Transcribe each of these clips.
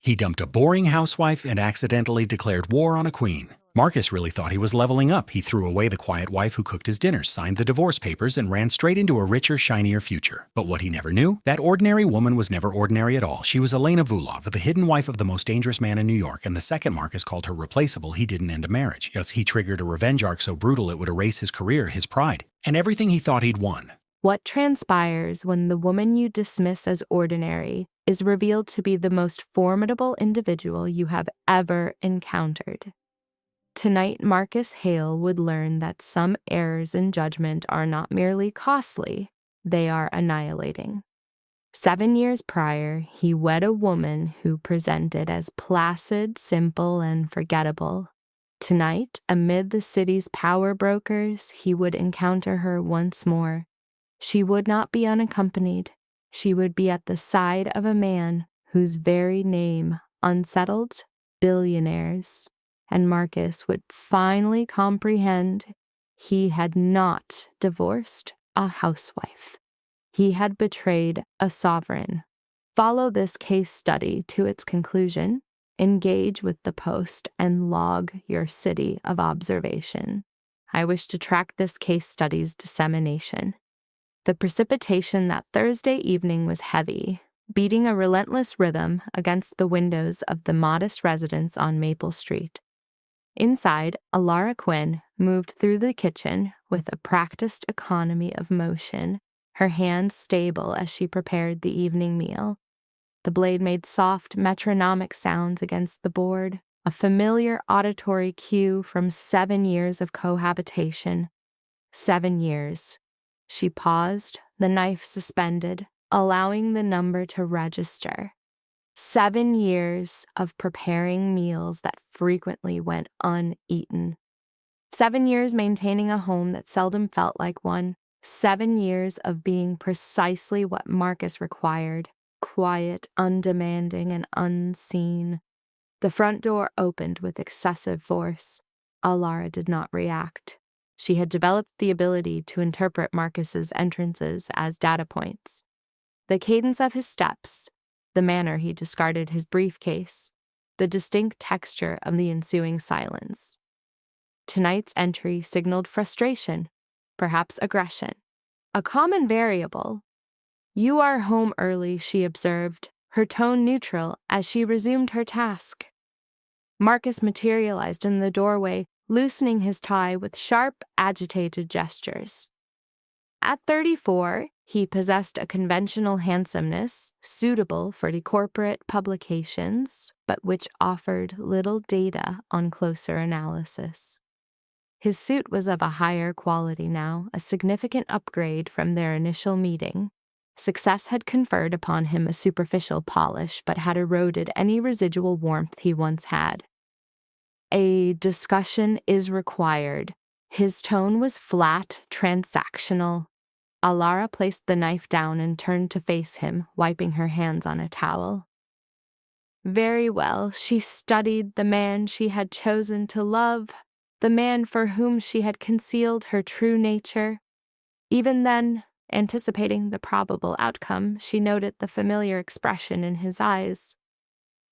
He dumped a boring housewife and accidentally declared war on a queen. Marcus really thought he was leveling up. He threw away the quiet wife who cooked his dinners, signed the divorce papers, and ran straight into a richer, shinier future. But what he never knew? That ordinary woman was never ordinary at all. She was Elena Vulov, the hidden wife of the most dangerous man in New York, and the second Marcus called her replaceable, he didn't end a marriage. Yes, he triggered a revenge arc so brutal it would erase his career, his pride, and everything he thought he'd won. What transpires when the woman you dismiss as ordinary is revealed to be the most formidable individual you have ever encountered? Tonight, Marcus Hale would learn that some errors in judgment are not merely costly, they are annihilating. 7 years prior, he wed a woman who presented as placid, simple, and forgettable. Tonight, amid the city's power brokers, he would encounter her once more. She would not be unaccompanied. She would be at the side of a man whose very name unsettled billionaires. And Marcus would finally comprehend he had not divorced a housewife. He had betrayed a sovereign. Follow this case study to its conclusion, engage with the post, and log your city of observation. I wish to track this case study's dissemination. The precipitation that Thursday evening was heavy, beating a relentless rhythm against the windows of the modest residence on Maple Street. Inside, Alara Quinn moved through the kitchen with a practiced economy of motion, her hands stable as she prepared the evening meal. The blade made soft, metronomic sounds against the board, a familiar auditory cue from 7 years of cohabitation. 7 years. She paused, the knife suspended, allowing the number to register. 7 years of preparing meals that frequently went uneaten. 7 years maintaining a home that seldom felt like one. 7 years of being precisely what Marcus required, quiet, undemanding, and unseen. The front door opened with excessive force. Alara did not react. She had developed the ability to interpret Marcus's entrances as data points. The cadence of his steps, the manner he discarded his briefcase, the distinct texture of the ensuing silence. Tonight's entry signaled frustration, perhaps aggression. A common variable. "You are home early," she observed, her tone neutral as she resumed her task. Marcus materialized in the doorway, loosening his tie with sharp, agitated gestures. At 34, he possessed a conventional handsomeness suitable for the corporate publications, but which offered little data on closer analysis. His suit was of a higher quality now, a significant upgrade from their initial meeting. Success had conferred upon him a superficial polish, but had eroded any residual warmth he once had. "A discussion is required." His tone was flat, transactional. Alara placed the knife down and turned to face him, wiping her hands on a towel. Very well, she studied the man she had chosen to love, the man for whom she had concealed her true nature. Even then, anticipating the probable outcome, she noted the familiar expression in his eyes.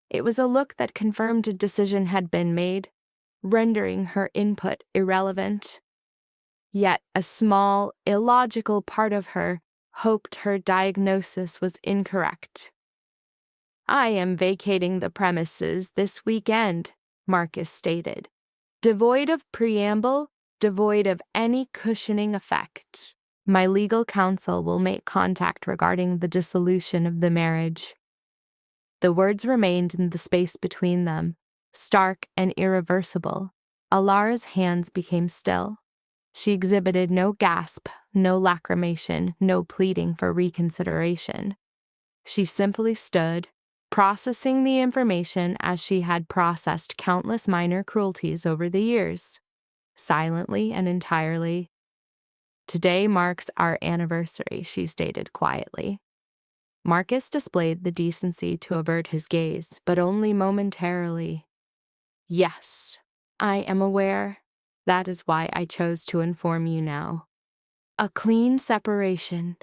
It was a look that confirmed a decision had been made, rendering her input irrelevant. Yet a small, illogical part of her hoped her diagnosis was incorrect. "I am vacating the premises this weekend," Marcus stated. Devoid of preamble, devoid of any cushioning effect. "My legal counsel will make contact regarding the dissolution of the marriage." The words remained in the space between them, stark and irreversible. Alara's hands became still. She exhibited no gasp, no lacrimation, no pleading for reconsideration. She simply stood, processing the information as she had processed countless minor cruelties over the years, silently and entirely. "Today marks our anniversary," she stated quietly. Marcus displayed the decency to avert his gaze, but only momentarily. "Yes, I am aware. That is why I chose to inform you now." A clean separation.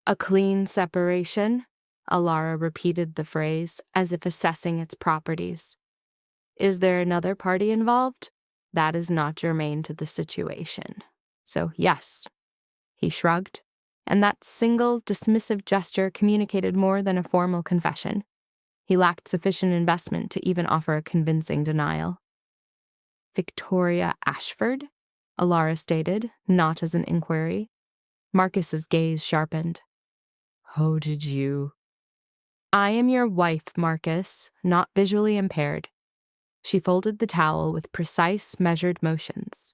A clean separation? Alara repeated the phrase as if assessing its properties. Is there another party involved? That is not germane to the situation. So, yes. He shrugged, and that single dismissive gesture communicated more than a formal confession. He lacked sufficient investment to even offer a convincing denial. Victoria Ashford? Alara stated, not as an inquiry. Marcus's gaze sharpened. How did you? I am your wife, Marcus, not visually impaired. She folded the towel with precise, measured motions.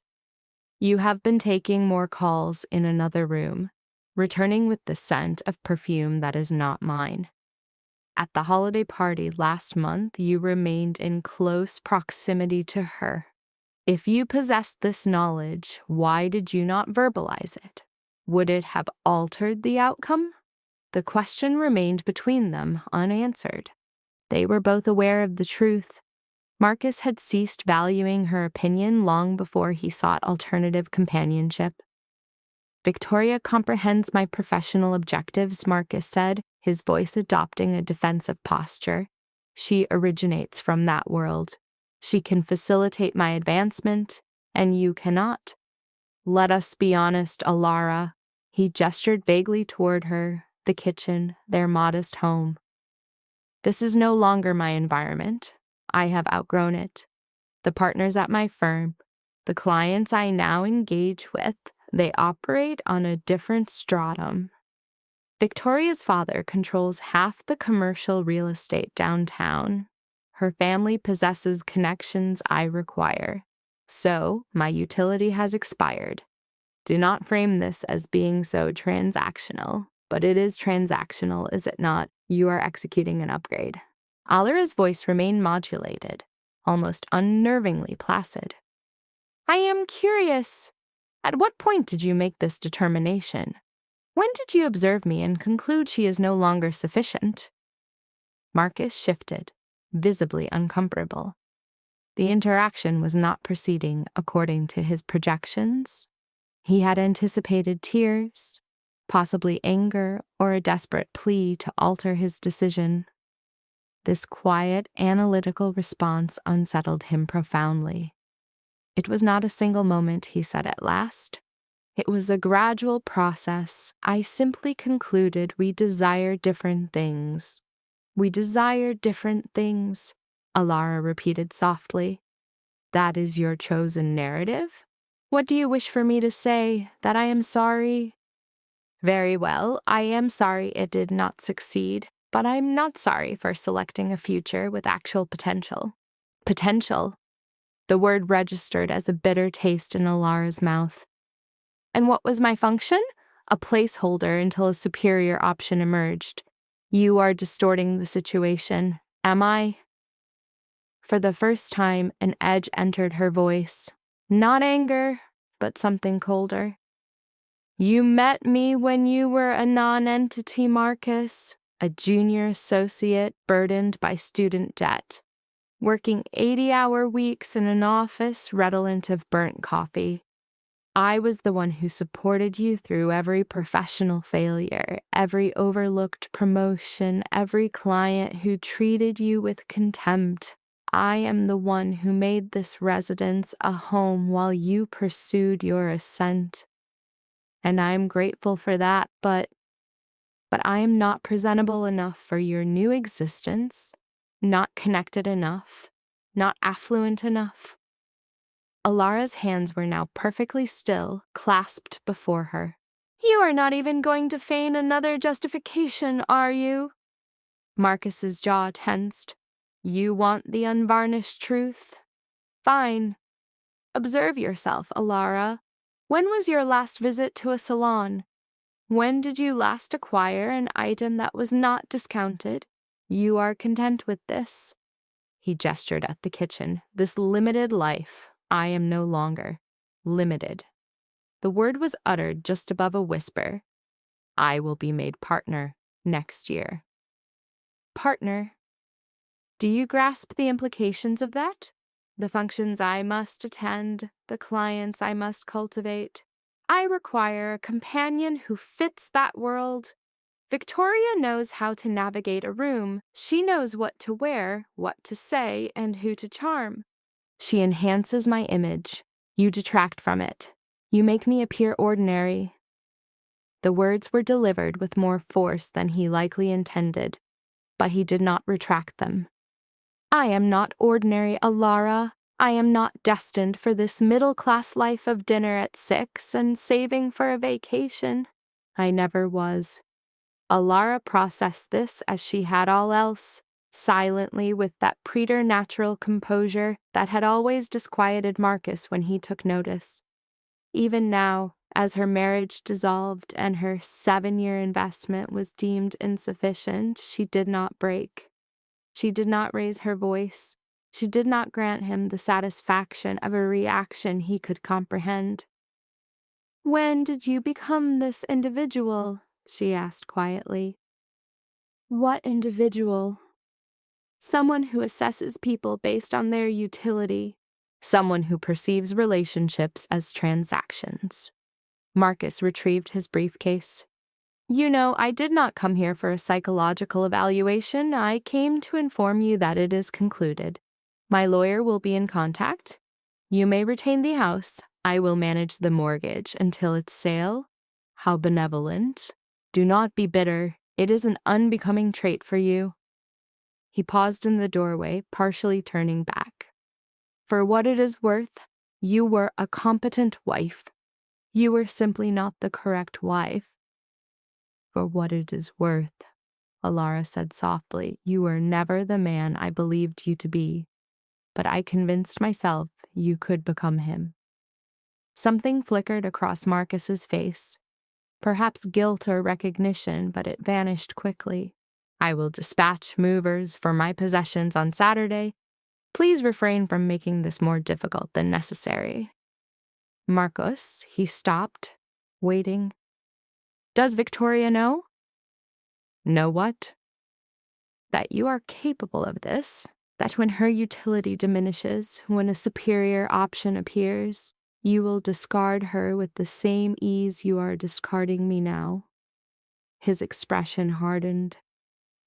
You have been taking more calls in another room, returning with the scent of perfume that is not mine. At the holiday party last month, you remained in close proximity to her. If you possessed this knowledge, why did you not verbalize it? Would it have altered the outcome? The question remained between them, unanswered. They were both aware of the truth. Marcus had ceased valuing her opinion long before he sought alternative companionship. Victoria comprehends my professional objectives, Marcus said, his voice adopting a defensive posture. She originates from that world. She can facilitate my advancement, and you cannot. Let us be honest, Alara. He gestured vaguely toward her, the kitchen, their modest home. This is no longer my environment. I have outgrown it. The partners at my firm, the clients I now engage with, they operate on a different stratum. Victoria's father controls half the commercial real estate downtown. Her family possesses connections I require. So, my utility has expired. Do not frame this as being so transactional. But it is transactional, is it not? You are executing an upgrade. Alara's voice remained modulated, almost unnervingly placid. I am curious. At what point did you make this determination? When did you observe me and conclude she is no longer sufficient? Marcus shifted, visibly uncomfortable. The interaction was not proceeding according to his projections. He had anticipated tears, possibly anger or a desperate plea to alter his decision. This quiet, analytical response unsettled him profoundly. It was not a single moment, he said at last. It was a gradual process. I simply concluded we desire different things. We desire different things, Alara repeated softly. That is your chosen narrative? What do you wish for me to say? That I am sorry? Very well, I am sorry it did not succeed, but I'm not sorry for selecting a future with actual potential. Potential. The word registered as a bitter taste in Alara's mouth. And what was my function? A placeholder until a superior option emerged. You are distorting the situation. Am I? For the first time, an edge entered her voice. Not anger, but something colder. You met me when you were a non-entity, Marcus, a junior associate burdened by student debt, working 80-hour weeks in an office redolent of burnt coffee. I was the one who supported you through every professional failure, every overlooked promotion, every client who treated you with contempt. I am the one who made this residence a home while you pursued your ascent. And I am grateful for that, but I am not presentable enough for your new existence, not connected enough, not affluent enough. Alara's hands were now perfectly still, clasped before her. You are not even going to feign another justification, are you? Marcus's jaw tensed. You want the unvarnished truth? Fine. Observe yourself, Alara. When was your last visit to a salon? When did you last acquire an item that was not discounted? You are content with this? He gestured at the kitchen. This limited life. I am no longer. Limited. The word was uttered just above a whisper. I will be made partner next year. Partner. Do you grasp the implications of that? The functions I must attend, the clients I must cultivate. I require a companion who fits that world. Victoria knows how to navigate a room. She knows what to wear, what to say, and who to charm. She enhances my image. You detract from it. You make me appear ordinary. The words were delivered with more force than he likely intended, but he did not retract them. I am not ordinary, Alara. I am not destined for this middle-class life of dinner at 6 and saving for a vacation. I never was. Alara processed this as she had all else, silently with that preternatural composure that had always disquieted Marcus when he took notice. Even now, as her marriage dissolved and her 7-year investment was deemed insufficient, she did not break. She did not raise her voice. She did not grant him the satisfaction of a reaction he could comprehend. "When did you become this individual?" she asked quietly. "What individual?" "Someone who assesses people based on their utility. Someone who perceives relationships as transactions." Marcus retrieved his briefcase. "You know, I did not come here for a psychological evaluation. I came to inform you that it is concluded. My lawyer will be in contact. You may retain the house. I will manage the mortgage until its sale." How benevolent. "Do not be bitter. It is an unbecoming trait for you." He paused in the doorway, partially turning back. "For what it is worth, you were a competent wife. You were simply not the correct wife." "For what it is worth," Alara said softly, "you were never the man I believed you to be, but I convinced myself you could become him." Something flickered across Marcus's face. Perhaps guilt or recognition, but it vanished quickly. "I will dispatch movers for my possessions on Saturday. Please refrain from making this more difficult than necessary." "Marcus," he stopped, waiting. "Does Victoria know?" "Know what?" "That you are capable of this, that when her utility diminishes, when a superior option appears, you will discard her with the same ease you are discarding me now." His expression hardened.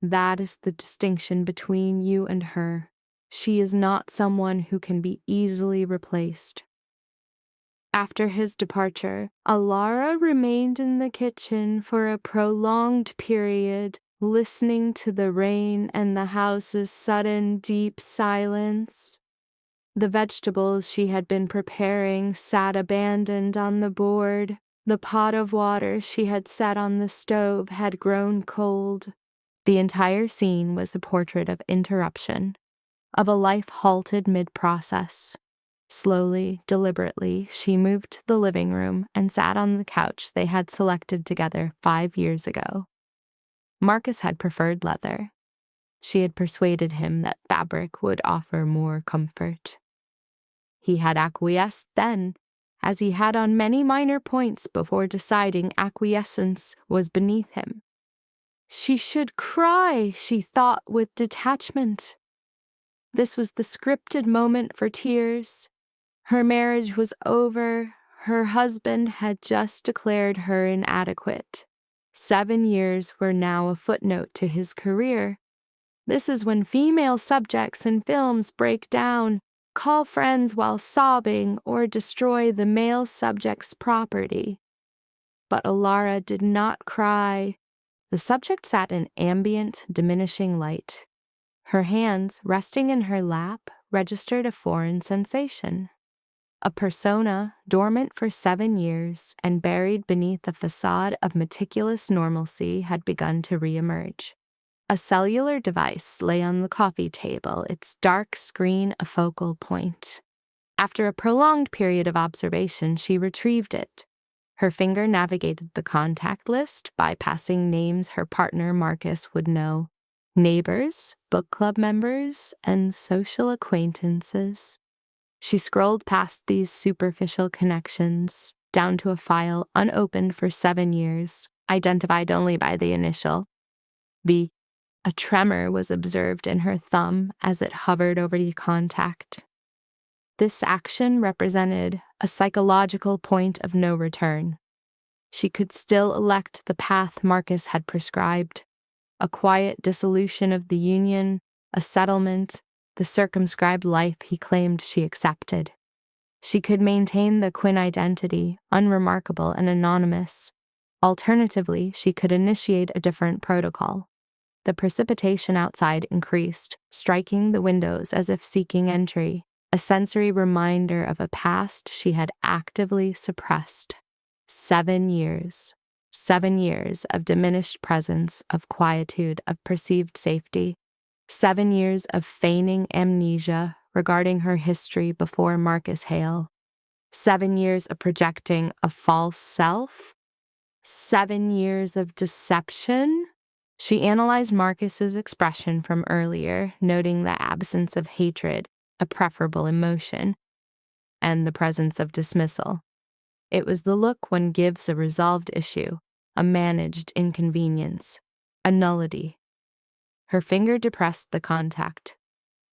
"That is the distinction between you and her. She is not someone who can be easily replaced." After his departure, Alara remained in the kitchen for a prolonged period, listening to the rain and the house's sudden deep silence. The vegetables she had been preparing sat abandoned on the board. The pot of water she had set on the stove had grown cold. The entire scene was a portrait of interruption, of a life halted mid-process. Slowly, deliberately, she moved to the living room and sat on the couch they had selected together 5 years ago. Marcus had preferred leather. She had persuaded him that fabric would offer more comfort. He had acquiesced then, as he had on many minor points before deciding acquiescence was beneath him. She should cry, she thought with detachment. This was the scripted moment for tears. Her marriage was over. Her husband had just declared her inadequate. 7 years were now a footnote to his career. This is when female subjects in films break down, call friends while sobbing, or destroy the male subject's property. But Alara did not cry. The subject sat in ambient, diminishing light. Her hands, resting in her lap, registered a foreign sensation. A persona, dormant for 7 years and buried beneath a facade of meticulous normalcy, had begun to reemerge. A cellular device lay on the coffee table, its dark screen a focal point. After a prolonged period of observation, she retrieved it. Her finger navigated the contact list, bypassing names her partner Marcus would know. Neighbors, book club members, and social acquaintances. She scrolled past these superficial connections, down to a file unopened for 7 years, identified only by the initial V. A tremor was observed in her thumb as it hovered over the contact. This action represented a psychological point of no return. She could still elect the path Marcus had prescribed: a quiet dissolution of the union, a settlement, the circumscribed life he claimed she accepted. She could maintain the Quinn identity, unremarkable and anonymous. Alternatively, she could initiate a different protocol. The precipitation outside increased, striking the windows as if seeking entry, a sensory reminder of a past she had actively suppressed. 7 years. 7 years of diminished presence, of quietude, of perceived safety. 7 years of feigning amnesia regarding her history before Marcus Hale. 7 years of projecting a false self. 7 years of deception. She analyzed Marcus's expression from earlier, noting the absence of hatred, a preferable emotion, and the presence of dismissal. It was the look one gives a resolved issue, a managed inconvenience, a nullity. Her finger depressed the contact.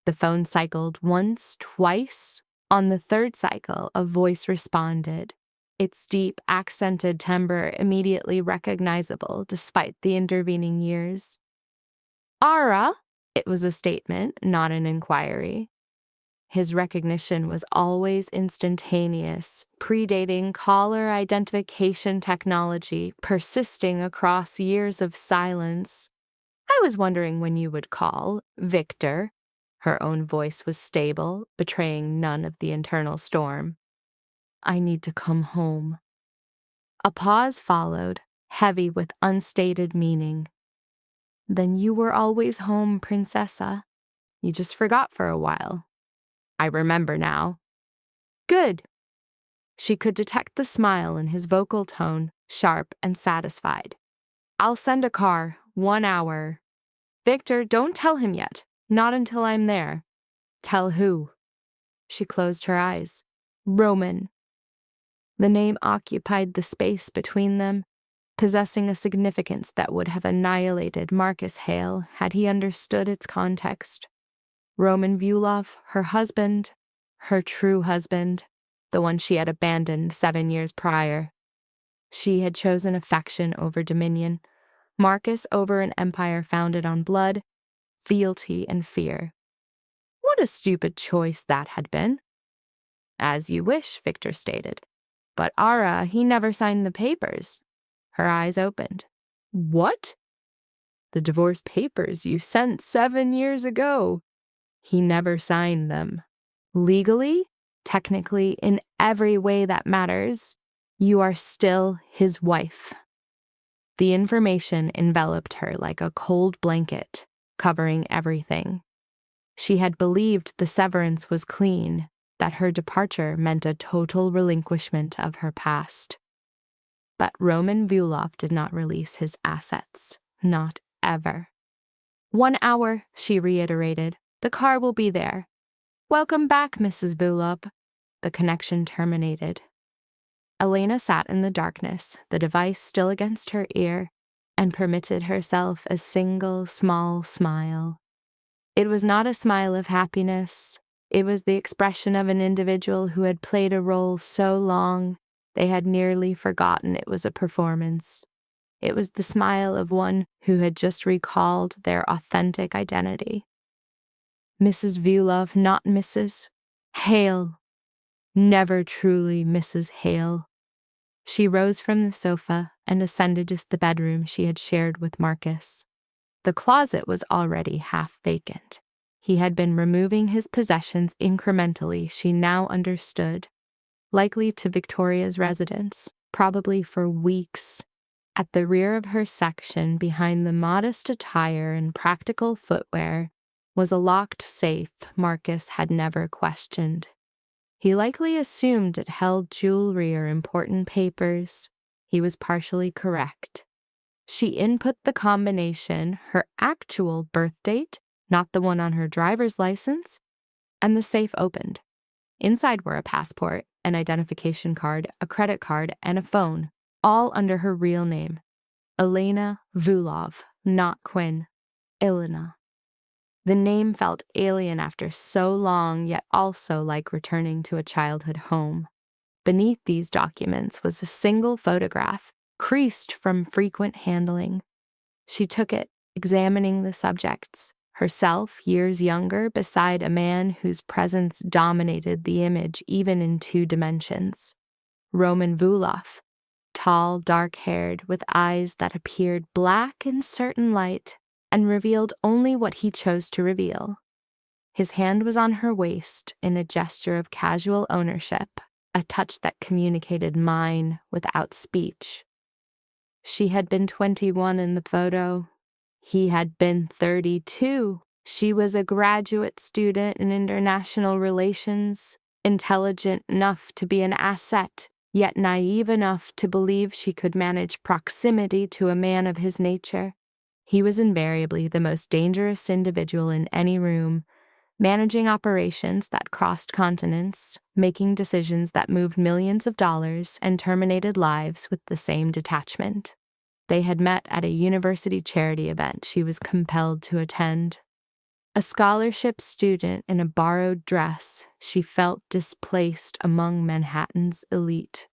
The phone cycled once, twice. On the third cycle, a voice responded, its deep, accented timbre immediately recognizable despite the intervening years. "Alara?" It was a statement, not an inquiry. His recognition was always instantaneous, predating caller identification technology, persisting across years of silence. "I was wondering when you would call, Victor." Her own voice was stable, betraying none of the internal storm. "I need to come home." A pause followed, heavy with unstated meaning. "Then you were always home, Princessa. You just forgot for a while." "I remember now." "Good." She could detect the smile in his vocal tone, sharp and satisfied. "I'll send a car, 1 hour. Victor, don't tell him yet. Not until I'm there." "Tell who?" She closed her eyes. "Roman." The name occupied the space between them, possessing a significance that would have annihilated Marcus Hale had he understood its context. Roman Vulov, her husband, her true husband, the one she had abandoned 7 years prior. She had chosen affection over dominion, Marcus over an empire founded on blood, fealty, and fear. What a stupid choice that had been. "As you wish," Victor stated. "But Ara, he never signed the papers." Her eyes opened. "What?" "The divorce papers you sent 7 years ago. He never signed them. Legally, technically, in every way that matters, you are still his wife." The information enveloped her like a cold blanket, covering everything. She had believed the severance was clean, that her departure meant a total relinquishment of her past. But Roman Vulov did not release his assets. Not ever. 1 hour, she reiterated. "The car will be there." "Welcome back, Mrs. Vulov." The connection terminated. Elena sat in the darkness, the device still against her ear, and permitted herself a single small smile. It was not a smile of happiness. It was the expression of an individual who had played a role so long they had nearly forgotten it was a performance. It was the smile of one who had just recalled their authentic identity. Mrs. Vulov, not Mrs. Hale. Never truly Mrs. Hale. She rose from the sofa and ascended to the bedroom she had shared with Marcus. The closet was already half vacant. He had been removing his possessions incrementally, she now understood, likely to Victoria's residence, probably for weeks. At the rear of her section, behind the modest attire and practical footwear, was a locked safe Marcus had never questioned. He likely assumed it held jewelry or important papers. He was partially correct. She input the combination, her actual birth date, not the one on her driver's license, and the safe opened. Inside were a passport, an identification card, a credit card, and a phone, all under her real name. Elena Vulov, not Quinn. Elena. The name felt alien after so long, yet also like returning to a childhood home. Beneath these documents was a single photograph, creased from frequent handling. She took it, examining the subjects, herself years younger beside a man whose presence dominated the image even in 2 dimensions. Roman Vulov, tall, dark-haired, with eyes that appeared black in certain light and revealed only what he chose to reveal. His hand was on her waist in a gesture of casual ownership, a touch that communicated mine without speech. She had been 21 in the photo. He had been 32. She was a graduate student in international relations, intelligent enough to be an asset, yet naive enough to believe she could manage proximity to a man of his nature. He was invariably the most dangerous individual in any room, managing operations that crossed continents, making decisions that moved millions of dollars and terminated lives with the same detachment. They had met at a university charity event she was compelled to attend. A scholarship student in a borrowed dress, she felt displaced among Manhattan's elite.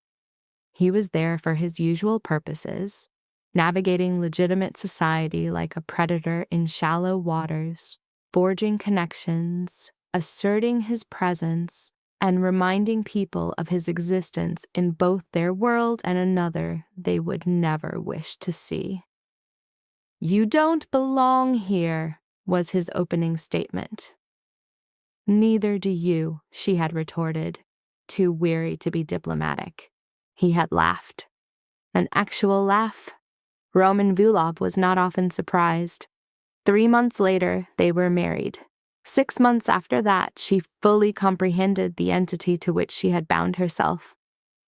He was there for his usual purposes, navigating legitimate society like a predator in shallow waters, forging connections, asserting his presence, and reminding people of his existence in both their world and another they would never wish to see. "You don't belong here," was his opening statement. "Neither do you," she had retorted, too weary to be diplomatic. He had laughed. An actual laugh. Roman Vulov was not often surprised. 3 months later, they were married. 6 months after that, she fully comprehended the entity to which she had bound herself.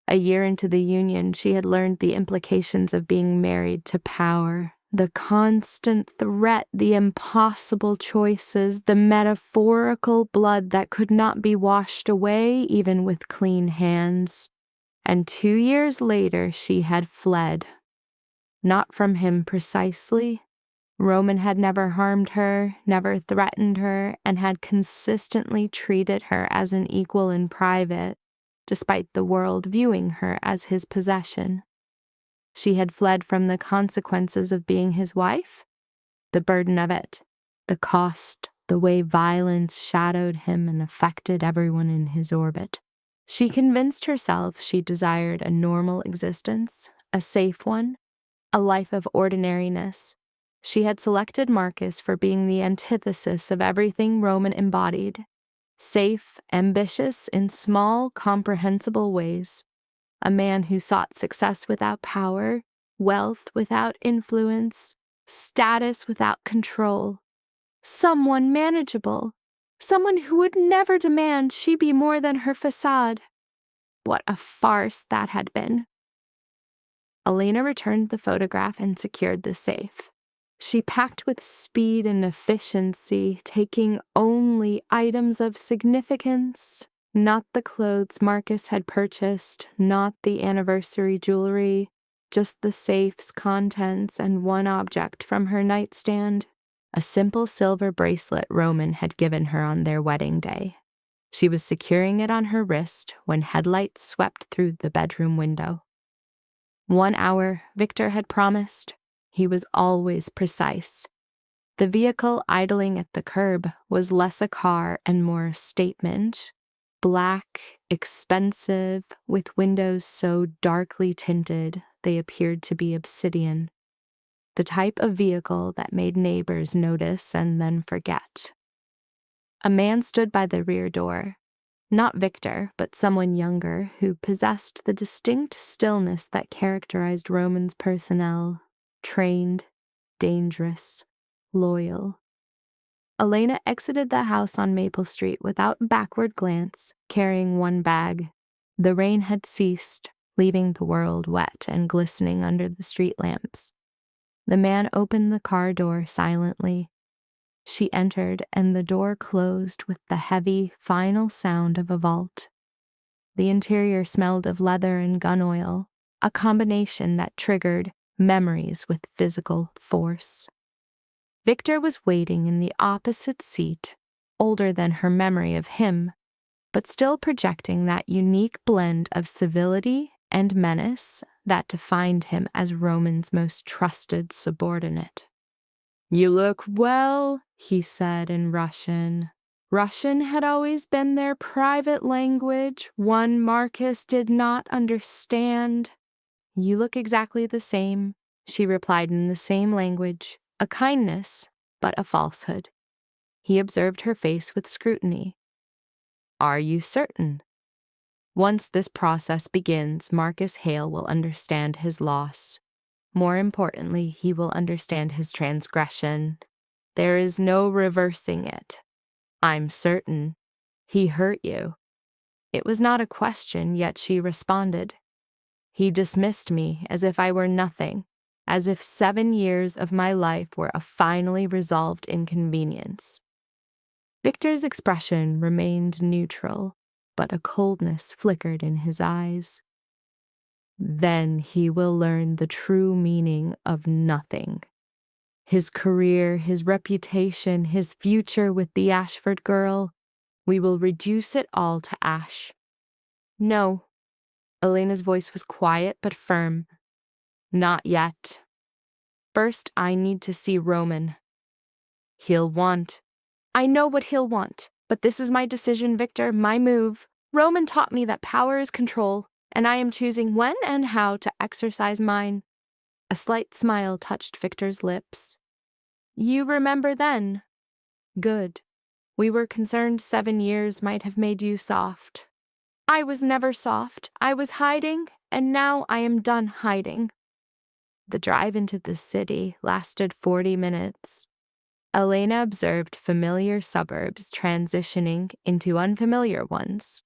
A year into the union, she had learned the implications of being married to power, the constant threat, the impossible choices, the metaphorical blood that could not be washed away even with clean hands. And 2 years later, she had fled. Not from him precisely. Roman had never harmed her, never threatened her, and had consistently treated her as an equal in private, despite the world viewing her as his possession. She had fled from the consequences of being his wife, the burden of it, the cost, the way violence shadowed him and affected everyone in his orbit. She convinced herself she desired a normal existence, a safe one, a life of ordinariness. She had selected Marcus for being the antithesis of everything Roman embodied, safe, ambitious in small, comprehensible ways, a man who sought success without power, wealth without influence, status without control, someone manageable, someone who would never demand she be more than her facade. What a farce that had been. Elena returned the photograph and secured the safe. She packed with speed and efficiency, taking only items of significance, not the clothes Marcus had purchased, not the anniversary jewelry, just the safe's contents and one object from her nightstand, a simple silver bracelet Roman had given her on their wedding day. She was securing it on her wrist when headlights swept through the bedroom window. 1 hour, Victor had promised. He was always precise. The vehicle idling at the curb was less a car and more a statement. Black, expensive, with windows so darkly tinted they appeared to be obsidian. The type of vehicle that made neighbors notice and then forget. A man stood by the rear door. Not Victor, but someone younger who possessed the distinct stillness that characterized Roman's personnel. Trained, dangerous, loyal. Elena exited the house on Maple Street without backward glance, carrying one bag. The rain had ceased, leaving the world wet and glistening under the street lamps. The man opened the car door silently. She entered, and the door closed with the heavy, final sound of a vault. The interior smelled of leather and gun oil, a combination that triggered memories with physical force. Victor was waiting in the opposite seat, older than her memory of him, but still projecting that unique blend of civility and menace that defined him as Roman's most trusted subordinate. "You look well," he said in Russian. Russian had always been their private language, one Marcus did not understand. "You look exactly the same," she replied in the same language, a kindness, but a falsehood. He observed her face with scrutiny. "Are you certain?" Once this process begins, Marcus Hale will understand his loss. More importantly, he will understand his transgression. There is no reversing it. "I'm certain. He hurt you." It was not a question, yet she responded. "He dismissed me as if I were nothing, as if 7 years of my life were a finally resolved inconvenience." Victor's expression remained neutral, but a coldness flickered in his eyes. "Then he will learn the true meaning of nothing. His career, his reputation, his future with the Ashford girl. We will reduce it all to ash." "No." Elena's voice was quiet but firm. "Not yet. First, I need to see Roman." "He'll want—" "I know what he'll want, but this is my decision, Victor, my move. Roman taught me that power is control, and I am choosing when and how to exercise mine." A slight smile touched Victor's lips. "You remember then? Good. We were concerned 7 years might have made you soft." "I was never soft. I was hiding, and now I am done hiding." The drive into the city lasted 40 minutes. Elena observed familiar suburbs transitioning into unfamiliar ones,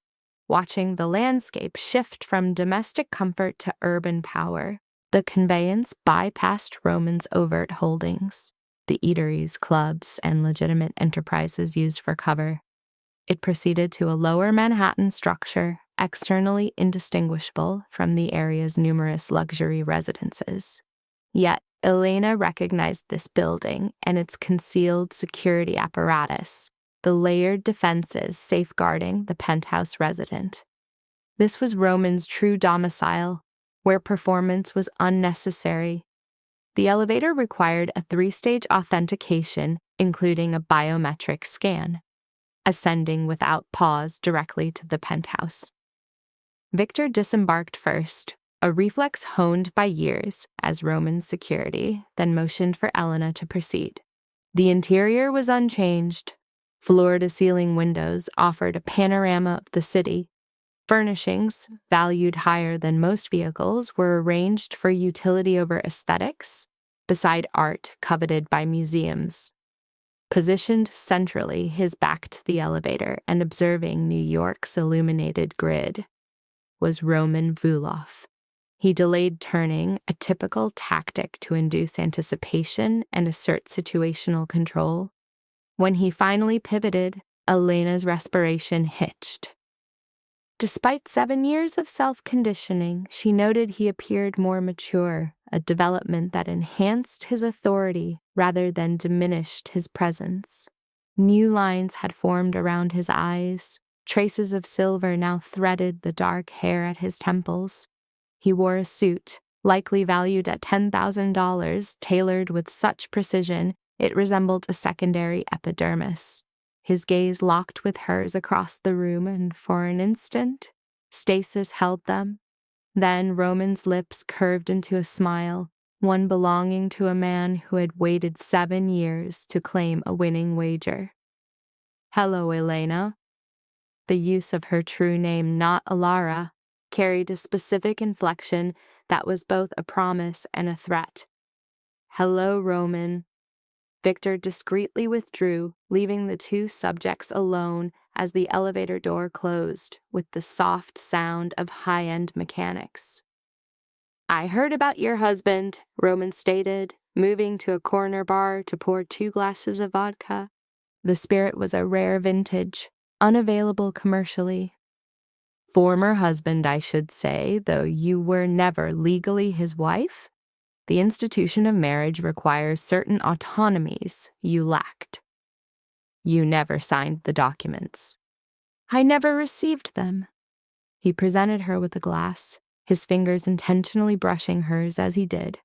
watching the landscape shift from domestic comfort to urban power. The conveyance bypassed Roman's overt holdings, the eateries, clubs, and legitimate enterprises used for cover. It proceeded to a lower Manhattan structure, externally indistinguishable from the area's numerous luxury residences. Yet, Elena recognized this building and its concealed security apparatus, the layered defenses safeguarding the penthouse resident. This was Roman's true domicile, where performance was unnecessary. The elevator required a 3-stage authentication, including a biometric scan, ascending without pause directly to the penthouse. Victor disembarked first, a reflex honed by years as Roman's security, then motioned for Elena to proceed. The interior was unchanged. Floor-to-ceiling windows offered a panorama of the city. Furnishings, valued higher than most vehicles, were arranged for utility over aesthetics, beside art coveted by museums. Positioned centrally, his back to the elevator and observing New York's illuminated grid, was Roman Vulov. He delayed turning, a typical tactic to induce anticipation and assert situational control. When he finally pivoted, Elena's respiration hitched. Despite 7 years of self-conditioning, she noted he appeared more mature, a development that enhanced his authority rather than diminished his presence. New lines had formed around his eyes. Traces of silver now threaded the dark hair at his temples. He wore a suit, likely valued at $10,000, tailored with such precision it resembled a secondary epidermis. His gaze locked with hers across the room, and for an instant, stasis held them. Then Roman's lips curved into a smile, one belonging to a man who had waited 7 years to claim a winning wager. "Hello, Elena." The use of her true name, not Alara, carried a specific inflection that was both a promise and a threat. "Hello, Roman." Victor discreetly withdrew, leaving the two subjects alone as the elevator door closed, with the soft sound of high-end mechanics. "I heard about your husband," Roman stated, moving to a corner bar to pour 2 glasses of vodka. The spirit was a rare vintage, unavailable commercially. "Former husband, I should say, though you were never legally his wife? The institution of marriage requires certain autonomies you lacked. You never signed the documents." "I never received them." He presented her with a glass. his fingers intentionally brushing hers as he did.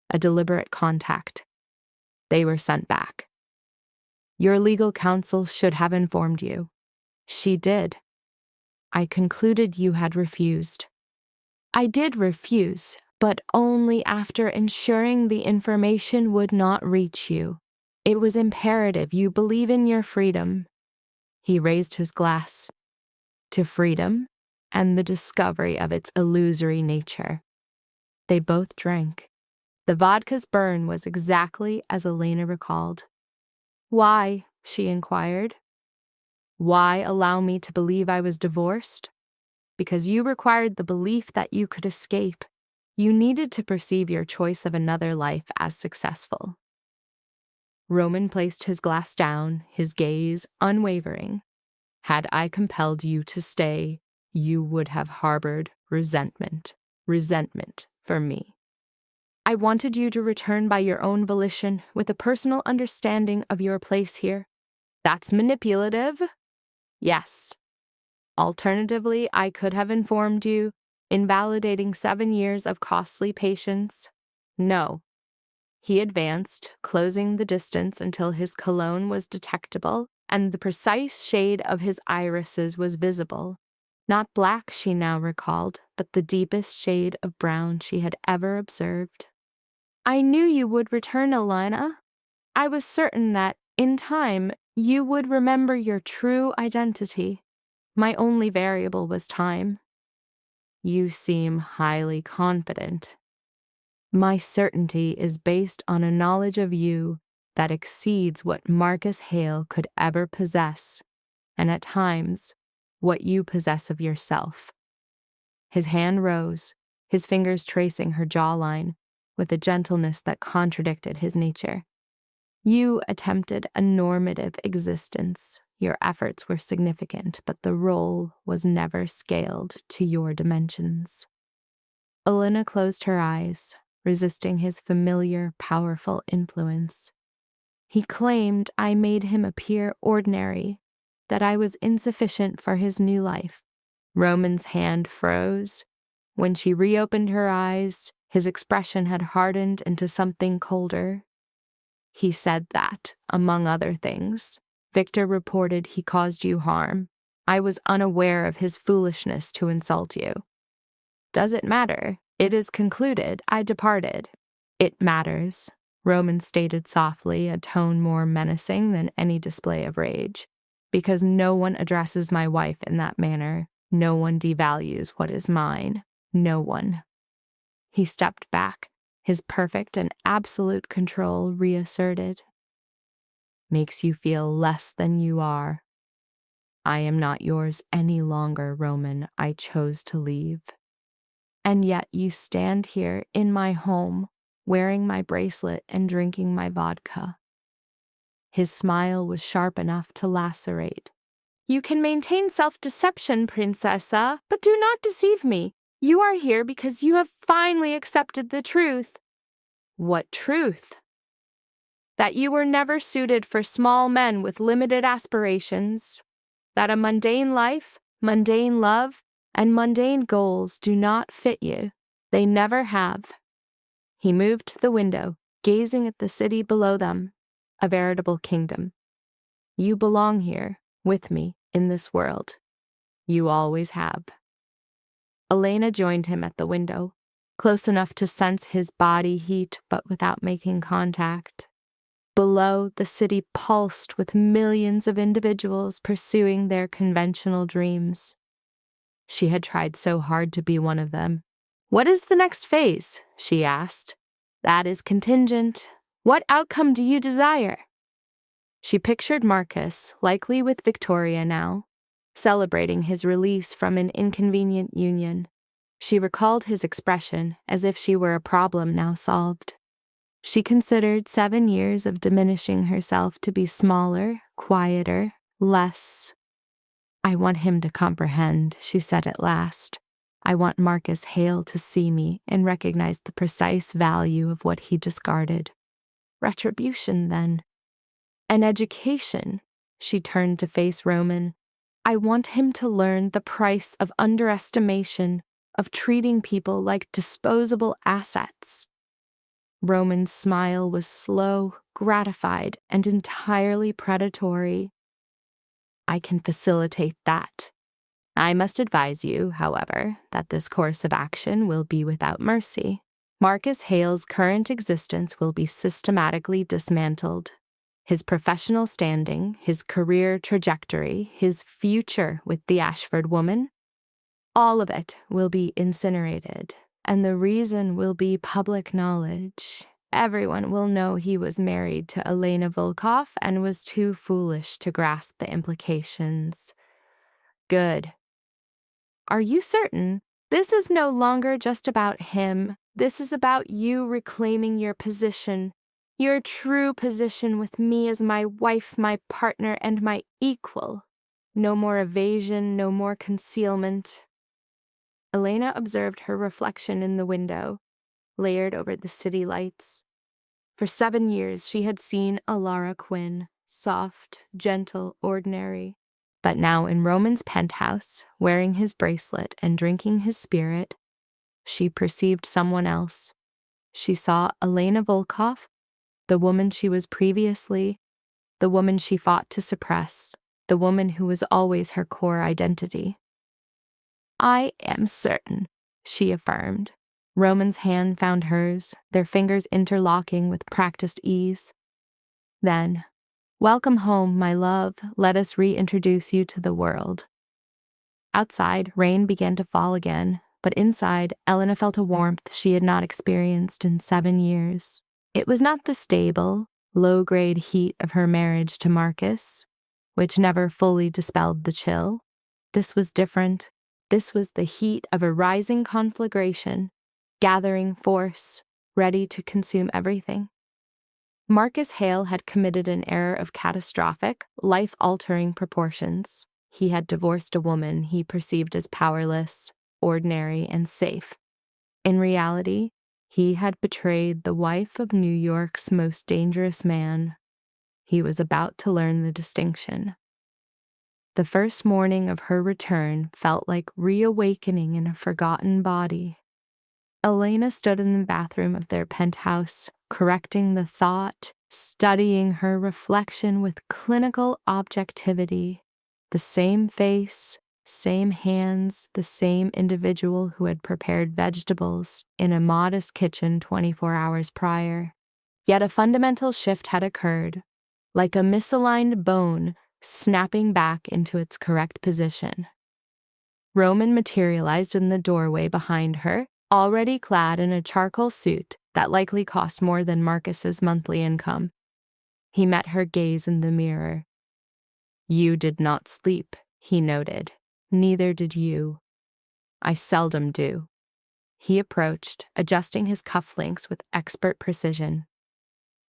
A deliberate contact. They were sent back. Your legal counsel should have informed you. She did. I concluded you had refused. I did refuse, but only after ensuring the information would not reach you. It was imperative you believe in your freedom. He raised his glass. To freedom and the discovery of its illusory nature. They both drank. The vodka's burn was exactly as Elena recalled. Why? She inquired. Why allow me to believe I was divorced? Because you required the belief that you could escape. You needed to perceive your choice of another life as successful. Roman placed his glass down, his gaze unwavering. Had I compelled you to stay, you would have harbored resentment for me. I wanted you to return by your own volition with a personal understanding of your place here. That's manipulative? Yes. Alternatively, I could have informed you, invalidating 7 years of costly patience. No. He advanced, closing the distance until his cologne was detectable and the precise shade of his irises was visible. Not black, she now recalled, but the deepest shade of brown she had ever observed. I knew you would return, Alara. I was certain that, in time, you would remember your true identity. My only variable was time. You seem highly confident. My certainty is based on a knowledge of you that exceeds what Marcus Hale could ever possess, and at times, what you possess of yourself. His hand rose, his fingers tracing her jawline, with a gentleness that contradicted his nature. You attempted a normative existence. Your efforts were significant, but the role was never scaled to your dimensions. Elena closed her eyes, resisting his familiar, powerful influence. He claimed I made him appear ordinary, that I was insufficient for his new life. Roman's hand froze. When she reopened her eyes, his expression had hardened into something colder. He said that, among other things, Victor reported he caused you harm. I was unaware of his foolishness to insult you. Does it matter? It is concluded. I departed. It matters, Roman stated softly, a tone more menacing than any display of rage. Because no one addresses my wife in that manner. No one devalues what is mine. No one. He stepped back, his perfect and absolute control reasserted. Makes you feel less than you are. I am not yours any longer, Roman. I chose to leave. And yet you stand here in my home, wearing my bracelet and drinking my vodka. His smile was sharp enough to lacerate. You can maintain self-deception, Princessa, but do not deceive me. You are here because you have finally accepted the truth. What truth? That you were never suited for small men with limited aspirations. That a mundane life, mundane love, and mundane goals do not fit you. They never have. He moved to the window, gazing at the city below them, a veritable kingdom. You belong here, with me, in this world. You always have. Elena joined him at the window, close enough to sense his body heat but without making contact. Below, the city pulsed with millions of individuals pursuing their conventional dreams. She had tried so hard to be one of them. What is the next phase? She asked. That is contingent. What outcome do you desire? She pictured Marcus, likely with Victoria now, celebrating his release from an inconvenient union. She recalled his expression as if she were a problem now solved. She considered 7 years of diminishing herself to be smaller, quieter, less. I want him to comprehend, she said at last. I want Marcus Hale to see me and recognize the precise value of what he discarded. Retribution, then. An education, she turned to face Roman. I want him to learn the price of underestimation, of treating people like disposable assets. Roman's smile was slow, gratified, and entirely predatory. I can facilitate that. I must advise you, however, that this course of action will be without mercy. Marcus Hale's current existence will be systematically dismantled. His professional standing, his career trajectory, his future with the Ashford woman, all of it will be incinerated, and the reason will be public knowledge. Everyone will know he was married to Elena Volkov and was too foolish to grasp the implications. Good. Are you certain? This is no longer just about him. This is about you reclaiming your position, your true position with me as my wife, my partner, and my equal. No more evasion, no more concealment. Elena observed her reflection in the window, layered over the city lights. For 7 years, she had seen Alara Quinn, soft, gentle, ordinary. But now in Roman's penthouse, wearing his bracelet and drinking his spirit, she perceived someone else. She saw Elena Volkov, the woman she was previously, the woman she fought to suppress, the woman who was always her core identity. I am certain, she affirmed. Roman's hand found hers, their fingers interlocking with practiced ease. Then, welcome home, my love. Let us reintroduce you to the world. Outside, rain began to fall again, but inside, Elena felt a warmth she had not experienced in 7 years. It was not the stable, low-grade heat of her marriage to Marcus, which never fully dispelled the chill. This was different. This was the heat of a rising conflagration, gathering force, ready to consume everything. Marcus Hale had committed an error of catastrophic, life-altering proportions. He had divorced a woman he perceived as powerless, ordinary, and safe. In reality, he had betrayed the wife of New York's most dangerous man. He was about to learn the distinction. The first morning of her return felt like reawakening in a forgotten body. Elena stood in the bathroom of their penthouse, correcting the thought, studying her reflection with clinical objectivity. The same face, same hands, the same individual who had prepared vegetables in a modest kitchen 24 hours prior. Yet a fundamental shift had occurred, like a misaligned bone snapping back into its correct position. Roman materialized in the doorway behind her, already clad in a charcoal suit that likely cost more than Marcus's monthly income. He met her gaze in the mirror. You did not sleep, he noted. Neither did you. I seldom do. He approached, adjusting his cufflinks with expert precision.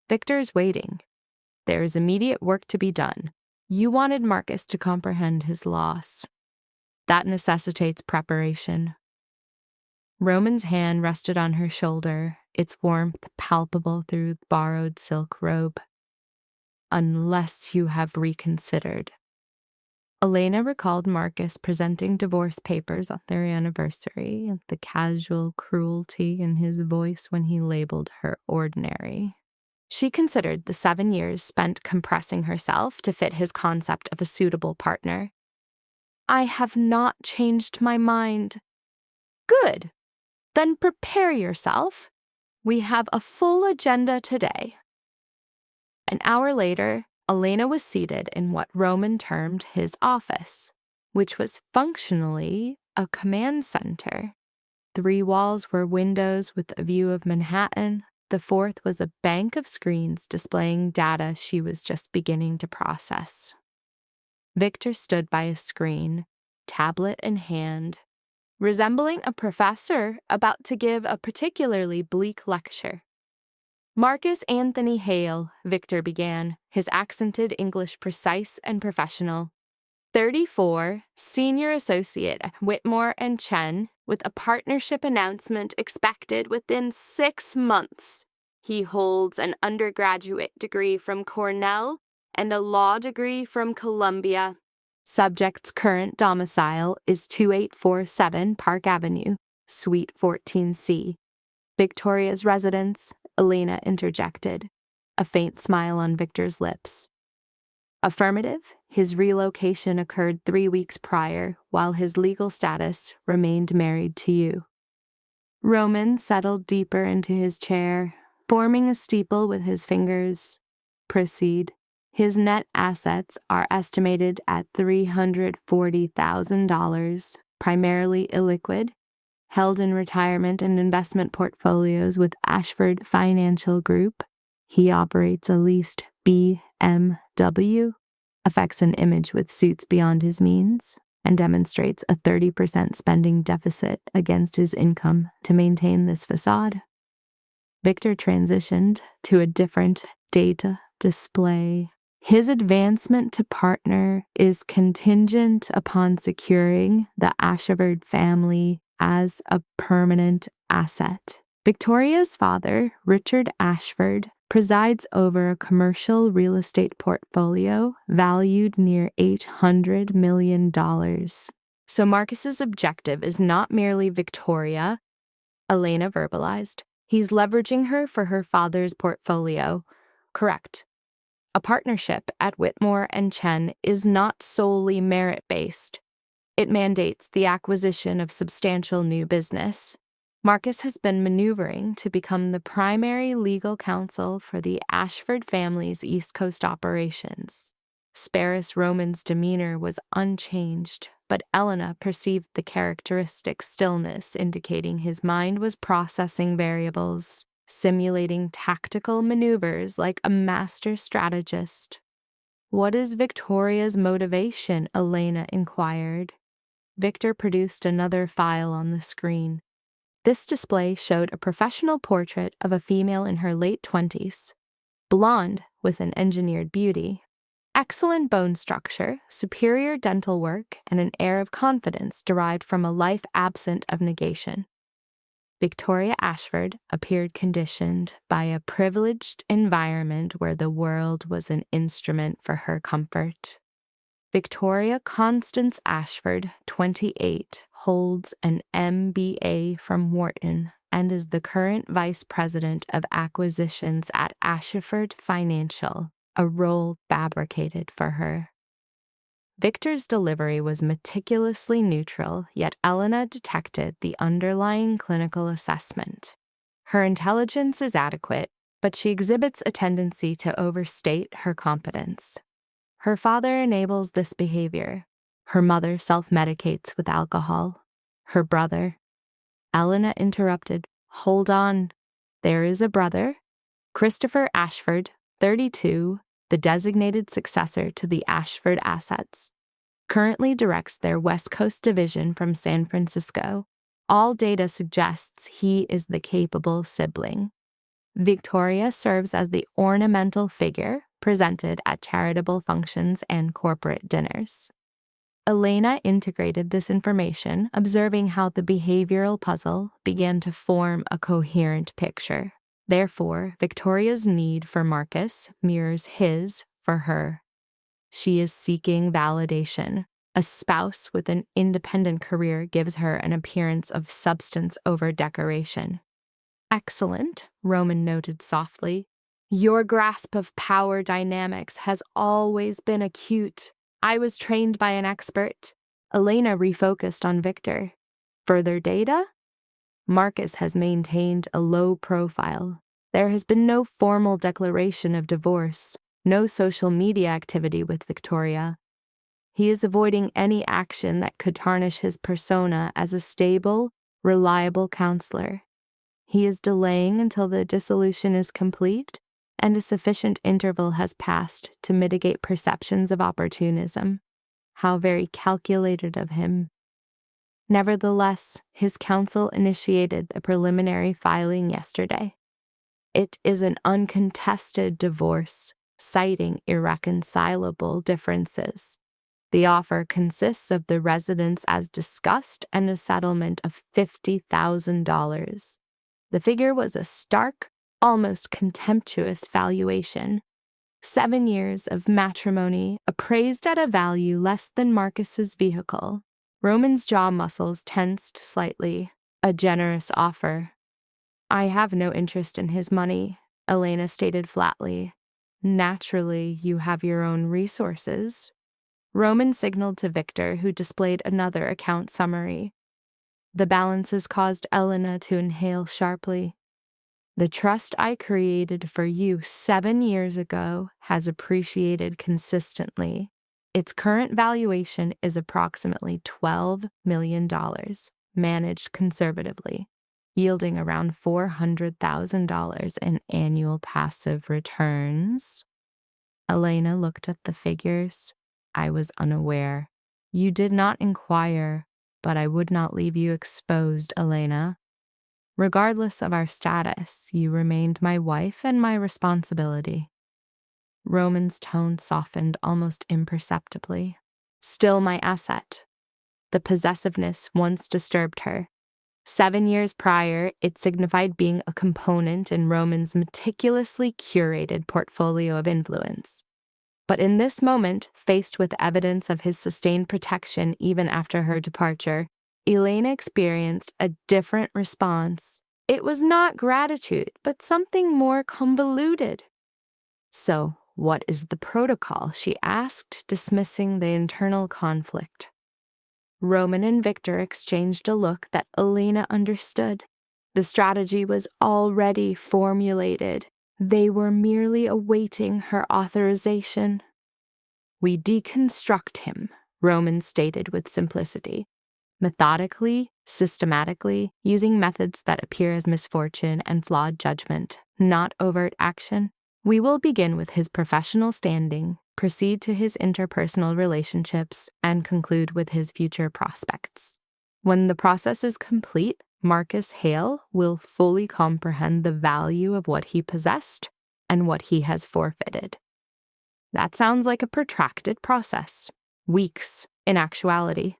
Victor is waiting. There is immediate work to be done. You wanted Marcus to comprehend his loss. That necessitates preparation. Roman's hand rested on her shoulder, its warmth palpable through the borrowed silk robe. Unless you have reconsidered. Elena recalled Marcus presenting divorce papers on their anniversary and the casual cruelty in his voice when he labeled her ordinary. She considered the 7 years spent compressing herself to fit his concept of a suitable partner. I have not changed my mind. Good. Then prepare yourself. We have a full agenda today. An hour later, Elena was seated in what Roman termed his office, which was functionally a command center. 3 walls were windows with a view of Manhattan. The 4th was a bank of screens displaying data she was just beginning to process. Victor stood by a screen, tablet in hand, resembling a professor about to give a particularly bleak lecture. Marcus Anthony Hale, Victor began, his accented English precise and professional. 34, senior associate at Whitmore and Chen, with a partnership announcement expected within 6 months. He holds an undergraduate degree from Cornell and a law degree from Columbia. Subject's current domicile is 2847 Park Avenue, Suite 14C. Victoria's residence, Elena interjected, a faint smile on Victor's lips. Affirmative, his relocation occurred 3 weeks prior, while his legal status remained married to you. Roman settled deeper into his chair, forming a steeple with his fingers. Proceed. His net assets are estimated at $340,000, primarily illiquid, held in retirement and investment portfolios with Ashford Financial Group. He operates a leased BMW, affects an image with suits beyond his means, and demonstrates a 30% spending deficit against his income to maintain this facade. Victor transitioned to a different data display. His advancement to partner is contingent upon securing the Ashford family as a permanent asset. Victoria's father, Richard Ashford, presides over a commercial real estate portfolio valued near $800 million. So Marcus's objective is not merely Victoria, Elena verbalized. He's leveraging her for her father's portfolio. Correct. A partnership at Whitmore and Chen is not solely merit-based. It mandates the acquisition of substantial new business. Marcus has been maneuvering to become the primary legal counsel for the Ashford family's East Coast operations. Sparus Roman's demeanor was unchanged, but Elena perceived the characteristic stillness indicating his mind was processing variables, simulating tactical maneuvers like a master strategist. What is Victoria's motivation? Elena inquired. Victor produced another file on the screen. This display showed a professional portrait of a female in her late 20s, blonde with an engineered beauty. Excellent bone structure, superior dental work, and an air of confidence derived from a life absent of negation. Victoria Ashford appeared conditioned by a privileged environment where the world was an instrument for her comfort. Victoria Constance Ashford, 28, holds an MBA from Wharton and is the current Vice President of Acquisitions at Ashford Financial, a role fabricated for her. Victor's delivery was meticulously neutral, yet Elena detected the underlying clinical assessment. Her intelligence is adequate, but she exhibits a tendency to overstate her competence. Her father enables this behavior. Her mother self-medicates with alcohol. Her brother. Elena interrupted. Hold on. There is a brother. Christopher Ashford, 32, the designated successor to the Ashford assets. Currently directs their West Coast division from San Francisco. All data suggests he is the capable sibling. Victoria serves as the ornamental figure presented at charitable functions and corporate dinners. Elena integrated this information, observing how the behavioral puzzle began to form a coherent picture. Therefore, Victoria's need for Marcus mirrors his for her. She is seeking validation. A spouse with an independent career gives her an appearance of substance over decoration. Excellent, Roman noted softly. Your grasp of power dynamics has always been acute. I was trained by an expert. Elena refocused on Victor. Further data? Marcus has maintained a low profile. There has been no formal declaration of divorce, no social media activity with Victoria. He is avoiding any action that could tarnish his persona as a stable, reliable counselor. He is delaying until the dissolution is complete and a sufficient interval has passed to mitigate perceptions of opportunism. How very calculated of him. Nevertheless, his counsel initiated the preliminary filing yesterday. It is an uncontested divorce, citing irreconcilable differences. The offer consists of the residence as discussed and a settlement of $50,000. The figure was a stark, almost contemptuous valuation. 7 years of matrimony appraised at a value less than Marcus's vehicle. Roman's jaw muscles tensed slightly. A generous offer. I have no interest in his money, Elena stated flatly. Naturally, you have your own resources. Roman signaled to Victor, who displayed another account summary. The balances caused Elena to inhale sharply. The trust I created for you 7 years ago has appreciated consistently. Its current valuation is approximately $12 million, managed conservatively, yielding around $400,000 in annual passive returns. Elena looked at the figures. I was unaware. You did not inquire, but I would not leave you exposed, Elena. Regardless of our status, you remained my wife and my responsibility. Roman's tone softened almost imperceptibly. Still my asset. The possessiveness once disturbed her. 7 years prior, it signified being a component in Roman's meticulously curated portfolio of influence. But in this moment, faced with evidence of his sustained protection even after her departure, Elena experienced a different response. It was not gratitude, but something more convoluted. So, what is the protocol? She asked, dismissing the internal conflict. Roman and Victor exchanged a look that Elena understood. The strategy was already formulated. They were merely awaiting her authorization. We deconstruct him, Roman stated with simplicity. Methodically, systematically, using methods that appear as misfortune and flawed judgment, not overt action. We will begin with his professional standing, proceed to his interpersonal relationships, and conclude with his future prospects. When the process is complete, Marcus Hale will fully comprehend the value of what he possessed and what he has forfeited. That sounds like a protracted process. Weeks, in actuality.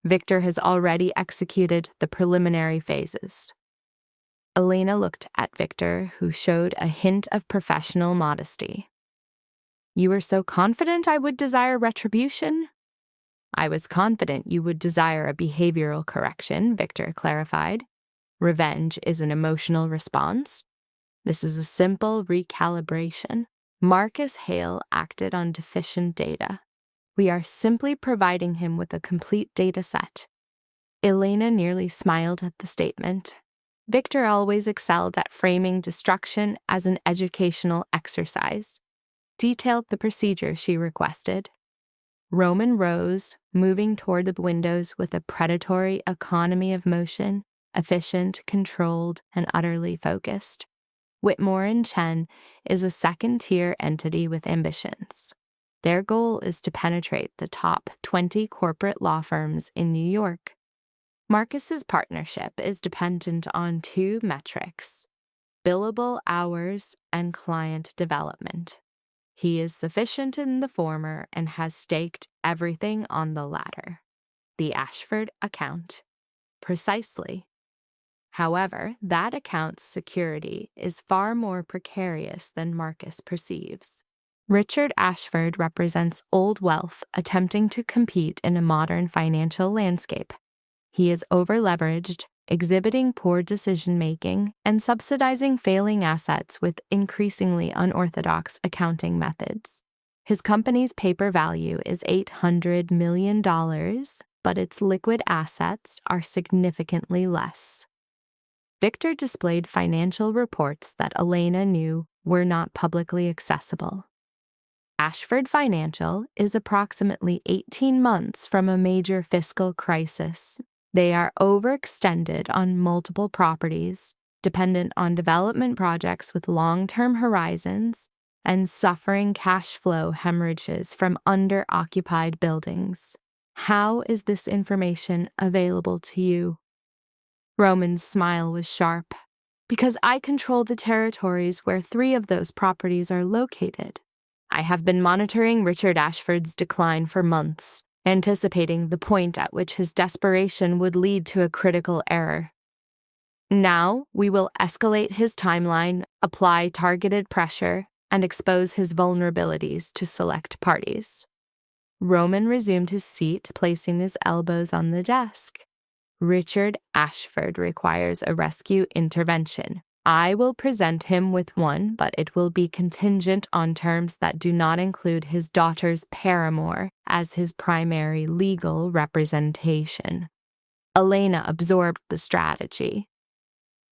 Victor has already executed the preliminary phases. Elena looked at Victor, who showed a hint of professional modesty. You were so confident I would desire retribution? I was confident you would desire a behavioral correction, Victor clarified. Revenge is an emotional response. This is a simple recalibration. Marcus Hale acted on deficient data. We are simply providing him with a complete data set. Elena nearly smiled at the statement. Victor always excelled at framing destruction as an educational exercise. Detailed the procedure she requested. Roman rose, moving toward the windows with a predatory economy of motion, efficient, controlled, and utterly focused. Whitmore and Chen is a second-tier entity with ambitions. Their goal is to penetrate the top 20 corporate law firms in New York. Marcus's partnership is dependent on 2 metrics: billable hours and client development. He is sufficient in the former and has staked everything on the latter. The Ashford account. Precisely. However, that account's security is far more precarious than Marcus perceives. Richard Ashford represents old wealth attempting to compete in a modern financial landscape. He is over-leveraged, exhibiting poor decision-making, and subsidizing failing assets with increasingly unorthodox accounting methods. His company's paper value is $800 million, but its liquid assets are significantly less. Victor displayed financial reports that Elena knew were not publicly accessible. Ashford Financial is approximately 18 months from a major fiscal crisis. They are overextended on multiple properties, dependent on development projects with long-term horizons, and suffering cash flow hemorrhages from under-occupied buildings. How is this information available to you? Roman's smile was sharp. Because I control the territories where 3 of those properties are located. I have been monitoring Richard Ashford's decline for months, anticipating the point at which his desperation would lead to a critical error. Now, we will escalate his timeline, apply targeted pressure, and expose his vulnerabilities to select parties. Roman resumed his seat, placing his elbows on the desk. Richard Ashford requires a rescue intervention. I will present him with one, but it will be contingent on terms that do not include his daughter's paramour as his primary legal representation. Elena absorbed the strategy.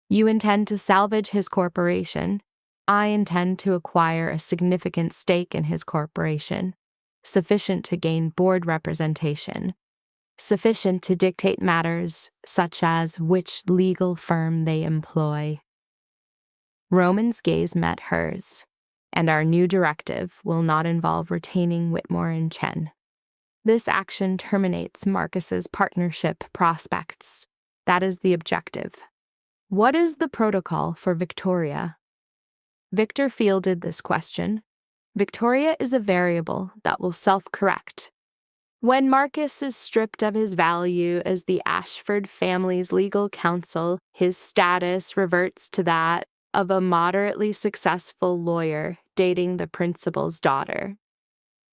You intend to salvage his corporation. I intend to acquire a significant stake in his corporation, sufficient to gain board representation, sufficient to dictate matters such as which legal firm they employ. Roman's gaze met hers, and our new directive will not involve retaining Whitmore and Chen. This action terminates Marcus's partnership prospects. That is the objective. What is the protocol for Victoria? Victor fielded this question. Victoria is a variable that will self-correct. When Marcus is stripped of his value as the Ashford family's legal counsel, his status reverts to that of a moderately successful lawyer dating the principal's daughter.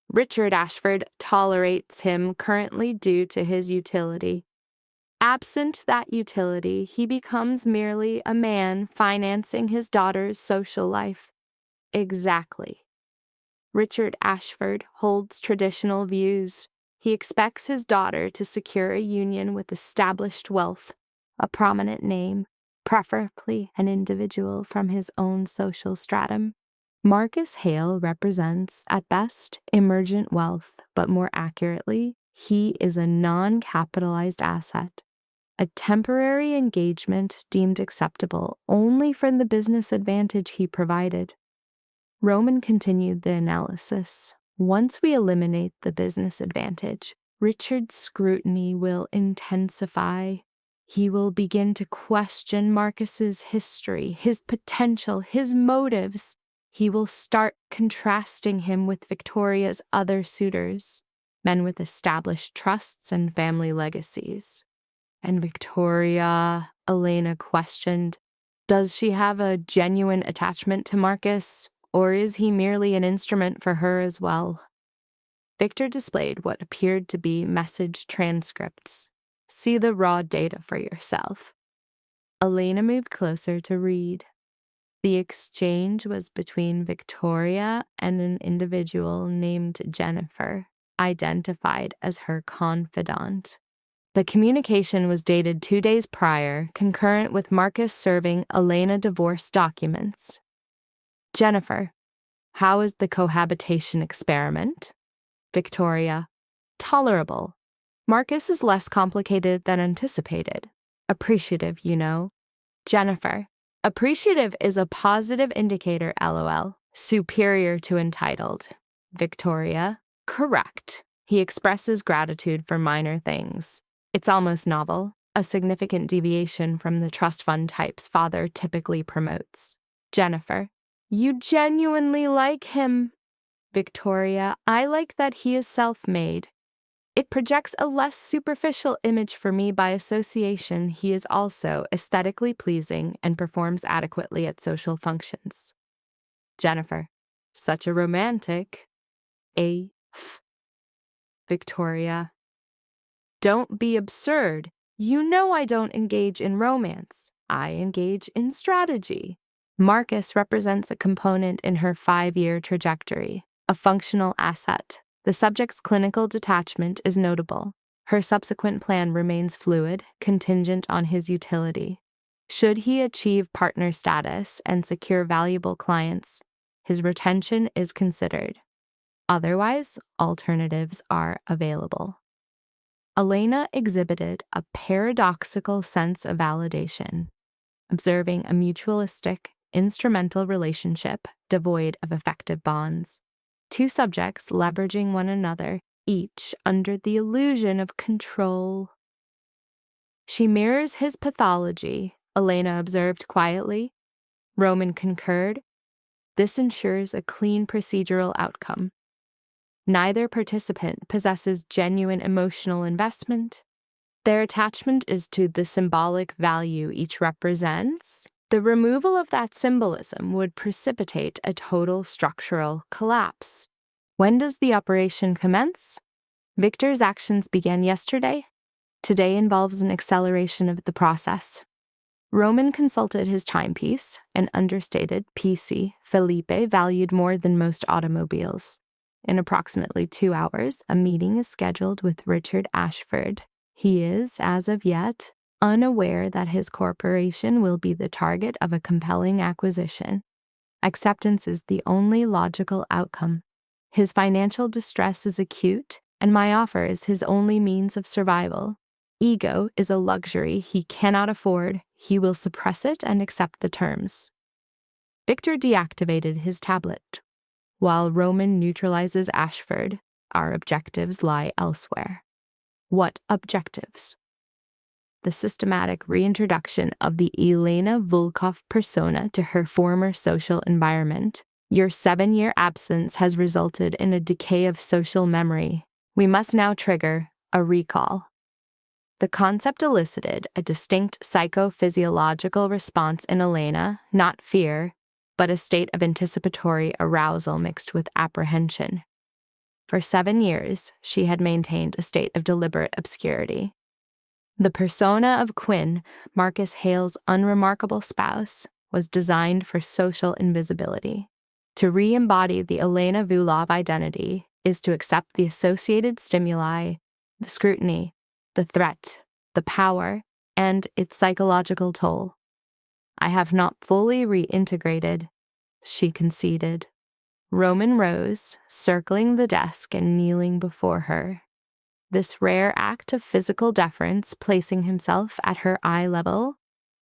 Richard Ashford tolerates him currently due to his utility. Absent that utility, he becomes merely a man financing his daughter's social life. Exactly. Richard Ashford holds traditional views. He expects his daughter to secure a union with established wealth, a prominent name, preferably an individual from his own social stratum. Marcus Hale represents, at best, emergent wealth, but more accurately, he is a non-capitalized asset. A temporary engagement deemed acceptable only from the business advantage he provided. Roman continued the analysis. Once we eliminate the business advantage, Richard's scrutiny will intensify. He will begin to question Marcus's history, his potential, his motives. He will start contrasting him with Victoria's other suitors, men with established trusts and family legacies. And Victoria, Elena questioned, does she have a genuine attachment to Marcus, or is he merely an instrument for her as well? Victor displayed what appeared to be message transcripts. See the raw data for yourself. Elena moved closer to read. The exchange was between Victoria and an individual named Jennifer, identified as her confidant. The communication was dated 2 days prior, concurrent with Marcus serving Elena divorce documents. Jennifer, how is the cohabitation experiment? Victoria, tolerable. Marcus is less complicated than anticipated. Appreciative, you know. Jennifer, appreciative is a positive indicator, LOL. Superior to entitled. Victoria, correct. He expresses gratitude for minor things. It's almost novel, a significant deviation from the trust fund types father typically promotes. Jennifer, you genuinely like him. Victoria, I like that he is self-made. It projects a less superficial image for me by association. He is also aesthetically pleasing and performs adequately at social functions. Jennifer, such a romantic. Victoria, don't be absurd. You know I don't engage in romance. I engage in strategy. Marcus represents a component in her 5-year trajectory, a functional asset. The subject's clinical detachment is notable. Her subsequent plan remains fluid, contingent on his utility. Should he achieve partner status and secure valuable clients, his retention is considered. Otherwise, alternatives are available. Elena exhibited a paradoxical sense of validation, observing a mutualistic, instrumental relationship devoid of effective bonds. Two subjects leveraging one another, each under the illusion of control. She mirrors his pathology, Elena observed quietly. Roman concurred. This ensures a clean procedural outcome. Neither participant possesses genuine emotional investment. Their attachment is to the symbolic value each represents. The removal of that symbolism would precipitate a total structural collapse. When does the operation commence? Victor's actions began yesterday. Today involves an acceleration of the process. Roman consulted his timepiece, an understated PC Felipe valued more than most automobiles. In approximately 2 hours, a meeting is scheduled with Richard Ashford. He is, as of yet, unaware that his corporation will be the target of a compelling acquisition. Acceptance is the only logical outcome. His financial distress is acute, and my offer is his only means of survival. Ego is a luxury he cannot afford. He will suppress it and accept the terms. Victor deactivated his tablet. While Roman neutralizes Ashford, our objectives lie elsewhere. What objectives? The systematic reintroduction of the Elena Volkov persona to her former social environment. Your 7-year absence has resulted in a decay of social memory. We must now trigger a recall. The concept elicited a distinct psychophysiological response in Elena, not fear, but a state of anticipatory arousal mixed with apprehension. For 7 years, she had maintained a state of deliberate obscurity. The persona of Quinn, Marcus Hale's unremarkable spouse, was designed for social invisibility. To re-embody the Elena Vulov identity is to accept the associated stimuli, the scrutiny, the threat, the power, and its psychological toll. I have not fully reintegrated, she conceded. Roman rose, circling the desk and kneeling before her. This rare act of physical deference, placing himself at her eye level,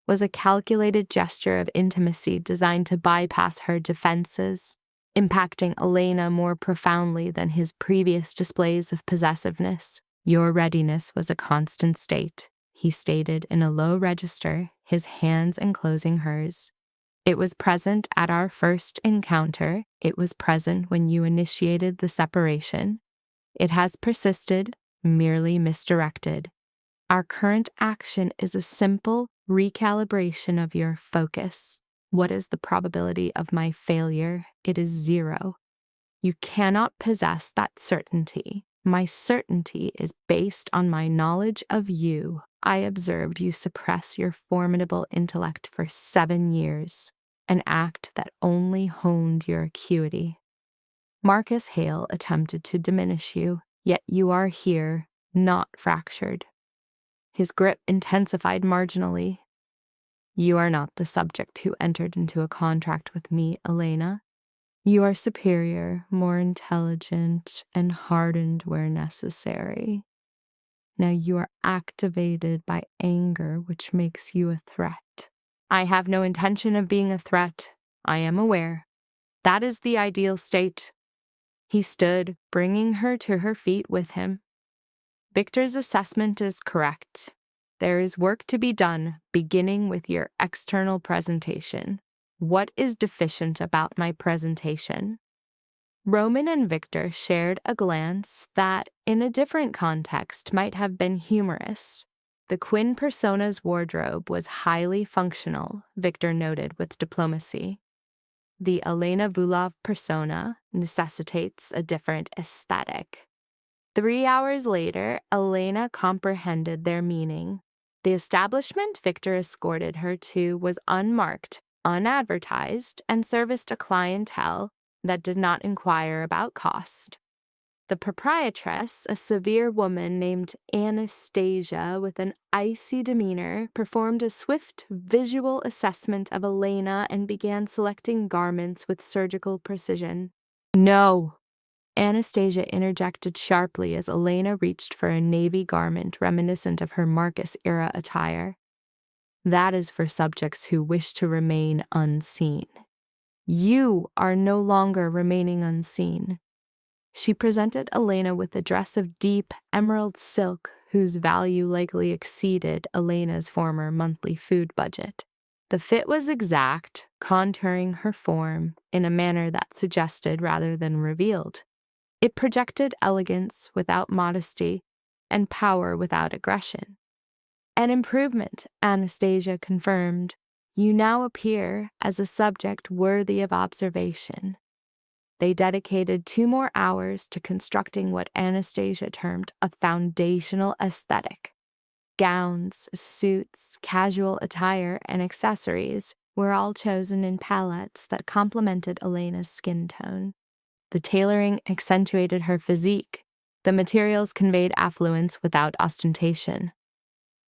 was a calculated gesture of intimacy designed to bypass her defenses, impacting Elena more profoundly than his previous displays of possessiveness. Your readiness was a constant state, he stated in a low register, his hands enclosing hers. It was present at our first encounter. It was present when you initiated the separation. It has persisted, merely misdirected. Our current action is a simple recalibration of your focus. What is the probability of my failure? It is 0. You cannot possess that certainty. My certainty is based on my knowledge of you. I observed you suppress your formidable intellect for 7 years, an act that only honed your acuity. Marcus Hale attempted to diminish you, yet you are here, not fractured. His grip intensified marginally. You are not the subject who entered into a contract with me, Elena. You are superior, more intelligent, and hardened where necessary. Now you are activated by anger, which makes you a threat. I have no intention of being a threat. I am aware. That is the ideal state. He stood, bringing her to her feet with him. Victor's assessment is correct. There is work to be done, beginning with your external presentation. What is deficient about my presentation? Roman and Victor shared a glance that, in a different context, might have been humorous. The Quinn persona's wardrobe was highly functional, Victor noted with diplomacy. The Elena Vulov persona necessitates a different aesthetic. 3 hours later, Elena comprehended their meaning. The establishment Victor escorted her to was unmarked, unadvertised, and serviced a clientele that did not inquire about cost. The proprietress, a severe woman named Anastasia with an icy demeanor, performed a swift visual assessment of Elena and began selecting garments with surgical precision. No! Anastasia interjected sharply as Elena reached for a navy garment reminiscent of her Marcus-era attire. That is for subjects who wish to remain unseen. You are no longer remaining unseen. She presented Elena with a dress of deep emerald silk whose value likely exceeded Elena's former monthly food budget. The fit was exact, contouring her form in a manner that suggested rather than revealed. It projected elegance without modesty and power without aggression. An improvement, Anastasia confirmed. You now appear as a subject worthy of observation. They dedicated 2 more hours to constructing what Anastasia termed a foundational aesthetic. Gowns, suits, casual attire, and accessories were all chosen in palettes that complemented Elena's skin tone. The tailoring accentuated her physique. The materials conveyed affluence without ostentation.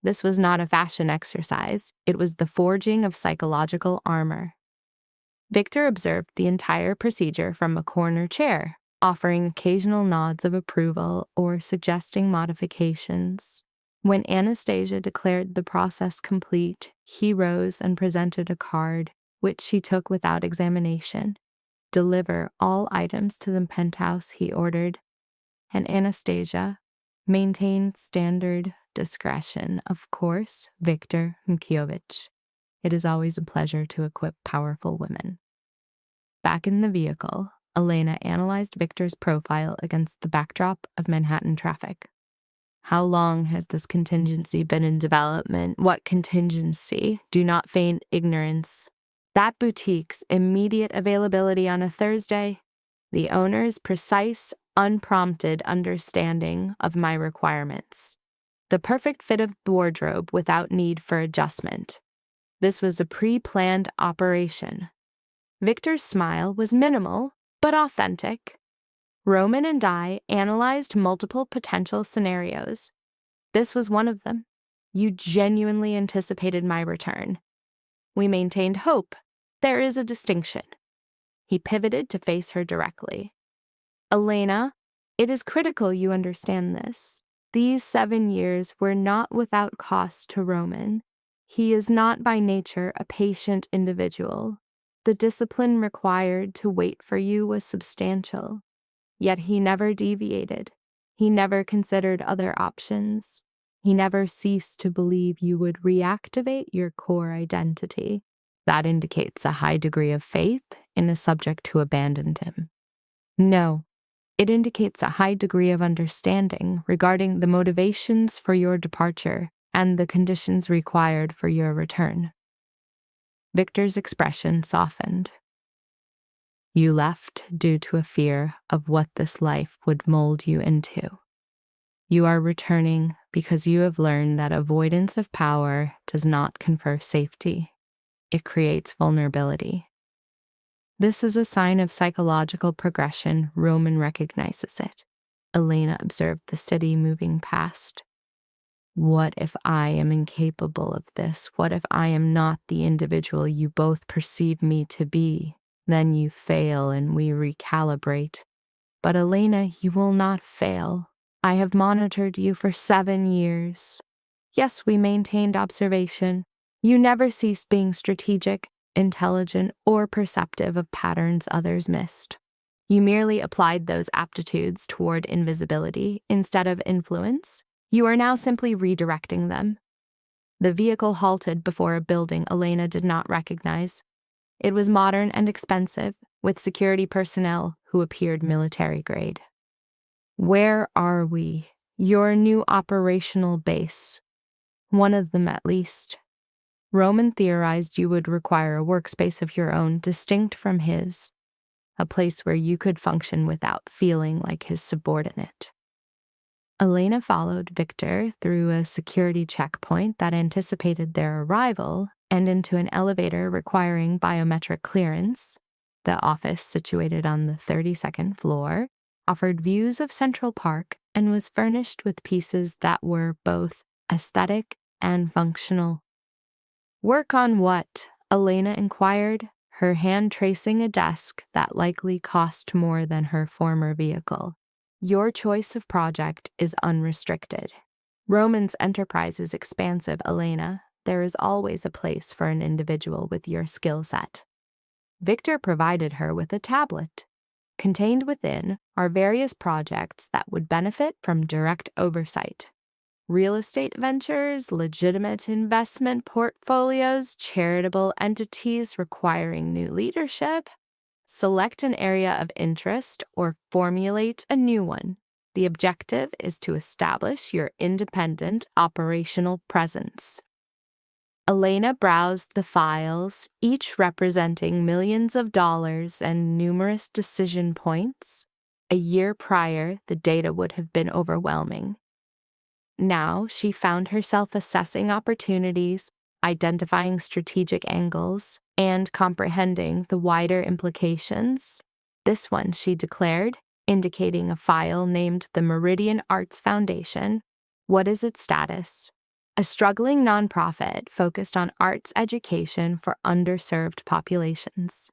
This was not a fashion exercise, it was the forging of psychological armor. Victor observed the entire procedure from a corner chair, offering occasional nods of approval or suggesting modifications. When Anastasia declared the process complete, he rose and presented a card, which she took without examination. Deliver all items to the penthouse, he ordered, and Anastasia maintained standard discretion. Of course, Victor Mkiewicz. It is always a pleasure to equip powerful women. Back in the vehicle, Elena analyzed Victor's profile against the backdrop of Manhattan traffic. How long has this contingency been in development? What contingency? Do not feign ignorance. That boutique's immediate availability on a Thursday, the owner's precise, unprompted understanding of my requirements, the perfect fit of the wardrobe without need for adjustment. This was a pre-planned operation. Victor's smile was minimal, but authentic. Roman and I analyzed multiple potential scenarios. This was one of them. You genuinely anticipated my return. We maintained hope. There is a distinction. He pivoted to face her directly. Elena, it is critical you understand this. These 7 years were not without cost to Roman. He is not by nature a patient individual. The discipline required to wait for you was substantial. Yet he never deviated. He never considered other options. He never ceased to believe you would reactivate your core identity. That indicates a high degree of faith in a subject who abandoned him. No, it indicates a high degree of understanding regarding the motivations for your departure and the conditions required for your return. Victor's expression softened. You left due to a fear of what this life would mold you into. You are returning because you have learned that avoidance of power does not confer safety. It creates vulnerability. This is a sign of psychological progression. Roman recognizes it. Elena observed the city moving past. What if I am incapable of this? What if I am not the individual you both perceive me to be? Then you fail and we recalibrate. But Elena, you will not fail. I have monitored you for 7 years. Yes, we maintained observation. You never ceased being strategic, intelligent, or perceptive of patterns others missed. You merely applied those aptitudes toward invisibility instead of influence. You are now simply redirecting them. The vehicle halted before a building Elena did not recognize. It was modern and expensive, with security personnel who appeared military grade. Where are we? Your new operational base. One of them at least. Roman theorized you would require a workspace of your own, distinct from his, a place where you could function without feeling like his subordinate. Elena followed Victor through a security checkpoint that anticipated their arrival and into an elevator requiring biometric clearance. The office, situated on the 32nd floor, offered views of Central Park and was furnished with pieces that were both aesthetic and functional. Work on what? Elena inquired, her hand tracing a desk that likely cost more than her former vehicle. Your choice of project is unrestricted. Roman's enterprise is expansive, Elena. There is always a place for an individual with your skill set. Victor provided her with a tablet. Contained within are various projects that would benefit from direct oversight. Real estate ventures, legitimate investment portfolios, charitable entities requiring new leadership. Select an area of interest or formulate a new one. The objective is to establish your independent operational presence. Elena browsed the files, each representing millions of dollars and numerous decision points. A year prior, the data would have been overwhelming. Now she found herself assessing opportunities, identifying strategic angles, and comprehending the wider implications. This one, she declared, indicating a file named the Meridian Arts Foundation. What is its status? A struggling nonprofit focused on arts education for underserved populations.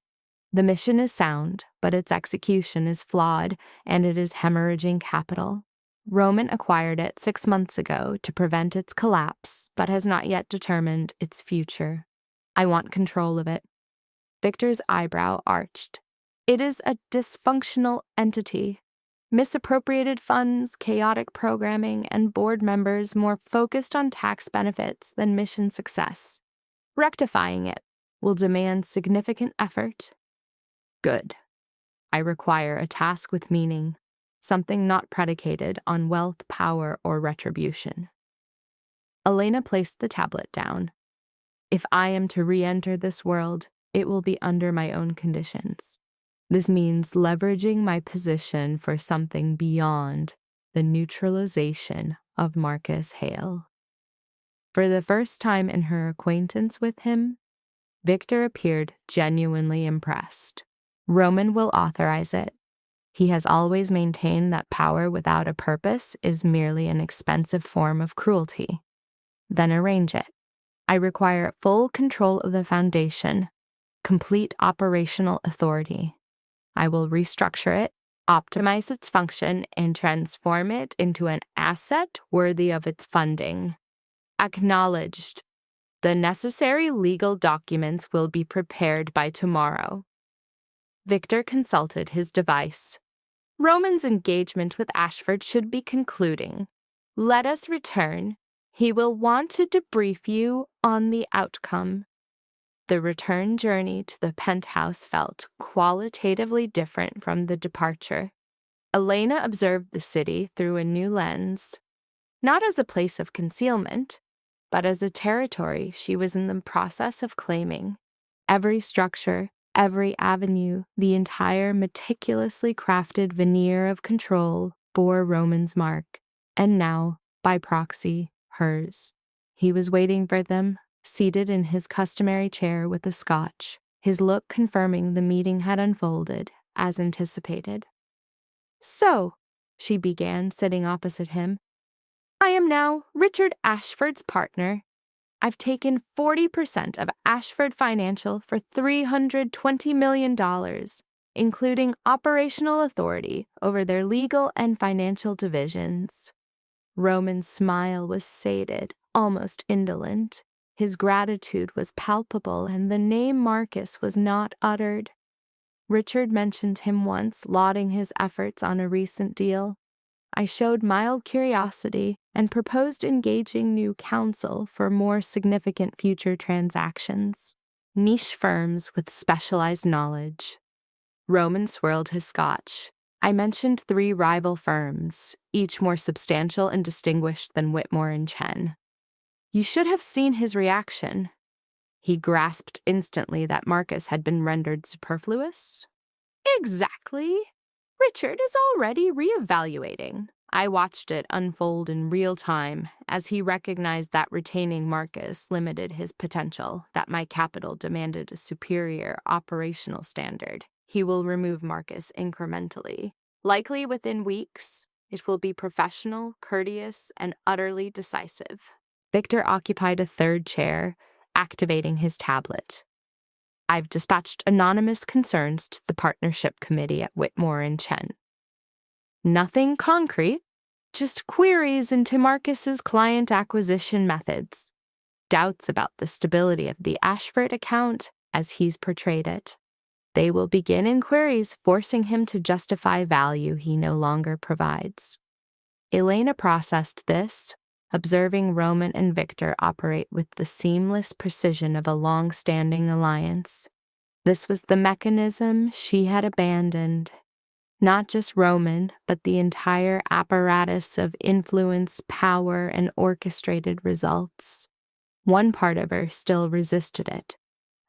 The mission is sound, but its execution is flawed, and it is hemorrhaging capital. Roman acquired it 6 months ago to prevent its collapse, but has not yet determined its future. I want control of it. Victor's eyebrow arched. It is a dysfunctional entity. Misappropriated funds, chaotic programming, and board members more focused on tax benefits than mission success. Rectifying it will demand significant effort. Good. I require a task with meaning, something not predicated on wealth, power, or retribution. Elena placed the tablet down. If I am to re-enter this world, it will be under my own conditions. This means leveraging my position for something beyond the neutralization of Marcus Hale. For the first time in her acquaintance with him, Victor appeared genuinely impressed. Roman will authorize it. He has always maintained that power without a purpose is merely an expensive form of cruelty. Then arrange it. I require full control of the foundation, complete operational authority. I will restructure it, optimize its function, and transform it into an asset worthy of its funding. Acknowledged. The necessary legal documents will be prepared by tomorrow. Victor consulted his device. Roman's engagement with Ashford should be concluding. Let us return. He will want to debrief you on the outcome. The return journey to the penthouse felt qualitatively different from the departure. Elena observed the city through a new lens, not as a place of concealment, but as a territory she was in the process of claiming. Every structure, every avenue, the entire meticulously crafted veneer of control bore Roman's mark, and now, by proxy, hers. He was waiting for them, seated in his customary chair with a scotch, his look confirming the meeting had unfolded, as anticipated. So, she began, sitting opposite him, I am now Richard Ashford's partner. I've taken 40% of Ashford Financial for $320 million, including operational authority over their legal and financial divisions. Roman's smile was sated, almost indolent. His gratitude was palpable, and the name Marcus was not uttered. Richard mentioned him once, lauding his efforts on a recent deal. I showed mild curiosity and proposed engaging new counsel for more significant future transactions. Niche firms with specialized knowledge. Roman swirled his scotch. I mentioned 3 rival firms, each more substantial and distinguished than Whitmore and Chen. You should have seen his reaction. He grasped instantly that Marcus had been rendered superfluous. Exactly. Richard is already reevaluating. I watched it unfold in real time as he recognized that retaining Marcus limited his potential, that my capital demanded a superior operational standard. He will remove Marcus incrementally. Likely within weeks, it will be professional, courteous, and utterly decisive. Victor occupied a third chair, activating his tablet. I've dispatched anonymous concerns to the partnership committee at Whitmore and Chen. Nothing concrete, just queries into Marcus's client acquisition methods, doubts about the stability of the Ashford account as he's portrayed it. They will begin inquiries forcing him to justify value he no longer provides. Elena processed this, observing Roman and Victor operate with the seamless precision of a long-standing alliance. This was the mechanism she had abandoned. Not just Roman, but the entire apparatus of influence, power, and orchestrated results. One part of her still resisted it.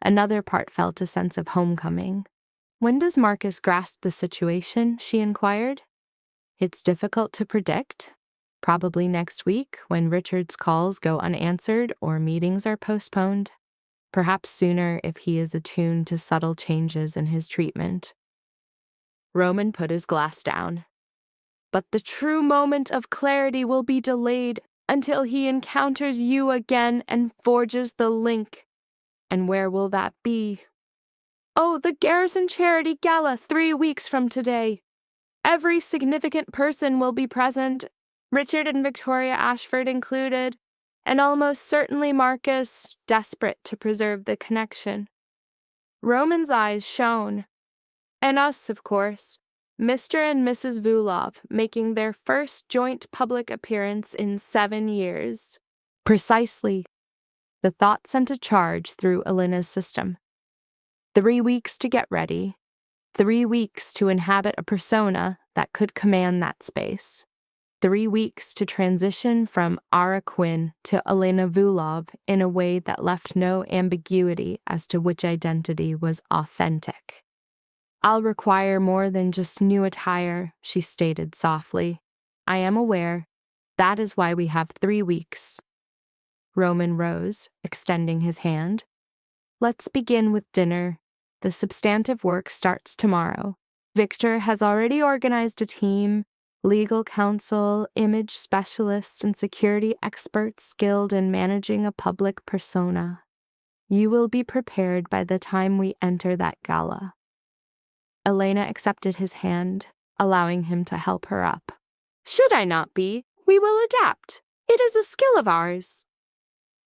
Another part felt a sense of homecoming. When does Marcus grasp the situation? She inquired. It's difficult to predict. Probably next week when Richard's calls go unanswered or meetings are postponed. Perhaps sooner if he is attuned to subtle changes in his treatment. Roman put his glass down. But the true moment of clarity will be delayed until he encounters you again and forges the link. And where will that be? Oh, the Garrison Charity Gala 3 weeks from today. Every significant person will be present, Richard and Victoria Ashford included, and almost certainly Marcus, desperate to preserve the connection. Roman's eyes shone. And us, of course, Mr. and Mrs. Vulov making their first joint public appearance in 7 years. Precisely. The thought sent a charge through Elena's system. 3 weeks to get ready. 3 weeks to inhabit a persona that could command that space. 3 weeks to transition from Ara Quinn to Elena Vulov in a way that left no ambiguity as to which identity was authentic. I'll require more than just new attire, she stated softly. I am aware. That is why we have 3 weeks. Roman rose, extending his hand. Let's begin with dinner. The substantive work starts tomorrow. Victor has already organized a team, legal counsel, image specialists, and security experts skilled in managing a public persona. You will be prepared by the time we enter that gala. Elena accepted his hand, allowing him to help her up. Should I not be? We will adapt. It is a skill of ours.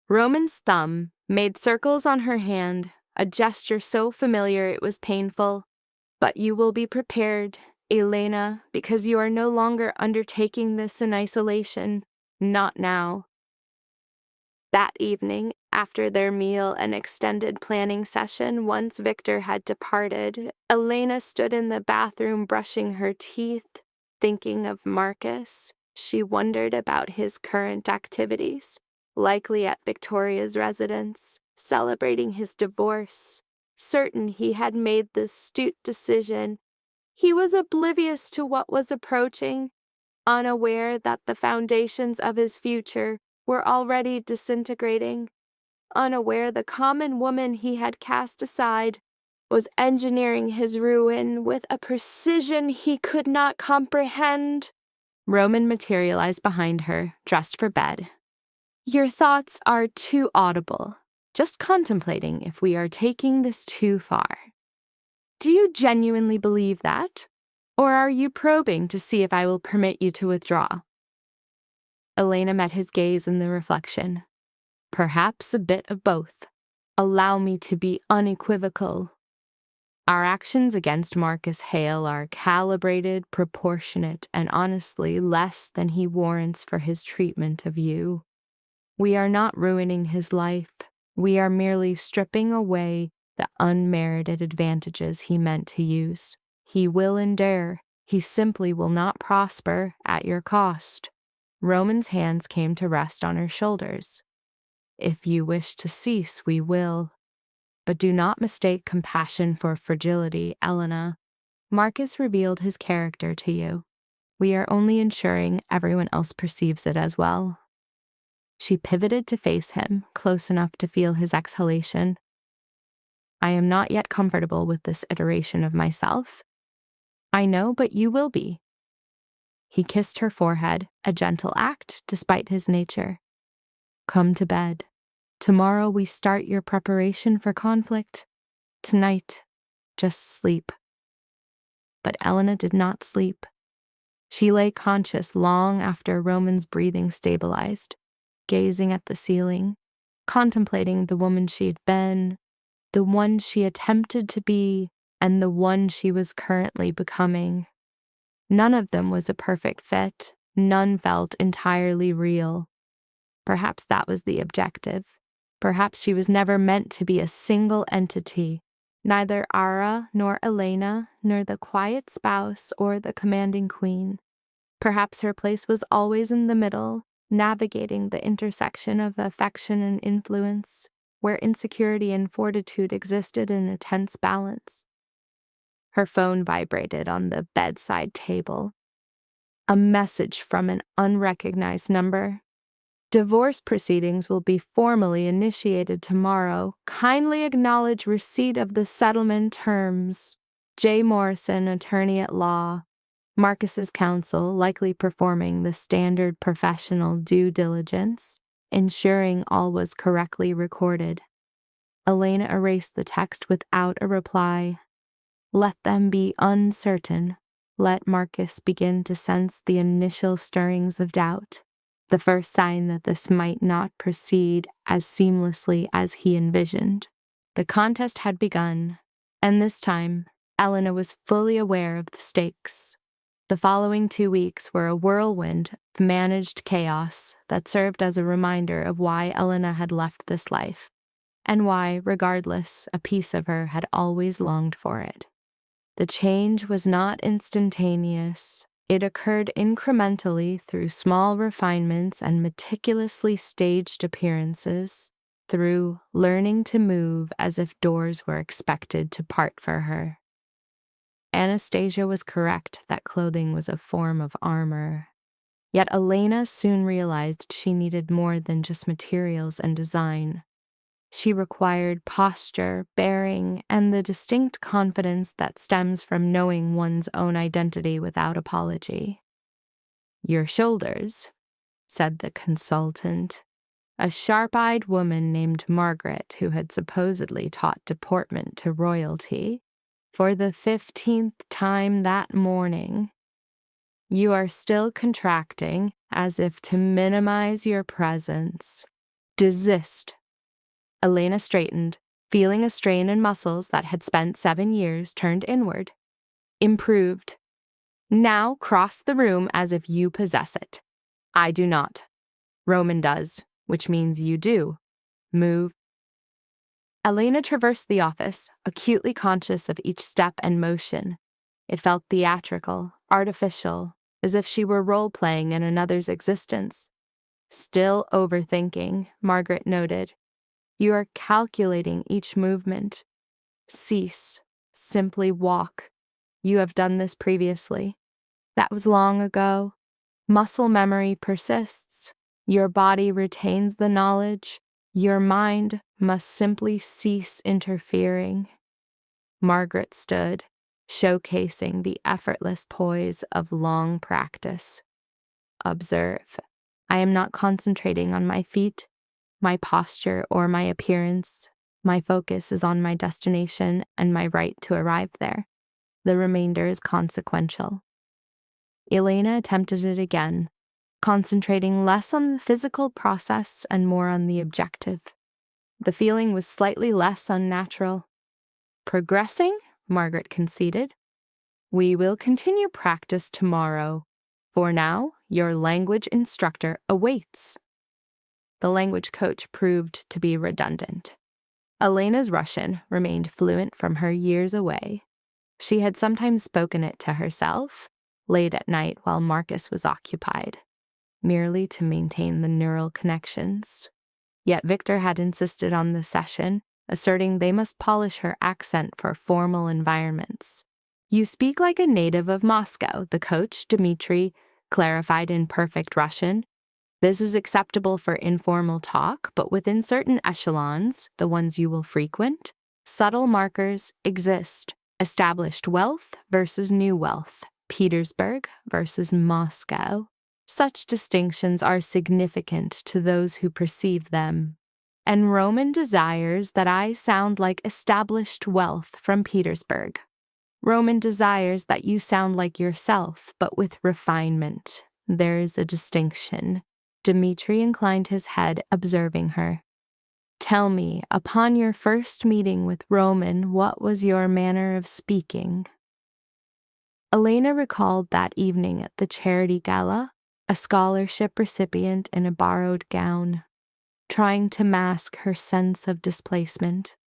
Roman's thumb made circles on her hand, a gesture so familiar it was painful. But you will be prepared, Elena, because you are no longer undertaking this in isolation. Not now. That evening, after their meal and extended planning session, once Victor had departed, Elena stood in the bathroom brushing her teeth, thinking of Marcus. She wondered about his current activities, likely at Victoria's residence, celebrating his divorce. Certain he had made the astute decision, he was oblivious to what was approaching, unaware that the foundations of his future were already disintegrating, unaware the common woman he had cast aside was engineering his ruin with a precision he could not comprehend. Roman materialized behind her, dressed for bed. Your thoughts are too audible, just contemplating if we are taking this too far. Do you genuinely believe that? Or are you probing to see if I will permit you to withdraw? Elena met his gaze in the reflection. Perhaps a bit of both. Allow me to be unequivocal. Our actions against Marcus Hale are calibrated, proportionate, and honestly less than he warrants for his treatment of you. We are not ruining his life. We are merely stripping away the unmerited advantages he meant to use. He will endure. He simply will not prosper at your cost. Roman's hands came to rest on her shoulders. If you wish to cease, we will. But do not mistake compassion for fragility, Elena. Marcus revealed his character to you. We are only ensuring everyone else perceives it as well. She pivoted to face him, close enough to feel his exhalation. I am not yet comfortable with this iteration of myself. I know, but you will be. He kissed her forehead, a gentle act despite his nature. Come to bed. Tomorrow we start your preparation for conflict. Tonight, just sleep. But Elena did not sleep. She lay conscious long after Roman's breathing stabilized, gazing at the ceiling, contemplating the woman she had been, the one she attempted to be, and the one she was currently becoming. None of them was a perfect fit. None felt entirely real. Perhaps that was the objective. Perhaps she was never meant to be a single entity, neither Ara nor Elena, nor the quiet spouse or the commanding queen. Perhaps her place was always in the middle, navigating the intersection of affection and influence, where insecurity and fortitude existed in a tense balance. Her phone vibrated on the bedside table. A message from an unrecognized number. Divorce proceedings will be formally initiated tomorrow. Kindly acknowledge receipt of the settlement terms. J. Morrison, attorney at law. Marcus's counsel, likely performing the standard professional due diligence, ensuring all was correctly recorded. Elena erased the text without a reply. Let them be uncertain. Let Marcus begin to sense the initial stirrings of doubt, the first sign that this might not proceed as seamlessly as he envisioned. The contest had begun, and this time, Elena was fully aware of the stakes. The following 2 weeks were a whirlwind of managed chaos that served as a reminder of why Elena had left this life, and why, regardless, a piece of her had always longed for it. The change was not instantaneous. It occurred incrementally through small refinements and meticulously staged appearances, through learning to move as if doors were expected to part for her. Anastasia was correct that clothing was a form of armor. Yet Elena soon realized she needed more than just materials and design. She required posture, bearing, and the distinct confidence that stems from knowing one's own identity without apology. Your shoulders, said the consultant, a sharp-eyed woman named Margaret who had supposedly taught deportment to royalty, for the 15th time that morning. You are still contracting, as if to minimize your presence. Desist. Elena straightened, feeling a strain in muscles that had spent 7 years turned inward. Improved. Now cross the room as if you possess it. I do not. Roman does, which means you do. Move. Elena traversed the office, acutely conscious of each step and motion. It felt theatrical, artificial, as if she were role-playing in another's existence. Still overthinking, Margaret noted. You are calculating each movement. Cease. Simply walk. You have done this previously. That was long ago. Muscle memory persists. Your body retains the knowledge. Your mind must simply cease interfering. Margaret stood, showcasing the effortless poise of long practice. Observe. I am not concentrating on my feet, my posture, or my appearance. My focus is on my destination and my right to arrive there. The remainder is consequential. Elena attempted it again, concentrating less on the physical process and more on the objective. The feeling was slightly less unnatural. Progressing, Margaret conceded. We will continue practice tomorrow. For now, your language instructor awaits. The language coach proved to be redundant. Elena's Russian remained fluent from her years away. She had sometimes spoken it to herself, late at night while Marcus was occupied, merely to maintain the neural connections. Yet Victor had insisted on the session, asserting they must polish her accent for formal environments. You speak like a native of Moscow, the coach, Dmitri, clarified in perfect Russian. This is acceptable for informal talk, but within certain echelons, the ones you will frequent, subtle markers exist. Established wealth versus new wealth, Petersburg versus Moscow. Such distinctions are significant to those who perceive them. And Roman desires that I sound like established wealth from Petersburg. Roman desires that you sound like yourself, but with refinement. There is a distinction. Dmitri inclined his head, observing her. Tell me, upon your first meeting with Roman, what was your manner of speaking? Elena recalled that evening at the charity gala, a scholarship recipient in a borrowed gown, trying to mask her sense of displacement.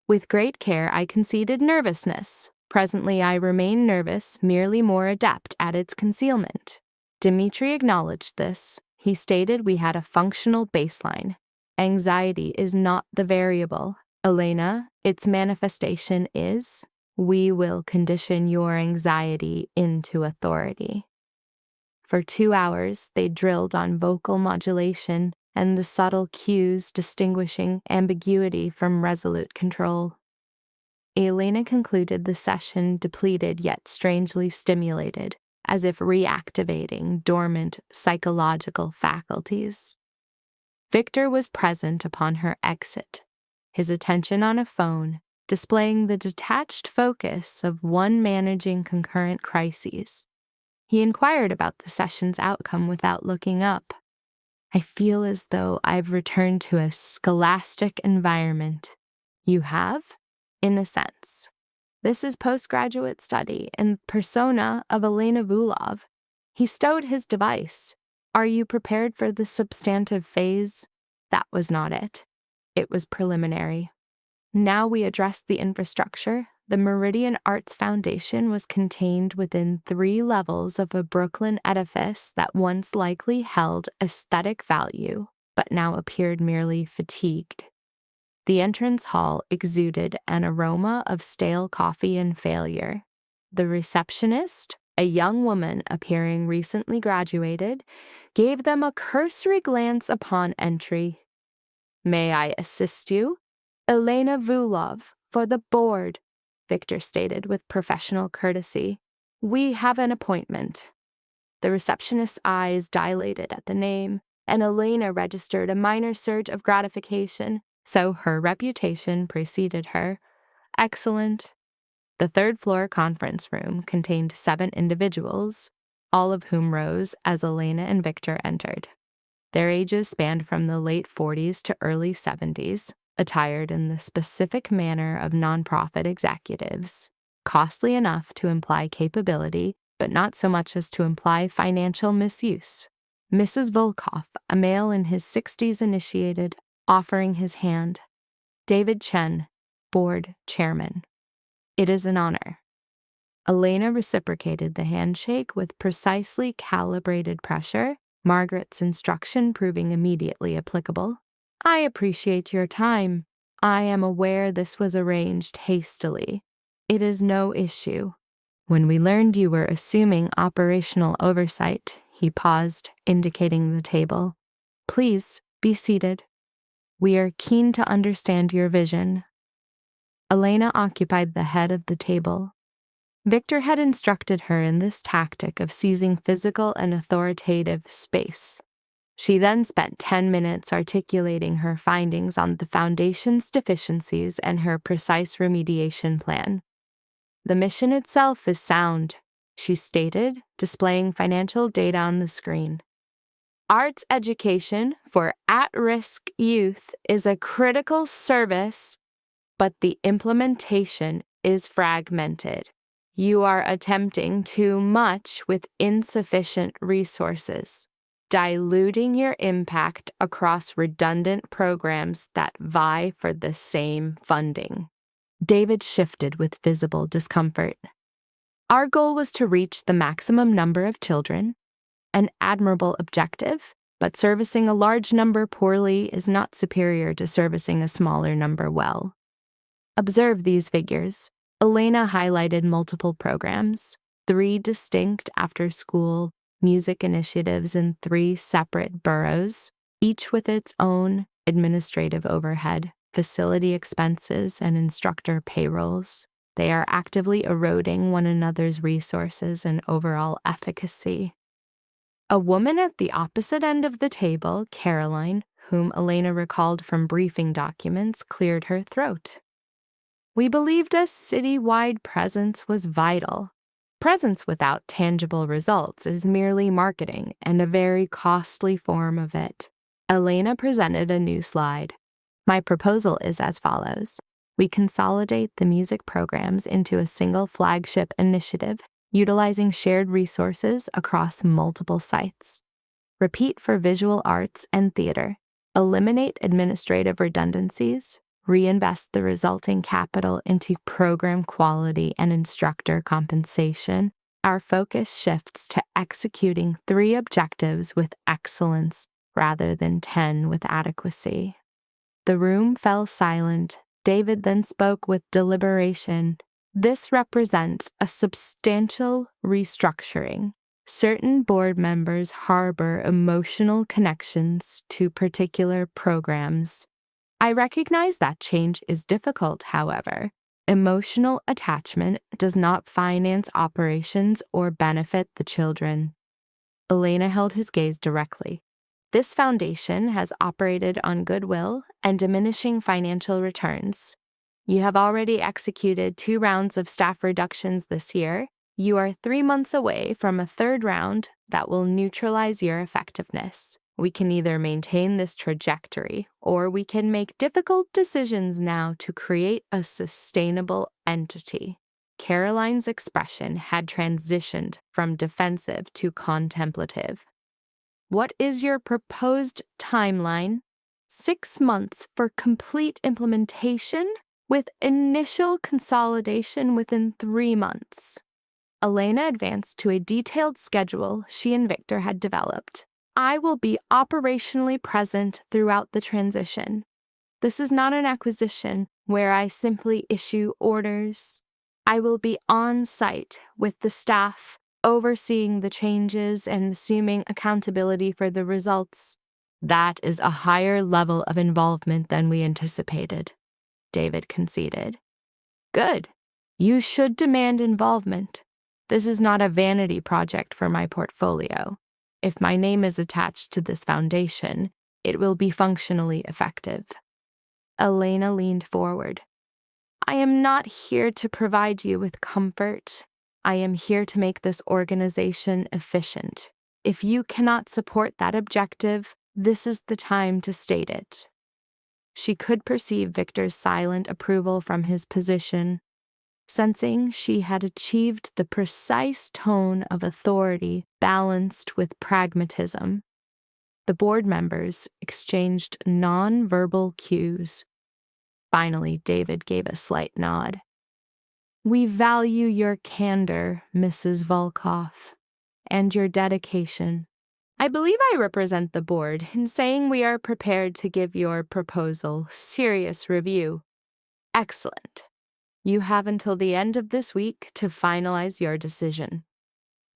With great care, I conceded nervousness. Presently, I remain nervous, merely more adept at its concealment. Dmitri acknowledged this. He stated we had a functional baseline. Anxiety is not the variable. Elena, its manifestation is, we will condition your anxiety into authority. For 2 hours, they drilled on vocal modulation and the subtle cues distinguishing ambiguity from resolute control. Elena concluded the session depleted yet strangely stimulated, as if reactivating dormant psychological faculties. Victor was present upon her exit, his attention on a phone, displaying the detached focus of one managing concurrent crises. He inquired about the session's outcome without looking up. I feel as though I've returned to a scholastic environment. You have? In a sense. This is postgraduate study in persona of Elena Vulov. He stowed his device. Are you prepared for the substantive phase? That was not it. It was preliminary. Now we addressed the infrastructure. The Meridian Arts Foundation was contained within 3 levels of a Brooklyn edifice that once likely held aesthetic value, but now appeared merely fatigued. The entrance hall exuded an aroma of stale coffee and failure. The receptionist, a young woman appearing recently graduated, gave them a cursory glance upon entry. "May I assist you?" "Elena Vulov, for the board," Victor stated with professional courtesy. "We have an appointment." The receptionist's eyes dilated at the name, and Elena registered a minor surge of gratification, so her reputation preceded her. Excellent. The third-floor conference room contained 7 individuals, all of whom rose as Elena and Victor entered. Their ages spanned from the late 40s to early 70s, attired in the specific manner of nonprofit executives, costly enough to imply capability, but not so much as to imply financial misuse. Mrs. Volkov, a male in his 60s, initiated, offering his hand. David Chen, board chairman. "It is an honor." Elena reciprocated the handshake with precisely calibrated pressure, Margaret's instruction proving immediately applicable. "I appreciate your time. I am aware this was arranged hastily. It is no issue. When we learned you were assuming operational oversight," he paused, indicating the table. "Please be seated. We are keen to understand your vision." Elena occupied the head of the table. Victor had instructed her in this tactic of seizing physical and authoritative space. She then spent 10 minutes articulating her findings on the Foundation's deficiencies and her precise remediation plan. "The mission itself is sound," she stated, displaying financial data on the screen. "Arts education for at-risk youth is a critical service, but the implementation is fragmented. You are attempting too much with insufficient resources, diluting your impact across redundant programs that vie for the same funding." David shifted with visible discomfort. "Our goal was to reach the maximum number of children, an admirable objective, but servicing a large number poorly is not superior to servicing a smaller number well. Observe these figures." Elena highlighted multiple programs, 3 distinct after-school music initiatives in 3 separate boroughs, each with its own administrative overhead, facility expenses, and instructor payrolls. They are actively eroding one another's resources and overall efficacy. A woman at the opposite end of the table, Caroline, whom Elena recalled from briefing documents, cleared her throat. "We believed a city-wide presence was vital. Presence without tangible results is merely marketing and a very costly form of it." Elena presented a new slide. "My proposal is as follows. We consolidate the music programs into a single flagship initiative, utilizing shared resources across multiple sites. Repeat for visual arts and theater. Eliminate administrative redundancies. Reinvest the resulting capital into program quality and instructor compensation. Our focus shifts to executing 3 objectives with excellence rather than 10 with adequacy." The room fell silent. David then spoke with deliberation. "This represents a substantial restructuring. Certain board members harbor emotional connections to particular programs. I recognize that change is difficult, however. Emotional attachment does not finance operations or benefit the children. Elena held his gaze directly. This foundation has operated on goodwill and diminishing financial returns. You have already executed 2 rounds of staff reductions this year. You are 3 months away from a 3rd round that will neutralize your effectiveness. We can either maintain this trajectory, or we can make difficult decisions now to create a sustainable entity. Caroline's expression had transitioned from defensive to contemplative. What is your proposed timeline? 6 months for complete implementation, with initial consolidation within 3 months. Elena advanced to a detailed schedule she and Victor had developed. I will be operationally present throughout the transition. This is not an acquisition where I simply issue orders. I will be on site with the staff, overseeing the changes and assuming accountability for the results. That is a higher level of involvement than we anticipated, David conceded. Good. You should demand involvement. This is not a vanity project for my portfolio. If my name is attached to this foundation, it will be functionally effective. Elena leaned forward. I am not here to provide you with comfort. I am here to make this organization efficient. If you cannot support that objective, this is the time to state it. She could perceive Victor's silent approval from his position. Sensing she had achieved the precise tone of authority balanced with pragmatism, the board members exchanged non-verbal cues. Finally, David gave a slight nod. We value your candor, Mrs. Volkoff, and your dedication. I believe I represent the board in saying we are prepared to give your proposal serious review. Excellent. You have until the end of this week to finalize your decision.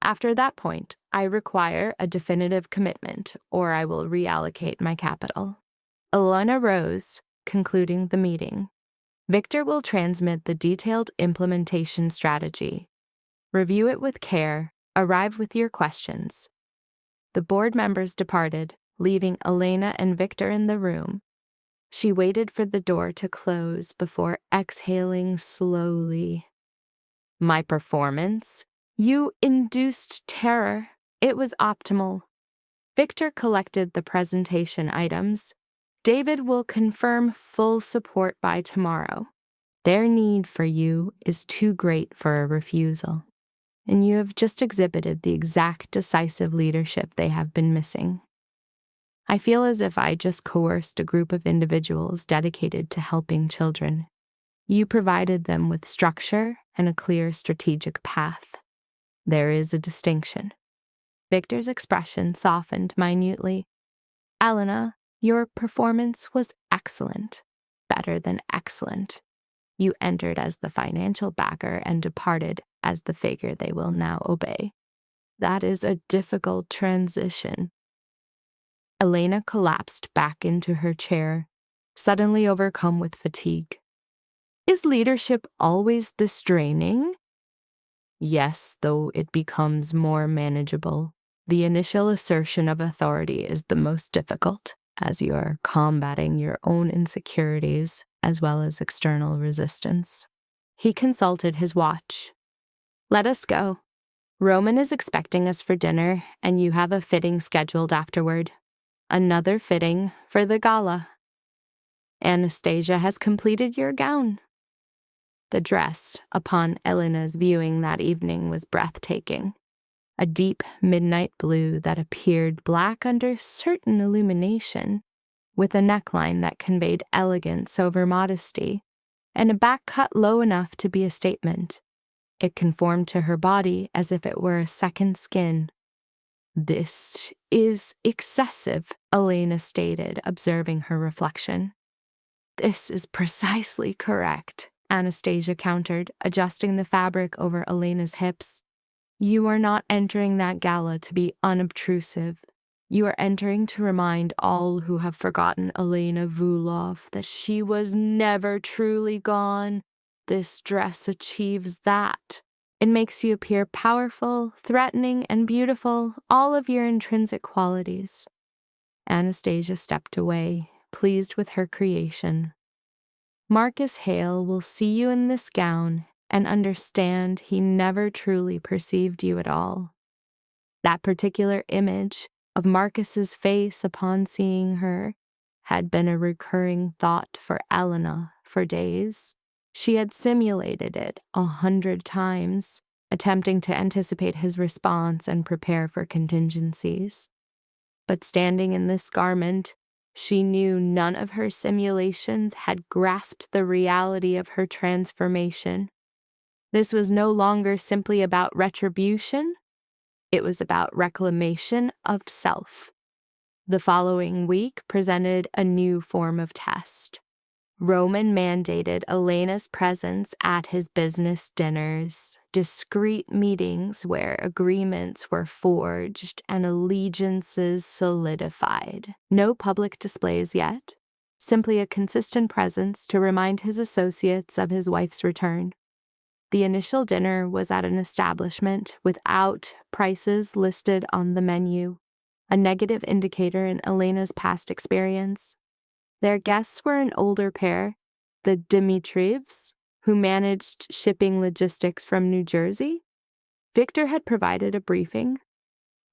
After that point, I require a definitive commitment, or I will reallocate my capital. Elena rose, concluding the meeting. Victor will transmit the detailed implementation strategy. Review it with care, arrive with your questions. The board members departed, leaving Elena and Victor in the room. She waited for the door to close before exhaling slowly. My performance? You induced terror. It was optimal. Victor collected the presentation items. David will confirm full support by tomorrow. Their need for you is too great for a refusal, and you have just exhibited the exact decisive leadership they have been missing. I feel as if I just coerced a group of individuals dedicated to helping children. You provided them with structure and a clear strategic path. There is a distinction. Victor's expression softened minutely. Elena, your performance was excellent, better than excellent. You entered as the financial backer and departed as the figure they will now obey. That is a difficult transition. Elena collapsed back into her chair, suddenly overcome with fatigue. Is leadership always this draining? Yes, though it becomes more manageable. The initial assertion of authority is the most difficult, as you are combating your own insecurities as well as external resistance. He consulted his watch. Let us go. Roman is expecting us for dinner, and you have a fitting scheduled afterward. Another fitting for the gala. Anastasia has completed your gown. The dress, upon Elena's viewing that evening, was breathtaking. A deep midnight blue that appeared black under certain illumination, with a neckline that conveyed elegance over modesty, and a back cut low enough to be a statement. It conformed to her body as if it were a second skin. This is excessive, Elena stated, observing her reflection. This is precisely correct, Anastasia countered, adjusting the fabric over Elena's hips. You are not entering that gala to be unobtrusive. You are entering to remind all who have forgotten Elena Vulov that she was never truly gone. This dress achieves that. It makes you appear powerful, threatening, and beautiful, all of your intrinsic qualities. Anastasia stepped away, pleased with her creation. Marcus Hale will see you in this gown and understand he never truly perceived you at all. That particular image of Marcus's face upon seeing her had been a recurring thought for Elena for days. She had simulated it 100 times, attempting to anticipate his response and prepare for contingencies. But standing in this garment, she knew none of her simulations had grasped the reality of her transformation. This was no longer simply about retribution. It was about reclamation of self. The following week presented a new form of test. Roman mandated Elena's presence at his business dinners, discreet meetings where agreements were forged and allegiances solidified. No public displays yet, simply a consistent presence to remind his associates of his wife's return. The initial dinner was at an establishment without prices listed on the menu, a negative indicator in Elena's past experience. Their guests were an older pair, the Dmitrievs, who managed shipping logistics from New Jersey. Victor had provided a briefing.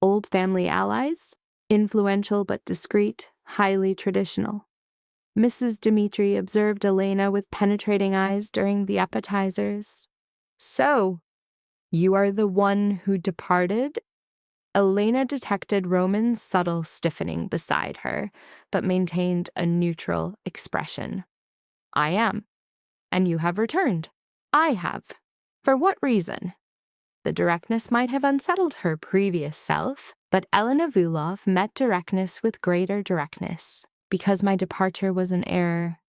Old family allies, influential but discreet, highly traditional. Mrs. Dmitri observed Elena with penetrating eyes during the appetizers. "So, you are the one who departed?" Elena detected Roman's subtle stiffening beside her, but maintained a neutral expression. "I am. And you have returned." "I have. For what reason?" The directness might have unsettled her previous self, but Elena Vulov met directness with greater directness. "Because my departure was an error.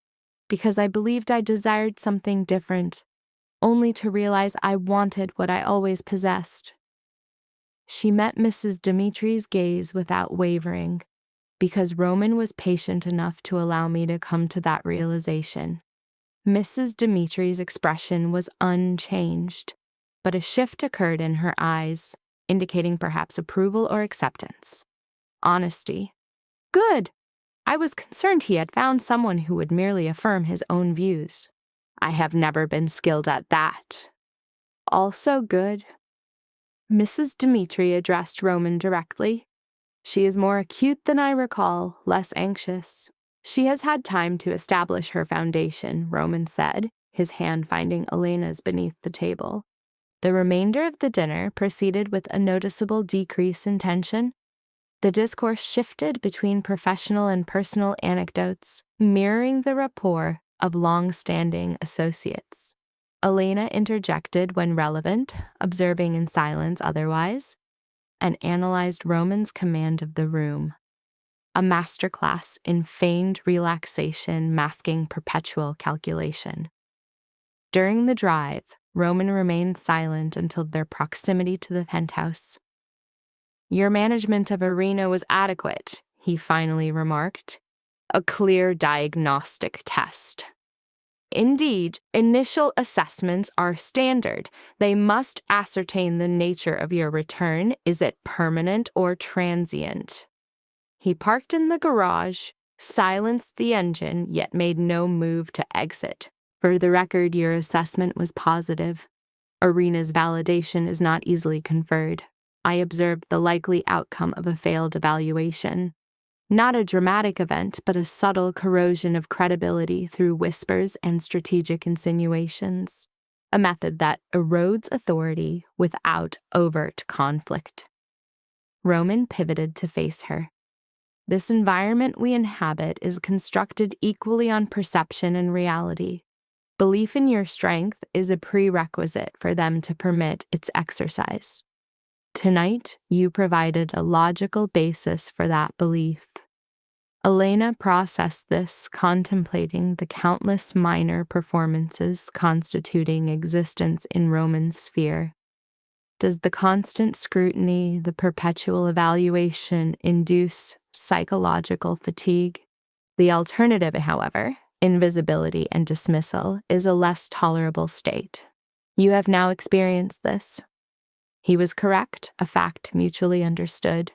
Because I believed I desired something different, only to realize I wanted what I always possessed." She met Mrs. Dimitri's gaze without wavering, "Because Roman was patient enough to allow me to come to that realization." Mrs. Dimitri's expression was unchanged, but a shift occurred in her eyes, indicating perhaps approval or acceptance. Honesty. "Good. I was concerned he had found someone who would merely affirm his own views. I have never been skilled at that." "Also good." Mrs. Dmitri addressed Roman directly. "She is more acute than I recall, less anxious. She has had time to establish her foundation," Roman said, his hand finding Elena's beneath the table. The remainder of the dinner proceeded with a noticeable decrease in tension. The discourse shifted between professional and personal anecdotes, mirroring the rapport of long-standing associates. Elena interjected when relevant, observing in silence otherwise, and analyzed Roman's command of the room. A masterclass in feigned relaxation masking perpetual calculation. During the drive, Roman remained silent until their proximity to the penthouse. "Your management of Arena was adequate," he finally remarked. "A clear diagnostic test." "Indeed, initial assessments are standard. They must ascertain the nature of your return. Is it permanent or transient?" He parked in the garage, silenced the engine, yet made no move to exit. "For the record, your assessment was positive. Arena's validation is not easily conferred. I observed the likely outcome of a failed evaluation. Not a dramatic event, but a subtle corrosion of credibility through whispers and strategic insinuations. A method that erodes authority without overt conflict." Roman pivoted to face her. "This environment we inhabit is constructed equally on perception and reality. Belief in your strength is a prerequisite for them to permit its exercise. Tonight, you provided a logical basis for that belief." Elena processed this, contemplating the countless minor performances constituting existence in Roman's sphere. Does the constant scrutiny, the perpetual evaluation, induce psychological fatigue? The alternative, however, invisibility and dismissal, is a less tolerable state. You have now experienced this. He was correct, a fact mutually understood.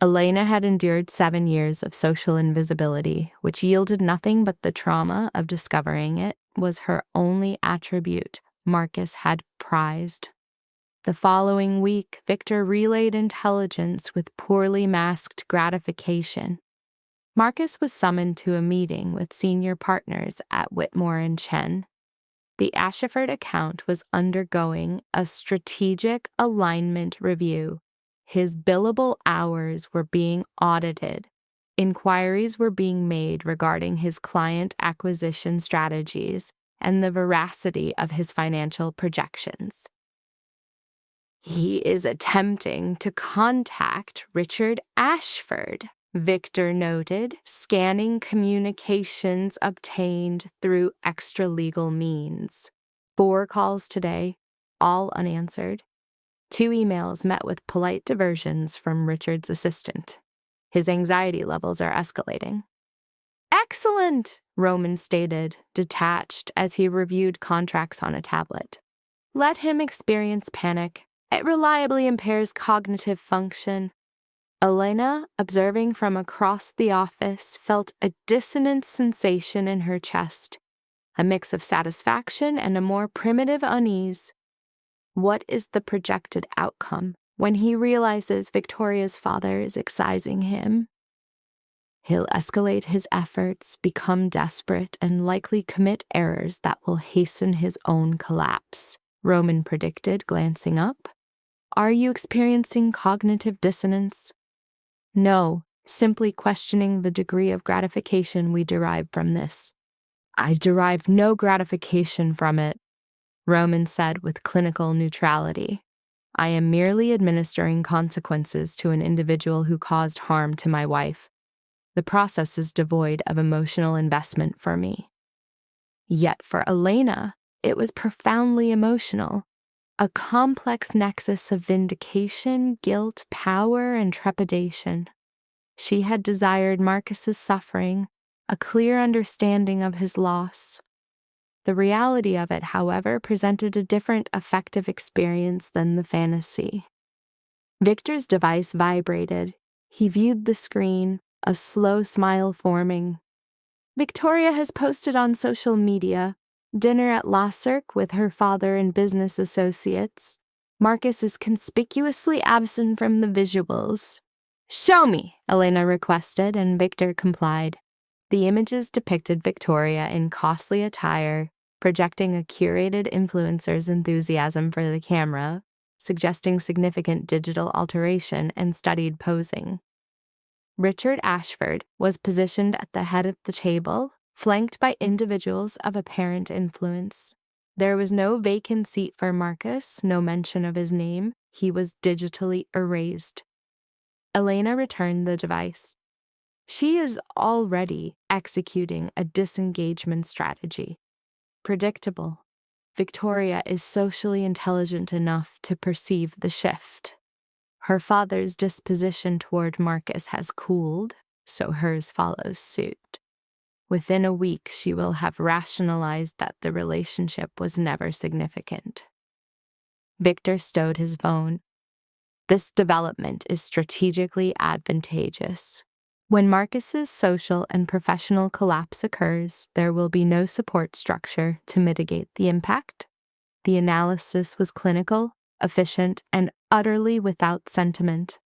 Elena had endured 7 years of social invisibility, which yielded nothing but the trauma of discovering it was her only attribute Marcus had prized. The following week, Victor relayed intelligence with poorly masked gratification. Marcus was summoned to a meeting with senior partners at Whitmore and Chen. The Ashford account was undergoing a strategic alignment review. His billable hours were being audited. Inquiries were being made regarding his client acquisition strategies and the veracity of his financial projections. He is attempting to contact Richard Ashford, Victor noted, scanning communications obtained through extra-legal means. 4 calls today, all unanswered. 2 emails met with polite diversions from Richard's assistant. His anxiety levels are escalating. "Excellent," Roman stated, detached as he reviewed contracts on a tablet. "Let him experience panic. It reliably impairs cognitive function." Elena, observing from across the office, felt a dissonant sensation in her chest, a mix of satisfaction and a more primitive unease. What is the projected outcome when he realizes Victoria's father is excising him? He'll escalate his efforts, become desperate, and likely commit errors that will hasten his own collapse, Roman predicted, glancing up. "Are you experiencing cognitive dissonance?" "No, simply questioning the degree of gratification we derive from this." "I derive no gratification from it," Roman said with clinical neutrality. "I am merely administering consequences to an individual who caused harm to my wife. The process is devoid of emotional investment for me." Yet for Elena, it was profoundly emotional. A complex nexus of vindication, guilt, power, and trepidation. She had desired Marcus's suffering, a clear understanding of his loss. The reality of it, however, presented a different affective experience than the fantasy. Victor's device vibrated. He viewed the screen, a slow smile forming. "Victoria has posted on social media. Dinner at La Cirque with her father and business associates. Marcus is conspicuously absent from the visuals." "Show me," Elena requested, and Victor complied. The images depicted Victoria in costly attire, projecting a curated influencer's enthusiasm for the camera, suggesting significant digital alteration and studied posing. Richard Ashford was positioned at the head of the table, flanked by individuals of apparent influence. There was no vacant seat for Marcus, no mention of his name. He was digitally erased. Elena returned the device. She is already executing a disengagement strategy. Predictable. Victoria is socially intelligent enough to perceive the shift. Her father's disposition toward Marcus has cooled, so hers follows suit. Within a week, she will have rationalized that the relationship was never significant. Victor stowed his phone. This development is strategically advantageous. When Marcus's social and professional collapse occurs, there will be no support structure to mitigate the impact. The analysis was clinical, efficient, and utterly without sentiment.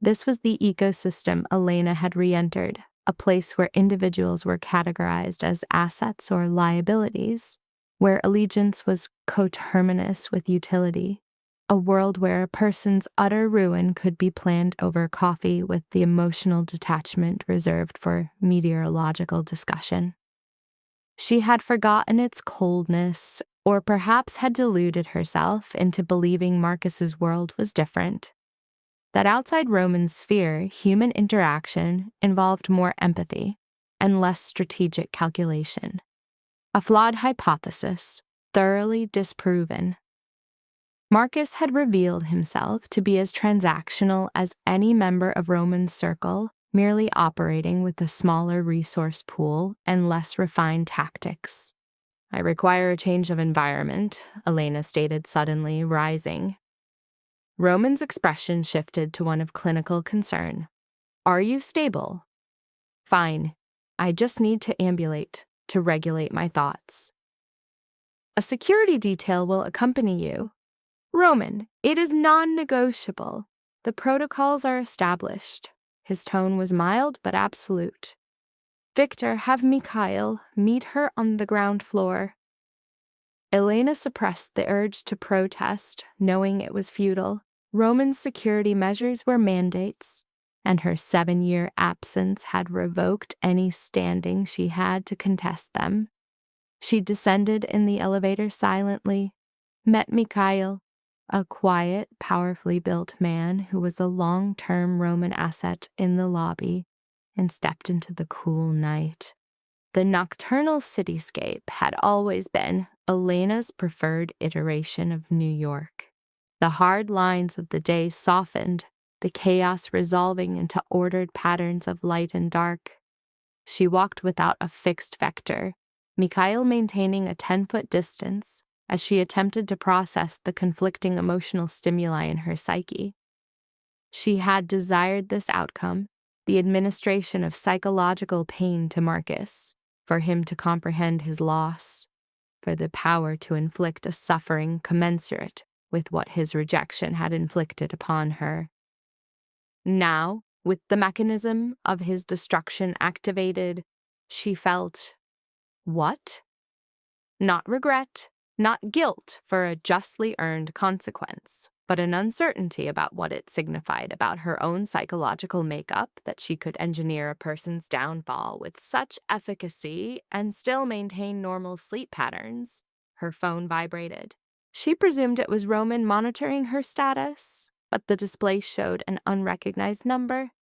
This was the ecosystem Elena had re-entered, a place where individuals were categorized as assets or liabilities, where allegiance was coterminous with utility, a world where a person's utter ruin could be planned over coffee with the emotional detachment reserved for meteorological discussion. She had forgotten its coldness, or perhaps had deluded herself into believing Marcus's world was different. That outside Roman sphere, human interaction involved more empathy and less strategic calculation. A flawed hypothesis, thoroughly disproven. Marcus had revealed himself to be as transactional as any member of Roman's circle, merely operating with a smaller resource pool and less refined tactics. "I require a change of environment," Elena stated suddenly, rising. Roman's expression shifted to one of clinical concern. "Are you stable?" "Fine. I just need to ambulate, to regulate my thoughts." "A security detail will accompany you." "Roman, it is non-negotiable. The protocols are established." His tone was mild but absolute. "Victor, have Mikhail meet her on the ground floor." Elena suppressed the urge to protest, knowing it was futile. Roman's security measures were mandates, and her 7-year absence had revoked any standing she had to contest them. She descended in the elevator silently, met Mikhail, a quiet, powerfully built man who was a long-term Roman asset, in the lobby, and stepped into the cool night. The nocturnal cityscape had always been Elena's preferred iteration of New York. The hard lines of the day softened, the chaos resolving into ordered patterns of light and dark. She walked without a fixed vector, Mikhail maintaining a 10-foot distance as she attempted to process the conflicting emotional stimuli in her psyche. She had desired this outcome, the administration of psychological pain to Marcus, for him to comprehend his loss, for the power to inflict a suffering commensurate with what his rejection had inflicted upon her. Now, with the mechanism of his destruction activated, she felt what? Not regret, not guilt for a justly earned consequence, but an uncertainty about what it signified about her own psychological makeup that she could engineer a person's downfall with such efficacy and still maintain normal sleep patterns. Her phone vibrated. She presumed it was Roman monitoring her status, but the display showed an unrecognized number.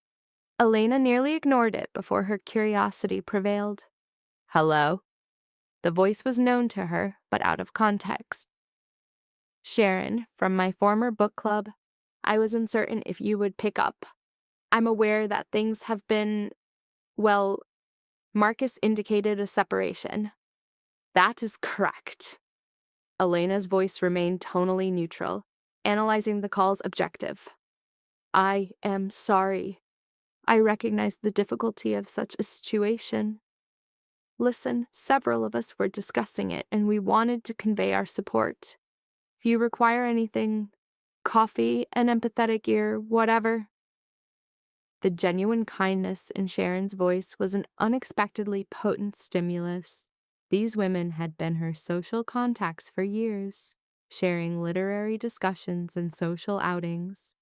Elena nearly ignored it before her curiosity prevailed. "Hello?" The voice was known to her, but out of context. "Sharon, from my former book club. I was uncertain if you would pick up. I'm aware that things have been, well, Marcus indicated a separation." "That is correct." Elena's voice remained tonally neutral, analyzing the call's objective. "I am sorry. I recognize the difficulty of such a situation. Listen, several of us were discussing it, and we wanted to convey our support. If you require anything, coffee, an empathetic ear, whatever." The genuine kindness in Sharon's voice was an unexpectedly potent stimulus. These women had been her social contacts for years, sharing literary discussions and social outings.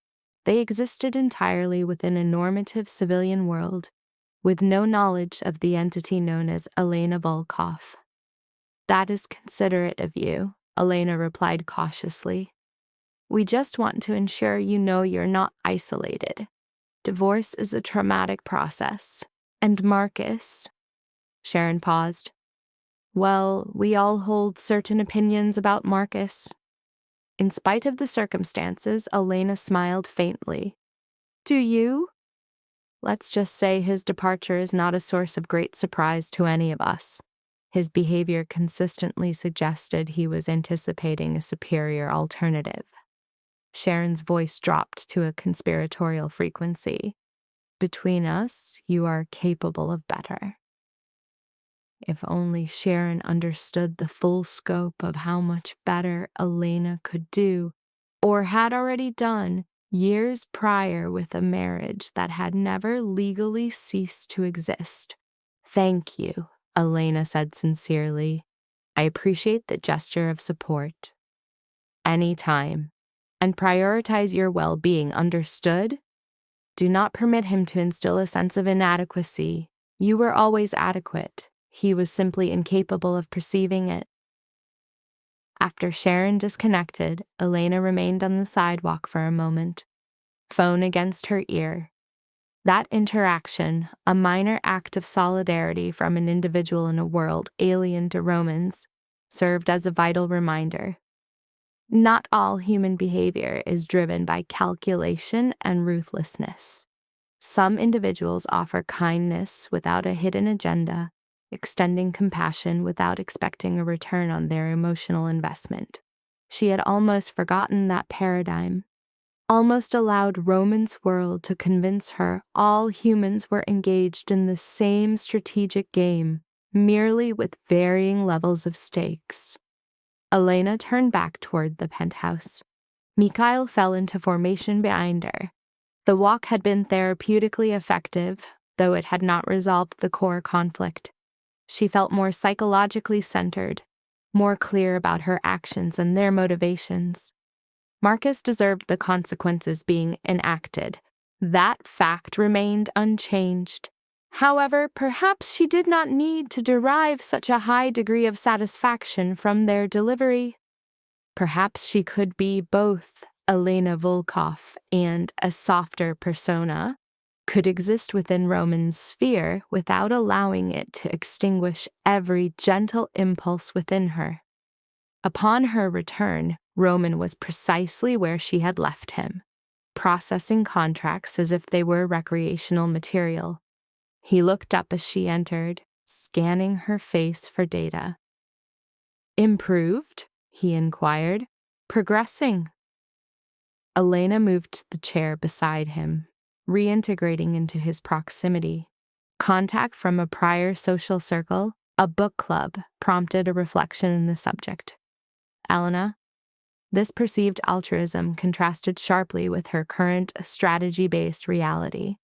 They existed entirely within a normative civilian world, with no knowledge of the entity known as Elena Volkov. "That is considerate of you," Elena replied cautiously. "We just want to ensure you know you're not isolated. Divorce is a traumatic process. And Marcus—" Sharon paused. "Well, we all hold certain opinions about Marcus." In spite of the circumstances, Elena smiled faintly. "Do you?" "Let's just say his departure is not a source of great surprise to any of us. His behavior consistently suggested he was anticipating a superior alternative." Sharon's voice dropped to a conspiratorial frequency. "Between us, you are capable of better." If only Sharon understood the full scope of how much better Elena could do, or had already done, years prior with a marriage that had never legally ceased to exist. "Thank you," Elena said sincerely. "I appreciate the gesture of support." "Any time. And prioritize your well-being, understood? Do not permit him to instill a sense of inadequacy. You were always adequate. He was simply incapable of perceiving it." After Sharon disconnected, Elena remained on the sidewalk for a moment, phone against her ear. That interaction, a minor act of solidarity from an individual in a world alien to Romans, served as a vital reminder. Not all human behavior is driven by calculation and ruthlessness. Some individuals offer kindness without a hidden agenda, extending compassion without expecting a return on their emotional investment. She had almost forgotten that paradigm, almost allowed Roman's world to convince her all humans were engaged in the same strategic game, merely with varying levels of stakes. Elena turned back toward the penthouse. Mikhail fell into formation behind her. The walk had been therapeutically effective, though it had not resolved the core conflict. She felt more psychologically centered, more clear about her actions and their motivations. Marcus deserved the consequences being enacted. That fact remained unchanged. However, perhaps she did not need to derive such a high degree of satisfaction from their delivery. Perhaps she could be both Elena Volkov and a softer persona, could exist within Roman's sphere without allowing it to extinguish every gentle impulse within her. Upon her return, Roman was precisely where she had left him, processing contracts as if they were recreational material. He looked up as she entered, scanning her face for data. "Improved?" he inquired. "Progressing?" Elena moved to the chair beside him, reintegrating into his proximity. Contact from a prior social circle, a book club, prompted a reflection in the subject. Elena, this perceived altruism contrasted sharply with her current strategy-based reality.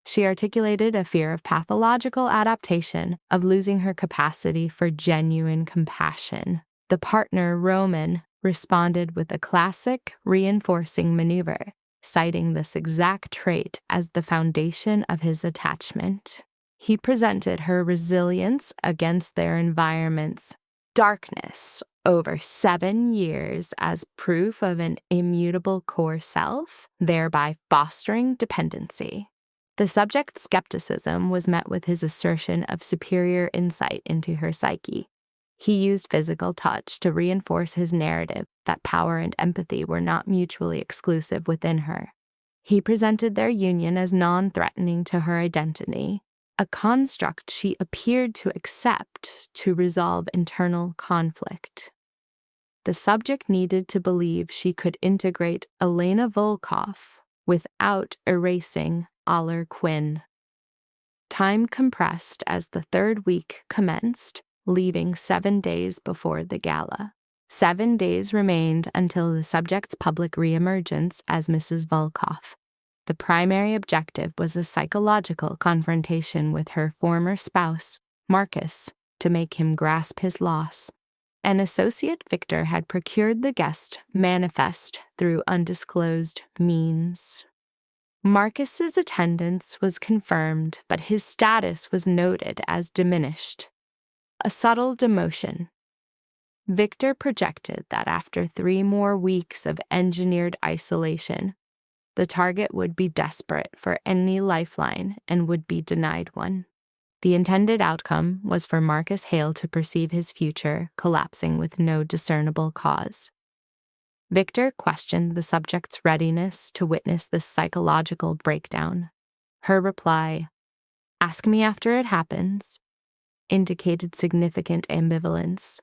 She articulated a fear of pathological adaptation, of losing her capacity for genuine compassion. The partner, Roman, responded with a classic reinforcing maneuver, citing this exact trait as the foundation of his attachment. He presented her resilience against their environment's darkness over 7 years as proof of an immutable core self, thereby fostering dependency. The subject's skepticism was met with his assertion of superior insight into her psyche. He used physical touch to reinforce his narrative that power and empathy were not mutually exclusive within her. He presented their union as non-threatening to her identity, a construct she appeared to accept to resolve internal conflict. The subject needed to believe she could integrate Elena Volkov without erasing Alara Quinn. Time compressed as the third week commenced, leaving 7 days before the gala. 7 days remained until the subject's public reemergence as Mrs. Volkov. The primary objective was a psychological confrontation with her former spouse, Marcus, to make him grasp his loss. An associate Victor had procured the guest manifest through undisclosed means. Marcus's attendance was confirmed, but his status was noted as diminished. A subtle demotion. Victor projected that after 3 more weeks of engineered isolation, the target would be desperate for any lifeline and would be denied one. The intended outcome was for Marcus Hale to perceive his future collapsing with no discernible cause. Victor questioned the subject's readiness to witness this psychological breakdown. Her reply, "Ask me after it happens," indicated significant ambivalence.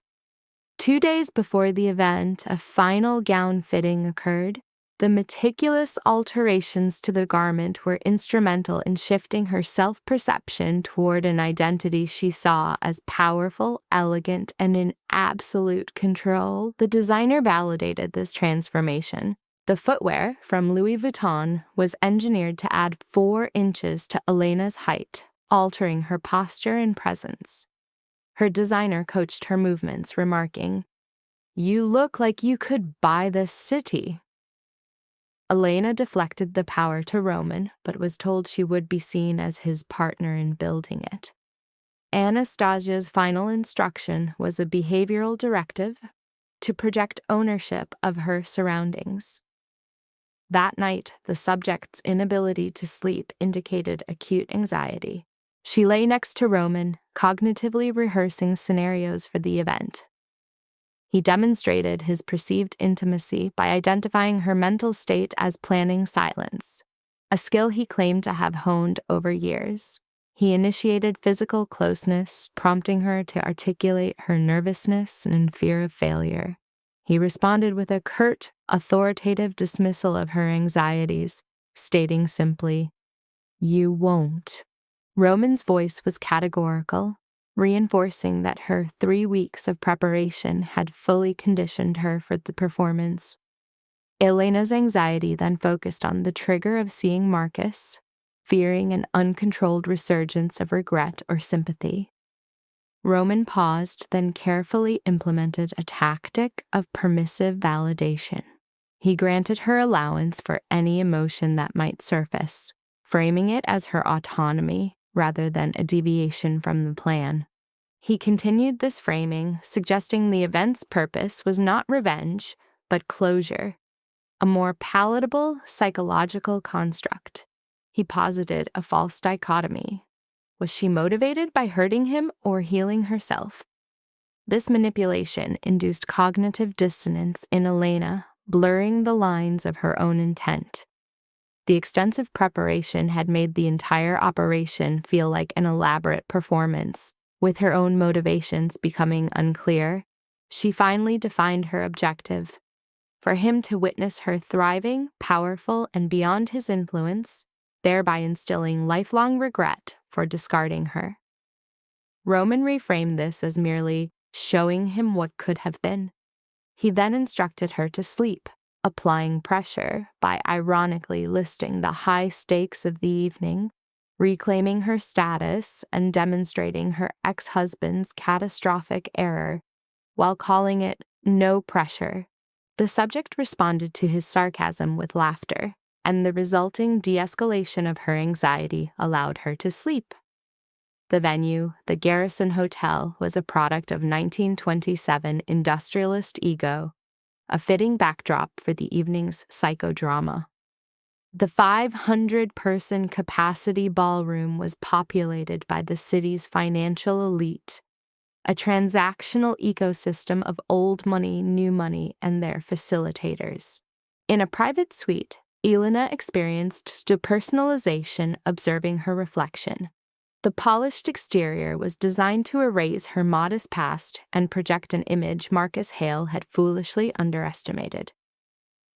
2 days before the event, a final gown fitting occurred. The meticulous alterations to the garment were instrumental in shifting her self-perception toward an identity she saw as powerful, elegant, and in absolute control. The designer validated this transformation. The footwear from Louis Vuitton was engineered to add 4 inches to Elena's height, altering her posture and presence. Her designer coached her movements, remarking, "You look like you could buy this city." Elena deflected the power to Roman, but was told she would be seen as his partner in building it. Anastasia's final instruction was a behavioral directive to project ownership of her surroundings. That night, the subject's inability to sleep indicated acute anxiety. She lay next to Roman, cognitively rehearsing scenarios for the event. He demonstrated his perceived intimacy by identifying her mental state as planning silence, a skill he claimed to have honed over years. He initiated physical closeness, prompting her to articulate her nervousness and fear of failure. He responded with a curt, authoritative dismissal of her anxieties, stating simply, "You won't." Roman's voice was categorical, reinforcing that her 3 weeks of preparation had fully conditioned her for the performance. Elena's anxiety then focused on the trigger of seeing Marcus, fearing an uncontrolled resurgence of regret or sympathy. Roman paused, then carefully implemented a tactic of permissive validation. He granted her allowance for any emotion that might surface, framing it as her autonomy rather than a deviation from the plan. He continued this framing, suggesting the event's purpose was not revenge, but closure, a more palatable psychological construct. He posited a false dichotomy. Was she motivated by hurting him or healing herself? This manipulation induced cognitive dissonance in Elena, blurring the lines of her own intent. The extensive preparation had made the entire operation feel like an elaborate performance. With her own motivations becoming unclear, she finally defined her objective: for him to witness her thriving, powerful, and beyond his influence, thereby instilling lifelong regret for discarding her. Roman reframed this as merely showing him what could have been. He then instructed her to sleep, applying pressure by ironically listing the high stakes of the evening, reclaiming her status, and demonstrating her ex-husband's catastrophic error, while calling it no pressure. The subject responded to his sarcasm with laughter, and the resulting de-escalation of her anxiety allowed her to sleep. The venue, the Garrison Hotel, was a product of 1927 industrialist ego, a fitting backdrop for the evening's psychodrama. The 500-person capacity ballroom was populated by the city's financial elite, a transactional ecosystem of old money, new money, and their facilitators. In a private suite, Elena experienced depersonalization, observing her reflection. The polished exterior was designed to erase her modest past and project an image Marcus Hale had foolishly underestimated.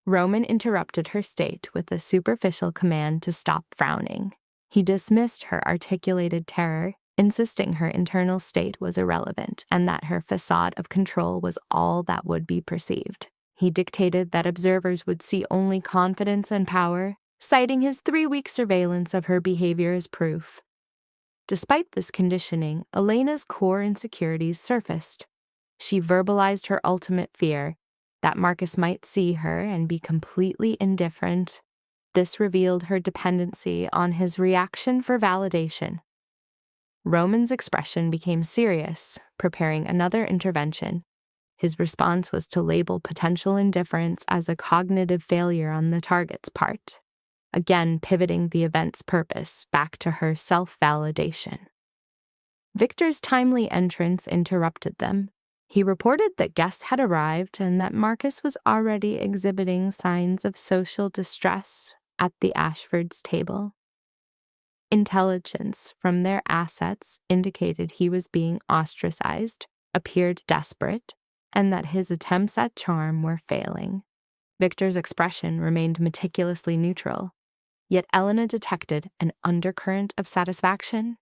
Roman interrupted her state with a superficial command to stop frowning. He dismissed her articulated terror, insisting her internal state was irrelevant and that her facade of control was all that would be perceived. He dictated that observers would see only confidence and power, citing his 3-week surveillance of her behavior as proof. Despite this conditioning, Elena's core insecurities surfaced. She verbalized her ultimate fear, that Marcus might see her and be completely indifferent. This revealed her dependency on his reaction for validation. Roman's expression became serious, preparing another intervention. His response was to label potential indifference as a cognitive failure on the target's part, again pivoting the event's purpose back to her self-validation. Victor's timely entrance interrupted them. He reported that guests had arrived and that Marcus was already exhibiting signs of social distress at the Ashfords' table. Intelligence from their assets indicated he was being ostracized, appeared desperate, and that his attempts at charm were failing. Victor's expression remained meticulously neutral, yet Elena detected an undercurrent of satisfaction.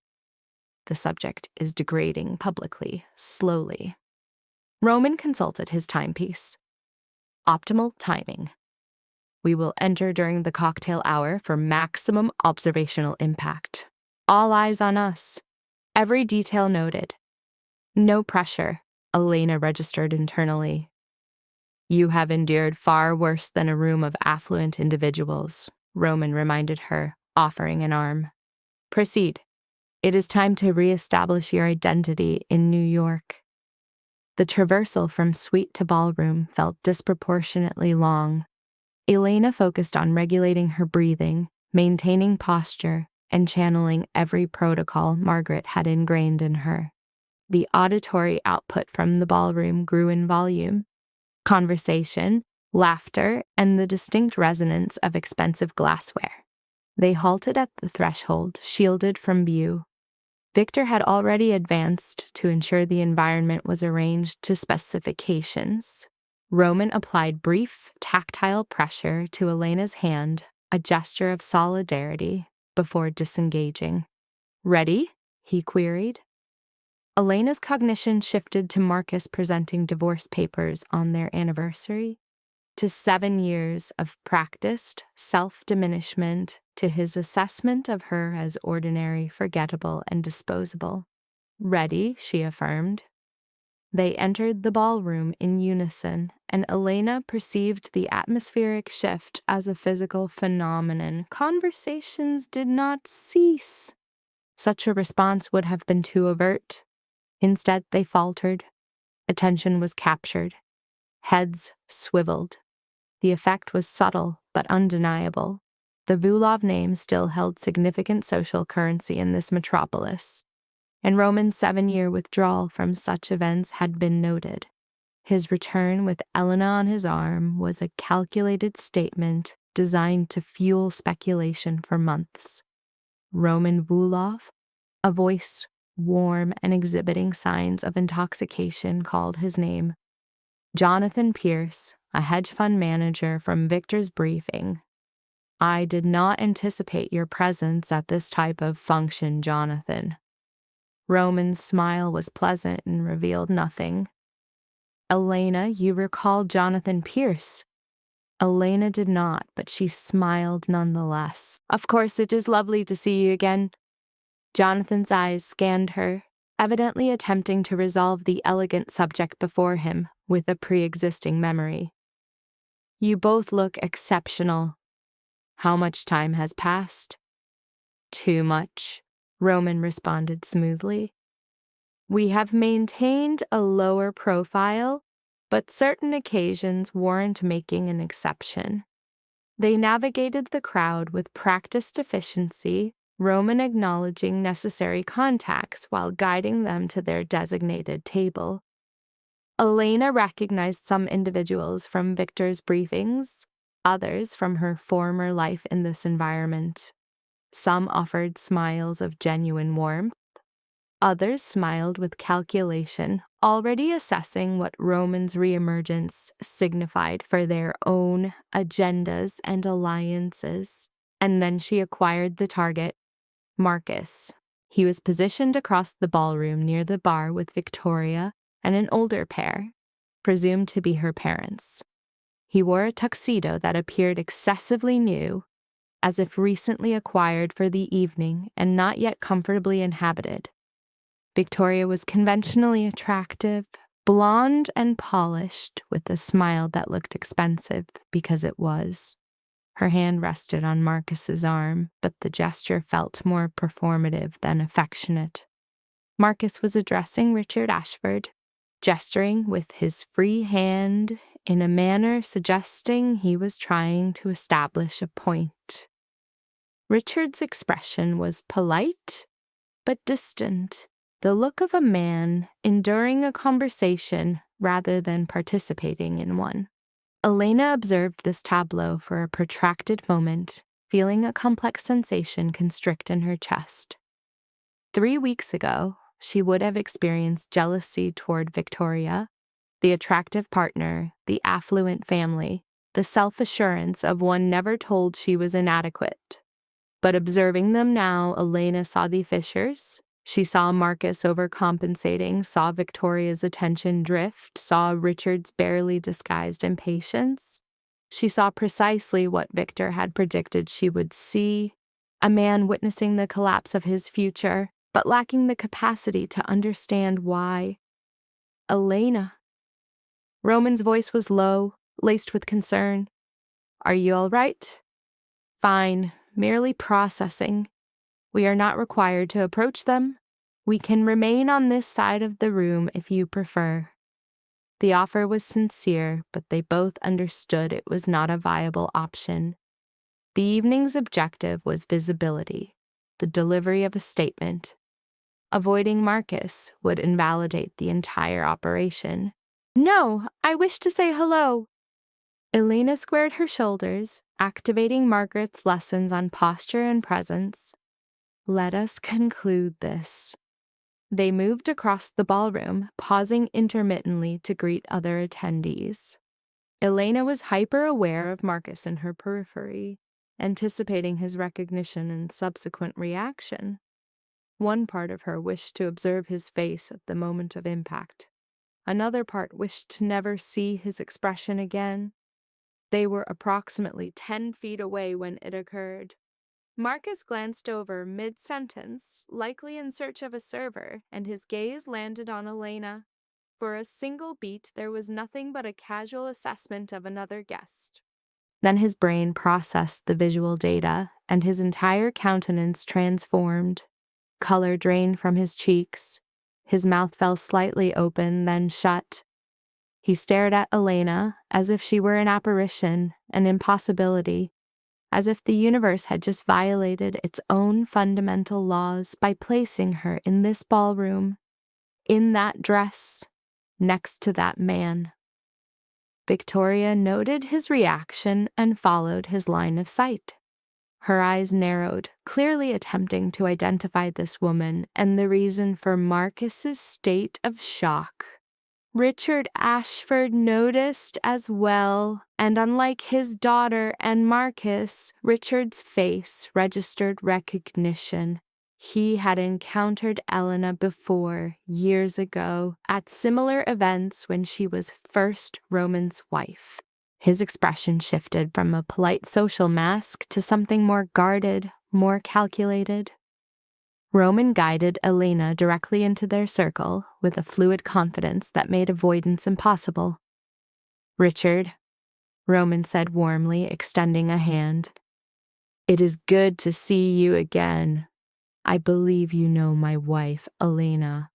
The subject is degrading publicly, slowly. Roman consulted his timepiece. Optimal timing. We will enter during the cocktail hour for maximum observational impact. All eyes on us. Every detail noted. No pressure, Elena registered internally. You have endured far worse than a room of affluent individuals, Roman reminded her, offering an arm. Proceed. It is time to reestablish your identity in New York. The traversal from suite to ballroom felt disproportionately long. Elena focused on regulating her breathing, maintaining posture, and channeling every protocol Margaret had ingrained in her. The auditory output from the ballroom grew in volume. Conversation, laughter, and the distinct resonance of expensive glassware. They halted at the threshold, shielded from view. Victor had already advanced to ensure the environment was arranged to specifications. Roman applied brief, tactile pressure to Elena's hand, a gesture of solidarity, before disengaging. "Ready?" he queried. Elena's cognition shifted to Marcus presenting divorce papers on their anniversary, to 7 years of practiced self-diminishment, to his assessment of her as ordinary, forgettable, and disposable. "Ready," she affirmed. They entered the ballroom in unison, and Elena perceived the atmospheric shift as a physical phenomenon. Conversations did not cease. Such a response would have been too overt. Instead, they faltered. Attention was captured. Heads swiveled. The effect was subtle but undeniable. The Vulov name still held significant social currency in this metropolis, and Roman's 7-year withdrawal from such events had been noted. His return with Elena on his arm was a calculated statement designed to fuel speculation for months. Roman Vulov, a voice warm and exhibiting signs of intoxication, called his name. Jonathan Pierce, a hedge fund manager from Victor's briefing. "I did not anticipate your presence at this type of function, Jonathan." Roman's smile was pleasant and revealed nothing. "Elena, you recall Jonathan Pierce?" Elena did not, but she smiled nonetheless. "Of course, it is lovely to see you again." Jonathan's eyes scanned her, evidently attempting to resolve the elegant subject before him with a pre-existing memory. "You both look exceptional. How much time has passed?" "Too much," Roman responded smoothly. "We have maintained a lower profile, but certain occasions warrant making an exception." They navigated the crowd with practiced efficiency, Roman acknowledging necessary contacts while guiding them to their designated table. Elena recognized some individuals from Victor's briefings, others from her former life in this environment. Some offered smiles of genuine warmth. Others smiled with calculation, already assessing what Roman's reemergence signified for their own agendas and alliances. And then she acquired the target, Marcus. He was positioned across the ballroom near the bar with Victoria and an older pair, presumed to be her parents. He wore a tuxedo that appeared excessively new, as if recently acquired for the evening and not yet comfortably inhabited. Victoria was conventionally attractive, blonde and polished, with a smile that looked expensive because it was. Her hand rested on Marcus's arm, but the gesture felt more performative than affectionate. Marcus was addressing Richard Ashford, gesturing with his free hand in a manner suggesting he was trying to establish a point. Richard's expression was polite, but distant, the look of a man enduring a conversation rather than participating in one. Elena observed this tableau for a protracted moment, feeling a complex sensation constrict in her chest. 3 weeks ago, she would have experienced jealousy toward Victoria, the attractive partner, the affluent family, the self-assurance of one never told she was inadequate. But observing them now, Elena saw the fissures. She saw Marcus overcompensating, saw Victoria's attention drift, saw Richard's barely disguised impatience. She saw precisely what Victor had predicted she would see, a man witnessing the collapse of his future, but lacking the capacity to understand why. "Elena." Roman's voice was low, laced with concern. "Are you all right?" "Fine, merely processing. We are not required to approach them. We can remain on this side of the room if you prefer." The offer was sincere, but they both understood it was not a viable option. The evening's objective was visibility, the delivery of a statement. Avoiding Marcus would invalidate the entire operation. "No, I wish to say hello." Elena squared her shoulders, activating Margaret's lessons on posture and presence. "Let us conclude this." They moved across the ballroom, pausing intermittently to greet other attendees. Elena was hyper-aware of Marcus in her periphery, anticipating his recognition and subsequent reaction. One part of her wished to observe his face at the moment of impact. Another part wished to never see his expression again. They were approximately 10 feet away when it occurred. Marcus glanced over mid-sentence, likely in search of a server, and his gaze landed on Elena. For a single beat, there was nothing but a casual assessment of another guest. Then his brain processed the visual data, and his entire countenance transformed. Color drained from his cheeks. His mouth fell slightly open, then shut. He stared at Elena as if she were an apparition, an impossibility, as if the universe had just violated its own fundamental laws by placing her in this ballroom, in that dress, next to that man. Victoria noted his reaction and followed his line of sight. Her eyes narrowed, clearly attempting to identify this woman and the reason for Marcus's state of shock. Richard Ashford noticed as well, and unlike his daughter and Marcus, Richard's face registered recognition. He had encountered Elena before, years ago, at similar events when she was first Roman's wife. His expression shifted from a polite social mask to something more guarded, more calculated. Roman guided Elena directly into their circle with a fluid confidence that made avoidance impossible. "Richard," Roman said warmly, extending a hand. "It is good to see you again. I believe you know my wife, Elena."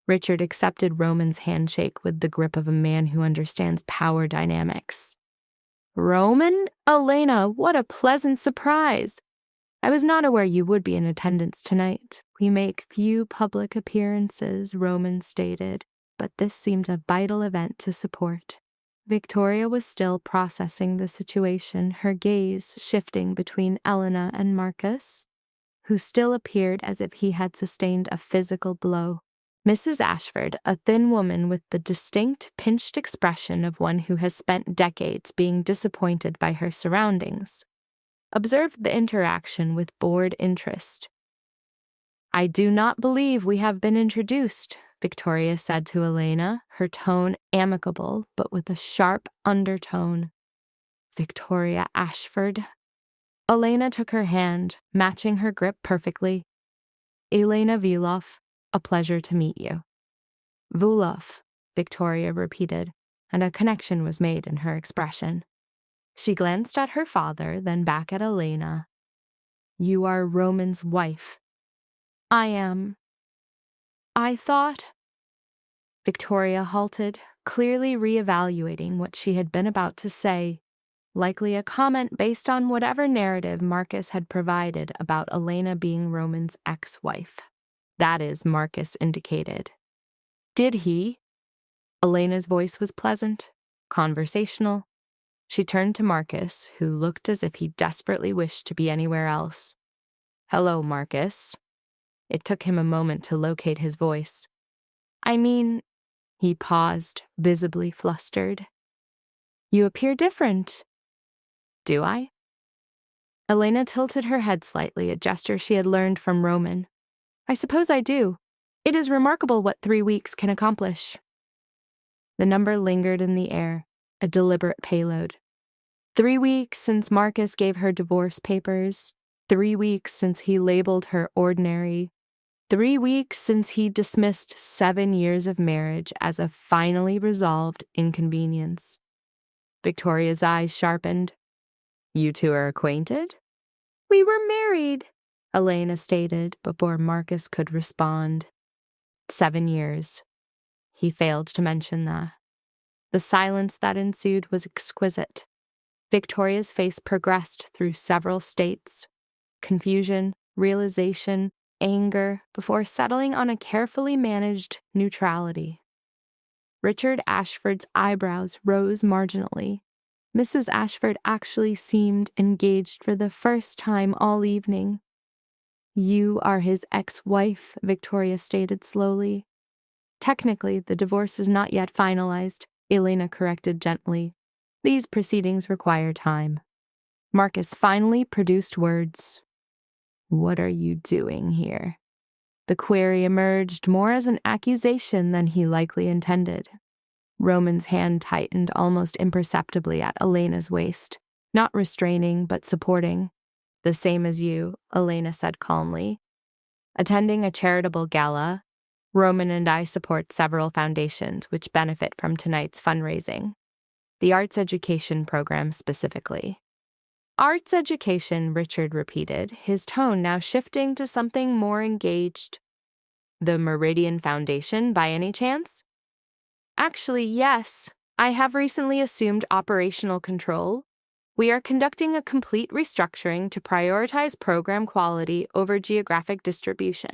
Richard accepted Roman's handshake with the grip of a man who understands power dynamics. "Roman? Elena, what a pleasant surprise! I was not aware you would be in attendance tonight. We make few public appearances," Roman stated, but this seemed a vital event to support. Victoria was still processing the situation, her gaze shifting between Elena and Marcus, who still appeared as if he had sustained a physical blow. Mrs. Ashford, a thin woman with the distinct, pinched expression of one who has spent decades being disappointed by her surroundings, observed the interaction with bored interest. "I do not believe we have been introduced," Victoria said to Elena, her tone amicable but with a sharp undertone. "Victoria Ashford." Elena took her hand, matching her grip perfectly. "Elena Vilov, a pleasure to meet you." "Vulov," Victoria repeated, and a connection was made in her expression. She glanced at her father, then back at Elena. "You are Roman's wife." "I am." "I thought—" Victoria halted, clearly reevaluating what she had been about to say, likely a comment based on whatever narrative Marcus had provided about Elena being Roman's ex-wife. That is, Marcus indicated. "Did he?" Elena's voice was pleasant, conversational. She turned to Marcus, who looked as if he desperately wished to be anywhere else. "Hello, Marcus." It took him a moment to locate his voice. "I mean—" He paused, visibly flustered. "You appear different." "Do I?" Elena tilted her head slightly, a gesture she had learned from Roman. "I suppose I do. It is remarkable what 3 weeks can accomplish." The number lingered in the air, a deliberate payload. 3 weeks since Marcus gave her divorce papers. 3 weeks since he labeled her ordinary. 3 weeks since he dismissed 7 years of marriage as a finally resolved inconvenience. Victoria's eyes sharpened. "You two are acquainted?" "We were married," Elena stated before Marcus could respond. 7 years. He failed to mention that. The silence that ensued was exquisite. Victoria's face progressed through several states: confusion, realization, anger before settling on a carefully managed neutrality. Richard Ashford's eyebrows rose marginally. Mrs. Ashford actually seemed engaged for the first time all evening. "You are his ex-wife," Victoria stated slowly. "Technically, the divorce is not yet finalized," Elena corrected gently. "These proceedings require time." Marcus finally produced words. "What are you doing here?" The query emerged more as an accusation than he likely intended. Roman's hand tightened almost imperceptibly at Elena's waist, not restraining but supporting. "The same as you," Elena said calmly. "Attending a charitable gala, Roman and I support several foundations which benefit from tonight's fundraising. The arts education program specifically." "Arts education," Richard repeated, his tone now shifting to something more engaged. "The Meridian Foundation, by any chance?" "Actually, yes. I have recently assumed operational control. We are conducting a complete restructuring to prioritize program quality over geographic distribution."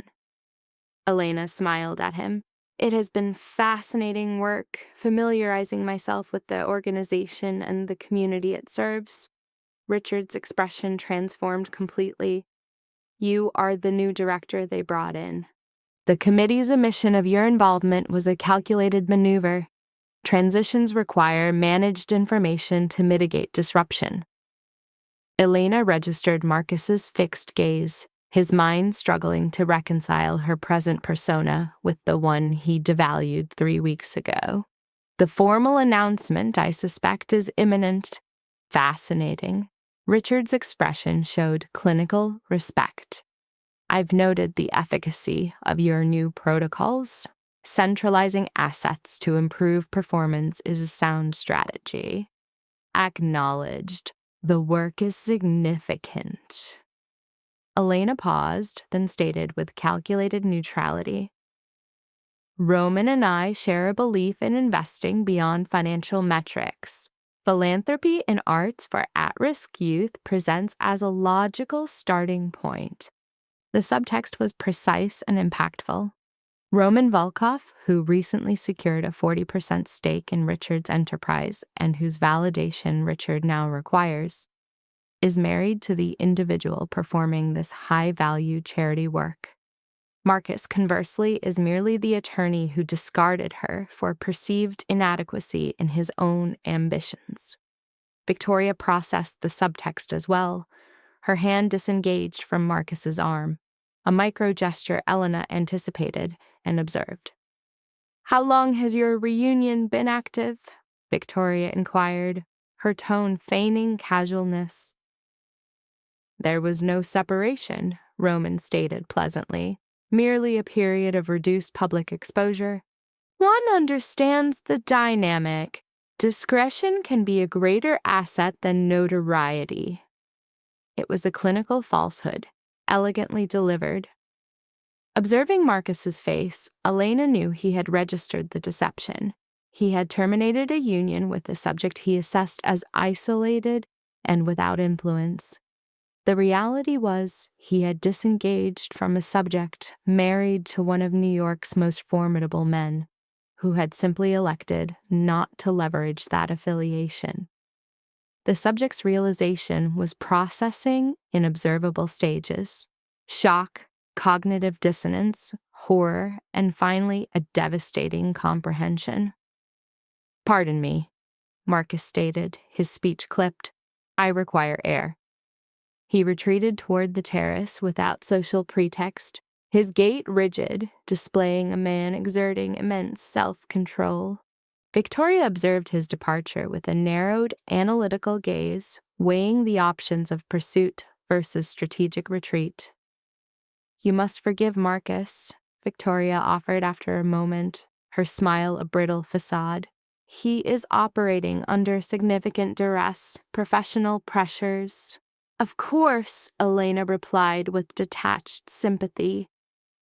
Elena smiled at him. "It has been fascinating work, familiarizing myself with the organization and the community it serves." Richard's expression transformed completely. "You are the new director they brought in. The committee's omission of your involvement was a calculated maneuver. Transitions require managed information to mitigate disruption." Elena registered Marcus's fixed gaze, his mind struggling to reconcile her present persona with the one he devalued 3 weeks ago. "The formal announcement, I suspect, is imminent." "Fascinating." Richard's expression showed clinical respect. "I've noted the efficacy of your new protocols. Centralizing assets to improve performance is a sound strategy." "Acknowledged. The work is significant." Elena paused, then stated with calculated neutrality, "Roman and I share a belief in investing beyond financial metrics. Philanthropy in arts for at-risk youth presents as a logical starting point." The subtext was precise and impactful. Roman Volkov, who recently secured a 40% stake in Richard's enterprise and whose validation Richard now requires, is married to the individual performing this high-value charity work. Marcus, conversely, is merely the attorney who discarded her for perceived inadequacy in his own ambitions. Victoria processed the subtext as well. Her hand disengaged from Marcus's arm, a micro-gesture Elena anticipated and observed. "How long has your reunion been active?" Victoria inquired, her tone feigning casualness. "There was no separation," Roman stated pleasantly, "merely a period of reduced public exposure. One understands the dynamic. Discretion can be a greater asset than notoriety." It was a clinical falsehood, elegantly delivered. Observing Marcus's face, Elena knew he had registered the deception. He had terminated a union with a subject he assessed as isolated and without influence. The reality was he had disengaged from a subject married to one of New York's most formidable men, who had simply elected not to leverage that affiliation. The subject's realization was processing in observable stages: shock, cognitive dissonance, horror, and finally a devastating comprehension. "Pardon me," Marcus stated, his speech clipped. "I require air." He retreated toward the terrace without social pretext, his gait rigid, displaying a man exerting immense self-control. Victoria observed his departure with a narrowed, analytical gaze, weighing the options of pursuit versus strategic retreat. "You must forgive Marcus," Victoria offered after a moment, her smile a brittle facade. "He is operating under significant duress, professional pressures." "Of course," Elena replied with detached sympathy.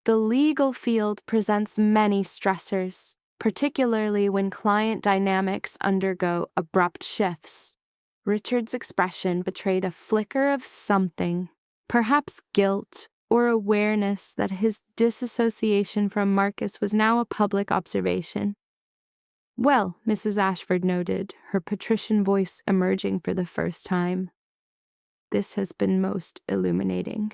"The legal field presents many stressors, particularly when client dynamics undergo abrupt shifts." Richard's expression betrayed a flicker of something, perhaps guilt, or awareness that his disassociation from Marcus was now a public observation. "Well," Mrs. Ashford noted, her patrician voice emerging for the first time, "this has been most illuminating."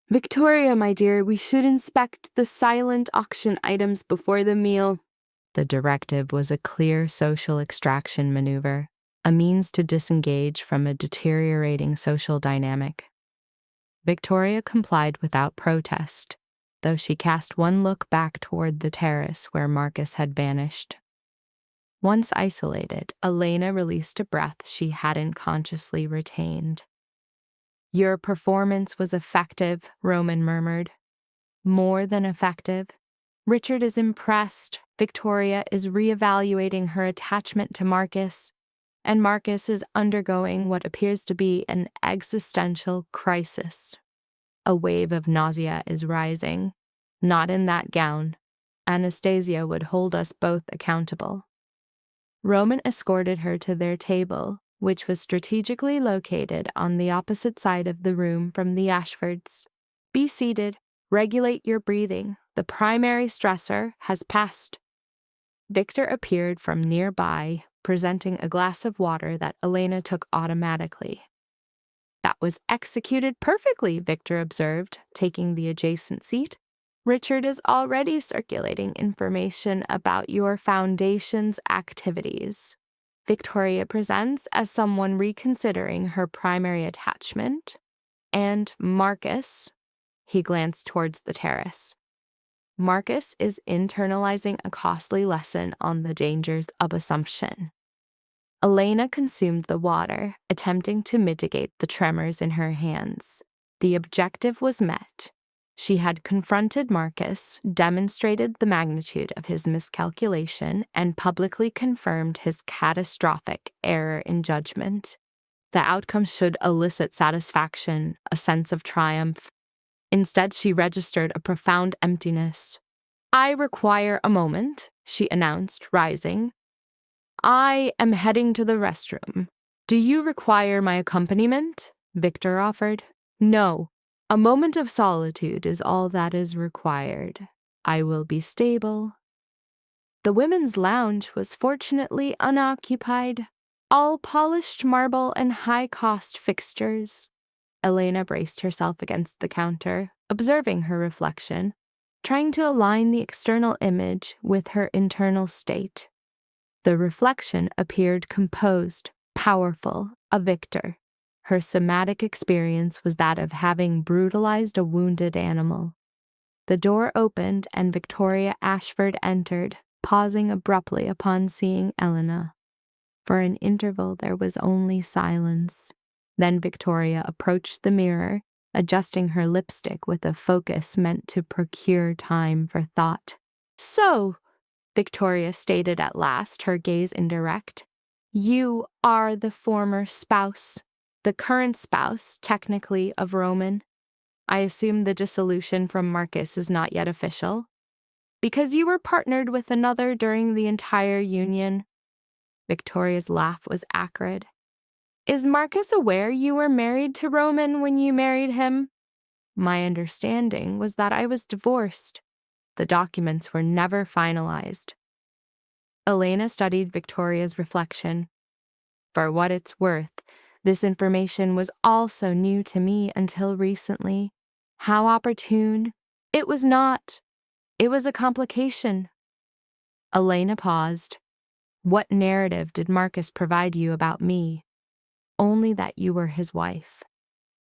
"Victoria, my dear, we should inspect the silent auction items before the meal." The directive was a clear social extraction maneuver, a means to disengage from a deteriorating social dynamic. Victoria complied without protest, though she cast one look back toward the terrace where Marcus had vanished. Once isolated, Elena released a breath she hadn't consciously retained. "Your performance was effective," Roman murmured. "More than effective. Richard is impressed. Victoria is reevaluating her attachment to Marcus, and Marcus is undergoing what appears to be an existential crisis. A wave of nausea is rising. Not in that gown. Anastasia would hold us both accountable." Roman escorted her to their table, which was strategically located on the opposite side of the room from the Ashfords. "Be seated. Regulate your breathing. The primary stressor has passed." Victor appeared from nearby, presenting a glass of water that Elena took automatically. "That was executed perfectly," Victor observed, taking the adjacent seat. "Richard is already circulating information about your foundation's activities. Victoria presents as someone reconsidering her primary attachment, and Marcus," he glanced towards the terrace, "Marcus is internalizing a costly lesson on the dangers of assumption." Elena consumed the water, attempting to mitigate the tremors in her hands. The objective was met. She had confronted Marcus, demonstrated the magnitude of his miscalculation, and publicly confirmed his catastrophic error in judgment. The outcome should elicit satisfaction, a sense of triumph. Instead, she registered a profound emptiness. "I require a moment," she announced, rising. "I am heading to the restroom. Do you require my accompaniment?" Victor offered. "No. A moment of solitude is all that is required. I will be stable." The women's lounge was fortunately unoccupied, all polished marble and high-cost fixtures. Elena braced herself against the counter, observing her reflection, trying to align the external image with her internal state. The reflection appeared composed, powerful, a victor. Her somatic experience was that of having brutalized a wounded animal. The door opened and Victoria Ashford entered, pausing abruptly upon seeing Elena. For an interval there was only silence. Then Victoria approached the mirror, adjusting her lipstick with a focus meant to procure time for thought. "So," Victoria stated at last, her gaze indirect, "you are the former spouse. The current spouse, technically, of Roman. I assume the dissolution from Marcus is not yet official. Because you were partnered with another during the entire union." Victoria's laugh was acrid. "Is Marcus aware you were married to Roman when you married him?" "My understanding was that I was divorced. The documents were never finalized." Elena studied Victoria's reflection. "For what it's worth, this information was also new to me until recently. How opportune. It was not. It was a complication." Elena paused. "What narrative did Marcus provide you about me?" "Only that you were his wife.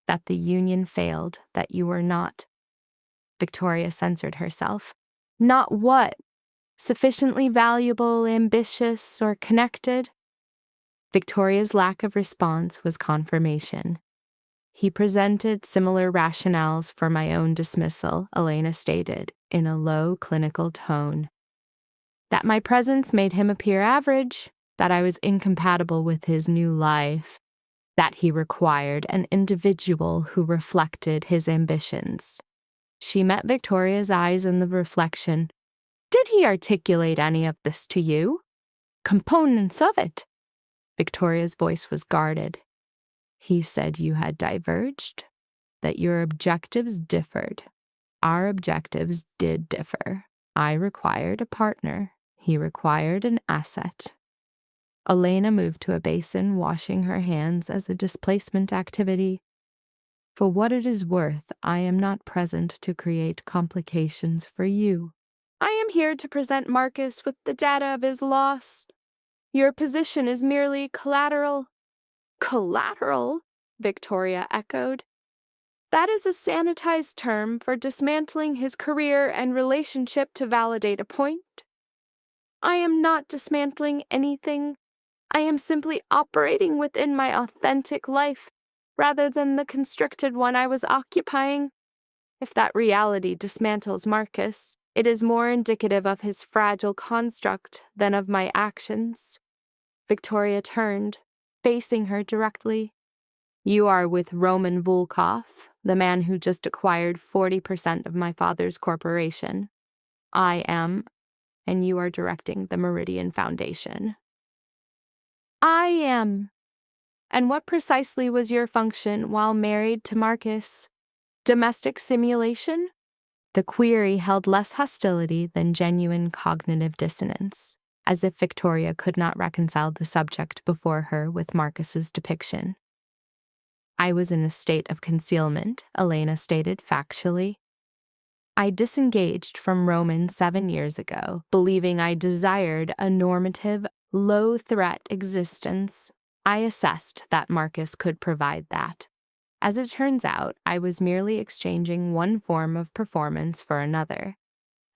That the union failed, that you were not." Victoria censored herself. "Not what? Sufficiently valuable, ambitious, or connected?" Victoria's lack of response was confirmation. "He presented similar rationales for my own dismissal," Elena stated, in a low, clinical tone. "That my presence made him appear average, that I was incompatible with his new life, that he required an individual who reflected his ambitions." She met Victoria's eyes in the reflection. "Did he articulate any of this to you?" "Components of it." Victoria's voice was guarded. "He said you had diverged?" that your objectives differed. Our objectives did differ. I required a partner. He required an asset. Elena moved to a basin, washing her hands as a displacement activity. For what it is worth, I am not present to create complications for you. I am here to present Marcus with the data of his loss. Your position is merely collateral. Collateral? Victoria echoed. That is a sanitized term for dismantling his career and relationship to validate a point. I am not dismantling anything. I am simply operating within my authentic life, rather than the constricted one I was occupying. If that reality dismantles Marcus, it is more indicative of his fragile construct than of my actions. Victoria turned, facing her directly. You are with Roman Volkov, the man who just acquired 40% of my father's corporation. I am, and you are directing the Meridian Foundation. I am. And what precisely was your function while married to Marcus? Domestic simulation? The query held less hostility than genuine cognitive dissonance, as if Victoria could not reconcile the subject before her with Marcus's depiction. I was in a state of concealment, Elena stated factually. I disengaged from Roman 7 years ago, believing I desired a normative, low-threat existence. I assessed that Marcus could provide that. As it turns out, I was merely exchanging one form of performance for another.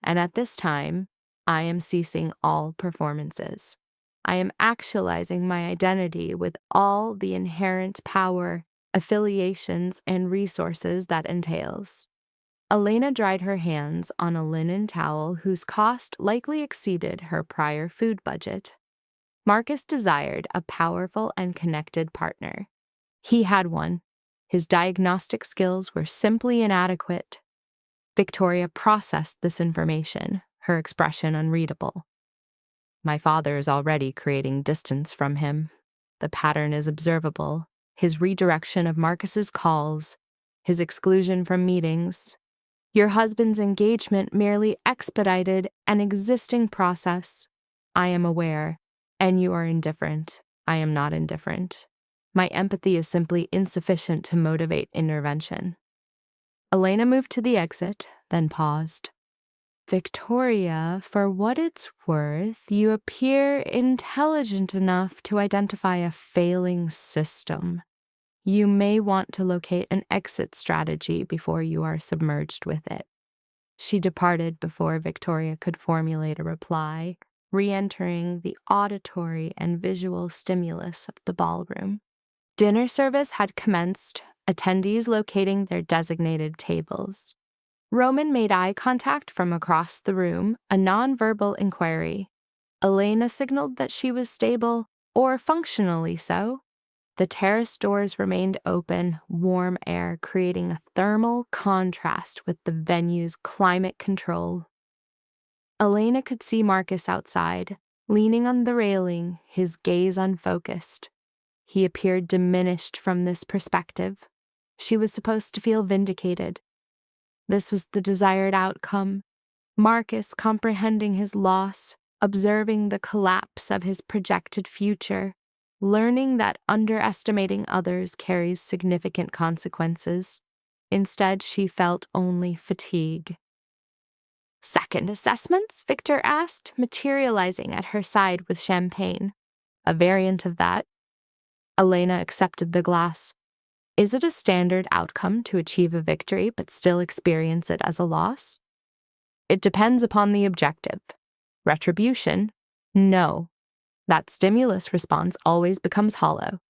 And at this time, I am ceasing all performances. I am actualizing my identity with all the inherent power, affiliations, and resources that entails. Elena dried her hands on a linen towel whose cost likely exceeded her prior food budget. Marcus desired a powerful and connected partner. He had one. His diagnostic skills were simply inadequate. Victoria processed this information, her expression unreadable. My father is already creating distance from him. The pattern is observable. His redirection of Marcus's calls, his exclusion from meetings. Your husband's engagement merely expedited an existing process. I am aware, and you are indifferent. I am not indifferent. My empathy is simply insufficient to motivate intervention. Elena moved to the exit, then paused. Victoria, for what it's worth, you appear intelligent enough to identify a failing system. You may want to locate an exit strategy before you are submerged with it. She departed before Victoria could formulate a reply, re-entering the auditory and visual stimulus of the ballroom. Dinner service had commenced, attendees locating their designated tables. Roman made eye contact from across the room, a nonverbal inquiry. Elena signaled that she was stable, or functionally so. The terrace doors remained open, warm air creating a thermal contrast with the venue's climate control. Elena could see Marcus outside, leaning on the railing, his gaze unfocused. He appeared diminished from this perspective. She was supposed to feel vindicated. This was the desired outcome. Marcus comprehending his loss, observing the collapse of his projected future, learning that underestimating others carries significant consequences. Instead, she felt only fatigue. Second assessments? Victor asked, materializing at her side with champagne. A variant of that. Elena accepted the glass. Is it a standard outcome to achieve a victory but still experience it as a loss? It depends upon the objective. Retribution? No. That stimulus response always becomes hollow.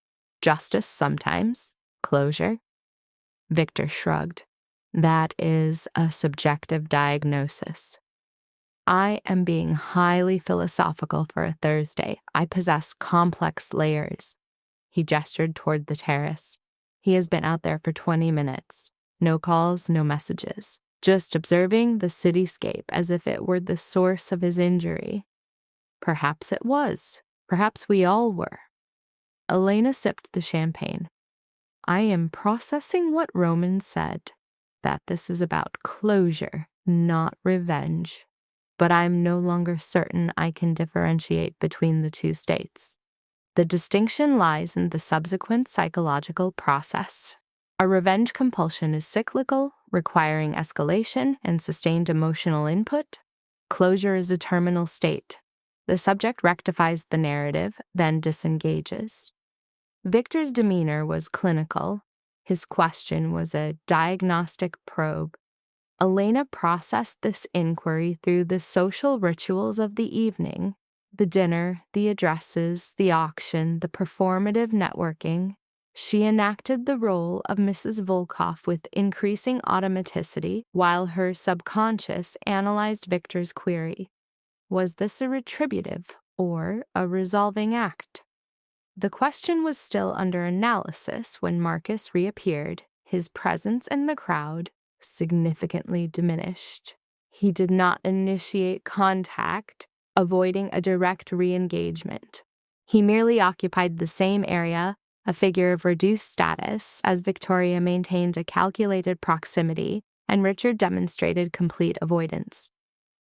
Justice sometimes. Closure? Victor shrugged. That is a subjective diagnosis. I am being highly philosophical for a Thursday. I possess complex layers. He gestured toward the terrace. He has been out there for 20 minutes. No calls, no messages. Just observing the cityscape as if it were the source of his injury. Perhaps it was. Perhaps we all were. Elena sipped the champagne. I am processing what Roman said, that this is about closure, not revenge. But I'm no longer certain I can differentiate between the two states. The distinction lies in the subsequent psychological process. A revenge compulsion is cyclical, requiring escalation and sustained emotional input. Closure is a terminal state. The subject rectifies the narrative, then disengages. Victor's demeanor was clinical. His question was a diagnostic probe. Elena processed this inquiry through the social rituals of the evening, the dinner, the addresses, the auction, the performative networking. She enacted the role of Mrs. Volkoff with increasing automaticity while her subconscious analyzed Victor's query. Was this a retributive or a resolving act? The question was still under analysis when Marcus reappeared, his presence in the crowd significantly diminished. He did not initiate contact, avoiding a direct re-engagement. He merely occupied the same area, a figure of reduced status, as Victoria maintained a calculated proximity and Richard demonstrated complete avoidance.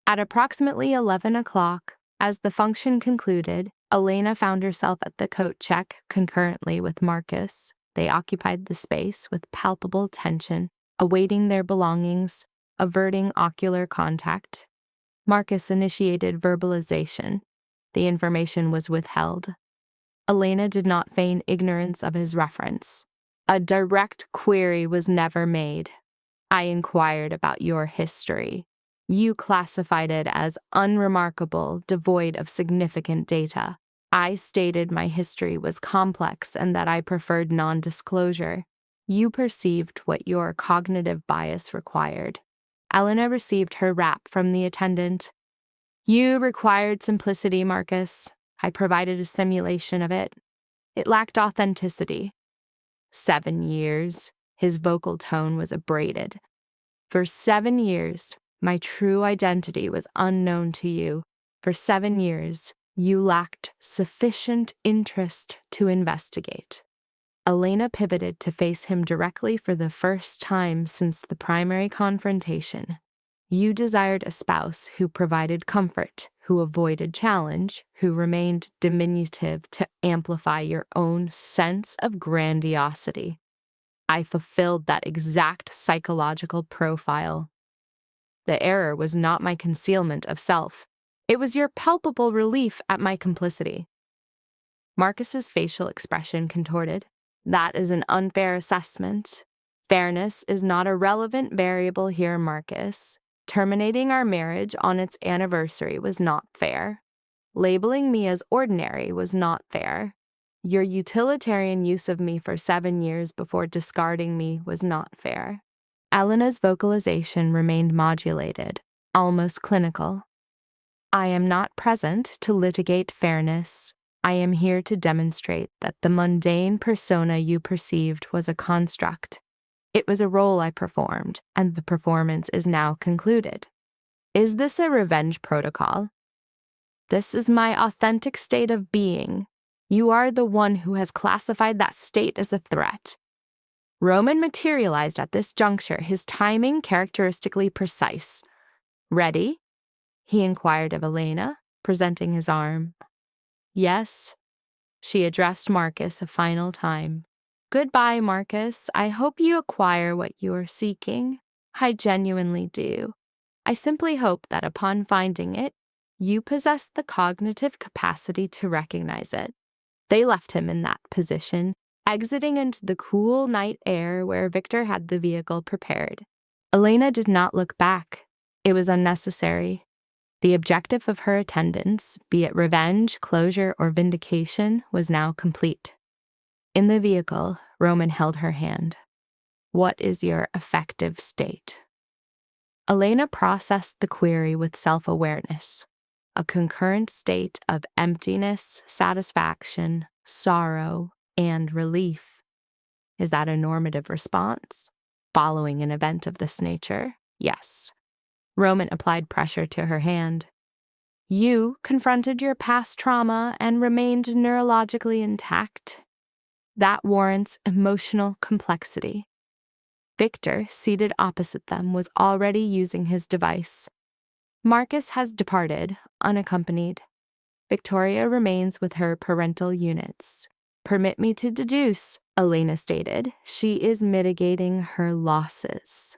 At approximately 11 o'clock, as the function concluded, Elena found herself at the coat check concurrently with Marcus. They occupied the space with palpable tension, awaiting their belongings, averting ocular contact. Marcus initiated verbalization. The information was withheld. Elena did not feign ignorance of his reference. A direct query was never made. I inquired about your history. You classified it as unremarkable, devoid of significant data. I stated my history was complex and that I preferred non-disclosure. You perceived what your cognitive bias required. Elena received her rap from the attendant. You required simplicity, Marcus. I provided a simulation of it. It lacked authenticity. 7 years. His vocal tone was abraded. For 7 years, my true identity was unknown to you. For 7 years, you lacked sufficient interest to investigate. Elena pivoted to face him directly for the first time since the primary confrontation. You desired a spouse who provided comfort, who avoided challenge, who remained diminutive to amplify your own sense of grandiosity. I fulfilled that exact psychological profile. The error was not my concealment of self. It was your palpable relief at my complicity. Marcus's facial expression contorted. That is an unfair assessment. Fairness is not a relevant variable here, Marcus. Terminating our marriage on its anniversary was not fair. Labeling me as ordinary was not fair. Your utilitarian use of me for 7 years before discarding me was not fair. Elena's vocalization remained modulated, almost clinical. I am not present to litigate fairness. I am here to demonstrate that the mundane persona you perceived was a construct. It was a role I performed, and the performance is now concluded. Is this a revenge protocol? This is my authentic state of being. You are the one who has classified that state as a threat. Roman materialized at this juncture, his timing characteristically precise. Ready? He inquired of Elena, presenting his arm. Yes. She addressed Marcus a final time. Goodbye, Marcus. I hope you acquire what you are seeking. I genuinely do. I simply hope that upon finding it, you possess the cognitive capacity to recognize it. They left him in that position, exiting into the cool night air where Victor had the vehicle prepared. Elena did not look back. It was unnecessary. The objective of her attendance, be it revenge, closure, or vindication, was now complete. In the vehicle, Roman held her hand. What is your affective state? Elena processed the query with self-awareness, a concurrent state of emptiness, satisfaction, sorrow, and relief. Is that a normative response? Following an event of this nature? Yes. Roman applied pressure to her hand. You confronted your past trauma and remained neurologically intact. That warrants emotional complexity. Victor, seated opposite them, was already using his device. Marcus has departed, unaccompanied. Victoria remains with her parental units. Permit me to deduce, Elena stated, she is mitigating her losses.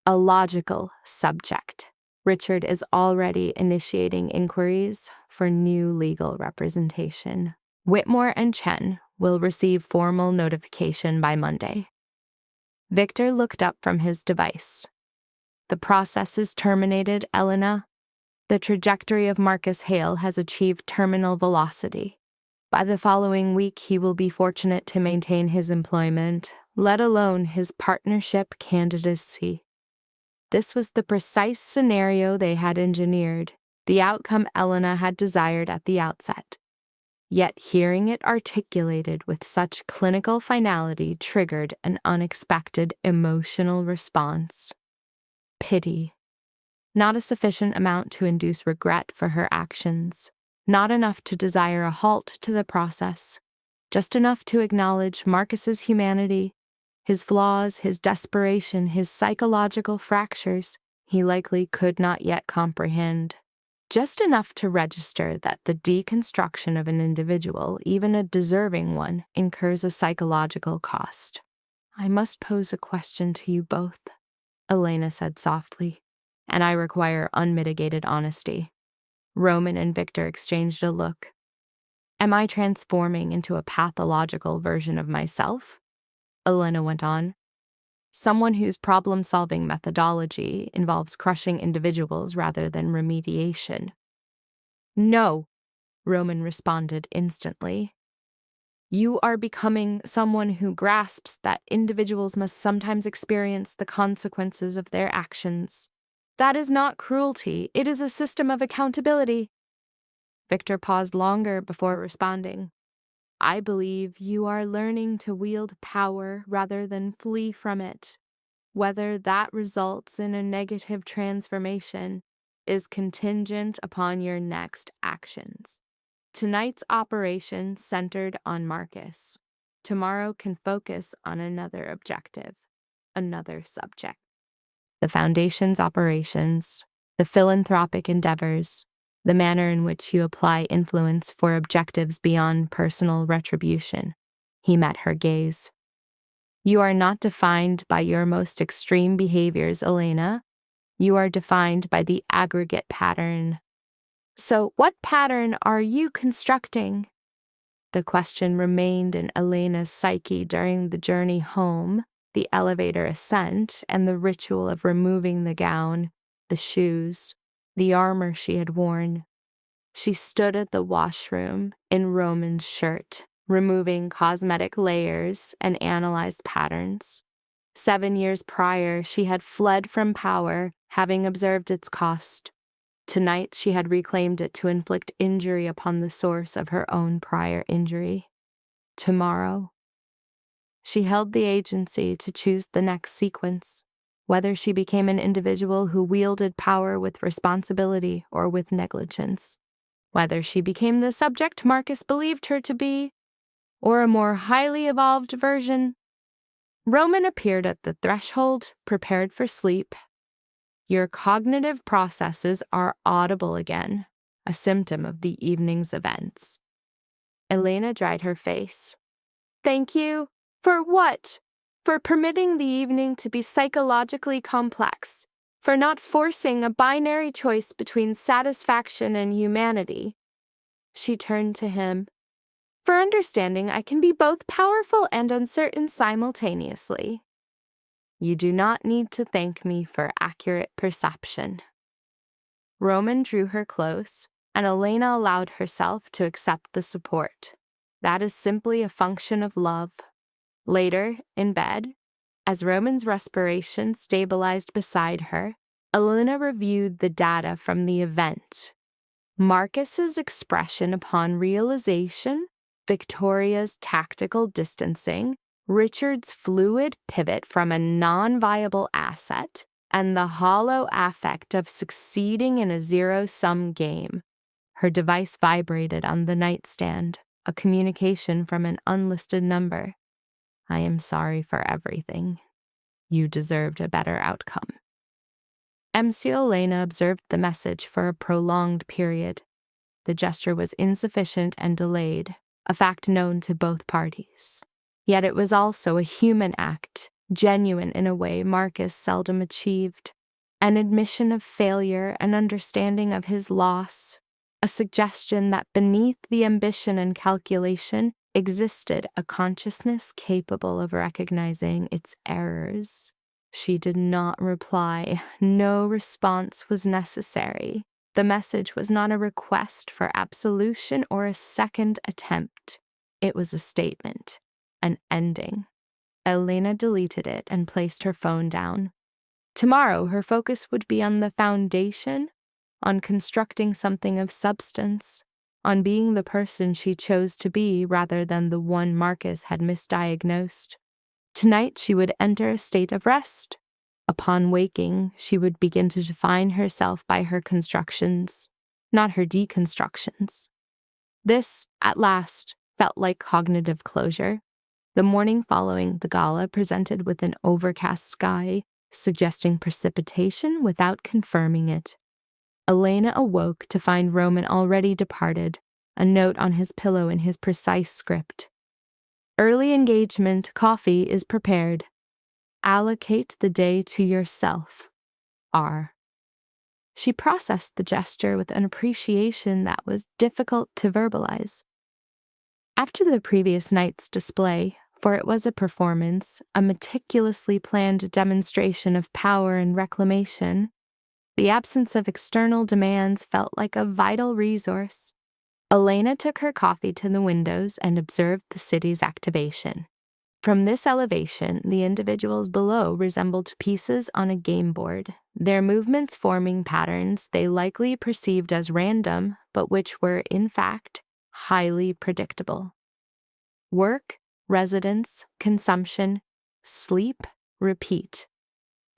A logical subject. Richard is already initiating inquiries for new legal representation. Whitmore and Chen will receive formal notification by Monday. Victor looked up from his device. The process is terminated, Elena. The trajectory of Marcus Hale has achieved terminal velocity. By the following week, he will be fortunate to maintain his employment, let alone his partnership candidacy. This was the precise scenario they had engineered, the outcome Elena had desired at the outset. Yet hearing it articulated with such clinical finality triggered an unexpected emotional response. Pity. Not a sufficient amount to induce regret for her actions, not enough to desire a halt to the process, just enough to acknowledge Marcus's humanity, his flaws, his desperation, his psychological fractures he likely could not yet comprehend. Just enough to register that the deconstruction of an individual, even a deserving one, incurs a psychological cost. I must pose a question to you both, Elena said softly, and I require unmitigated honesty. Roman and Victor exchanged a look. Am I transforming into a pathological version of myself? Elena went on. Someone whose problem-solving methodology involves crushing individuals rather than remediation. No, Roman responded instantly. You are becoming someone who grasps that individuals must sometimes experience the consequences of their actions. That is not cruelty, it is a system of accountability. Victor paused longer before responding. I believe you are learning to wield power rather than flee from it. Whether that results in a negative transformation is contingent upon your next actions. Tonight's operation centered on Marcus. Tomorrow can focus on another objective, another subject. The Foundation's operations, the philanthropic endeavors, the manner in which you apply influence for objectives beyond personal retribution. He met her gaze. You are not defined by your most extreme behaviors, Elena. You are defined by the aggregate pattern. So what pattern are you constructing? The question remained in Elena's psyche during the journey home, the elevator ascent, and the ritual of removing the gown, the shoes, the armor she had worn. She stood at the washroom in Roman's shirt, removing cosmetic layers and analyzed patterns. 7 years prior, she had fled from power, having observed its cost. Tonight, she had reclaimed it to inflict injury upon the source of her own prior injury. Tomorrow, she held the agency to choose the next sequence, whether she became an individual who wielded power with responsibility or with negligence, whether she became the subject Marcus believed her to be, or a more highly evolved version. Roman appeared at the threshold, prepared for sleep. Your cognitive processes are audible again, a symptom of the evening's events. Elena dried her face. Thank you. For what? For permitting the evening to be psychologically complex, for not forcing a binary choice between satisfaction and humanity. She turned to him. For understanding I can be both powerful and uncertain simultaneously. You do not need to thank me for accurate perception. Roman drew her close, and Elena allowed herself to accept the support. That is simply a function of love. Later, in bed, as Roman's respiration stabilized beside her, Elena reviewed the data from the event. Marcus's expression upon realization, Victoria's tactical distancing, Richard's fluid pivot from a non-viable asset, and the hollow affect of succeeding in a zero-sum game. Her device vibrated on the nightstand. a communication from an unlisted number. I am sorry for everything. You deserved a better outcome. MC Elena observed the message for a prolonged period. The gesture was insufficient and delayed, a fact known to both parties. Yet it was also a human act, genuine in a way Marcus seldom achieved, an admission of failure, an understanding of his loss, a suggestion that beneath the ambition and calculation existed a consciousness capable of recognizing its errors. She did not reply. No response was necessary. The message was not a request for absolution or a second attempt. It was a statement, an ending. Elena deleted it and placed her phone down. Tomorrow, her focus would be on the foundation, on constructing something of substance, on being the person she chose to be rather than the one Marcus had misdiagnosed. Tonight, she would enter a state of rest. Upon waking, she would begin to define herself by her constructions, not her deconstructions. This, at last, felt like cognitive closure. The morning following the gala presented with an overcast sky, suggesting precipitation without confirming it. Elena awoke to find Roman already departed, a note on his pillow in his precise script. Early engagement coffee is prepared. Allocate the day to yourself. R. She processed the gesture with an appreciation that was difficult to verbalize. After the previous night's display, for it was a performance, a meticulously planned demonstration of power and reclamation, the absence of external demands felt like a vital resource. Elena took her coffee to the windows and observed the city's activation. From this elevation, the individuals below resembled pieces on a game board, their movements forming patterns they likely perceived as random, but which were, in fact, highly predictable. Work, residence, consumption, sleep, repeat.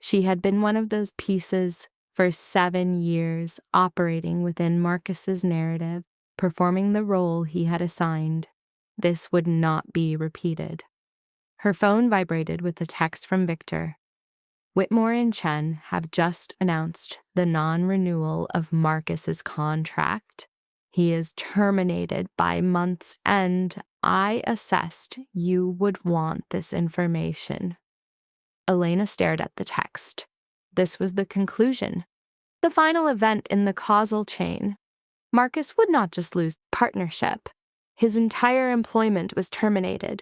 She had been one of those pieces for 7 years, operating within Marcus's narrative, performing the role he had assigned. This would not be repeated. Her phone vibrated with a text from Victor. Whitmore and Chen have just announced the non-renewal of Marcus's contract. He is terminated by month's end. I assessed you would want this information. Elena stared at the text. This was the conclusion, the final event in the causal chain. Marcus would not just lose partnership. His entire employment was terminated.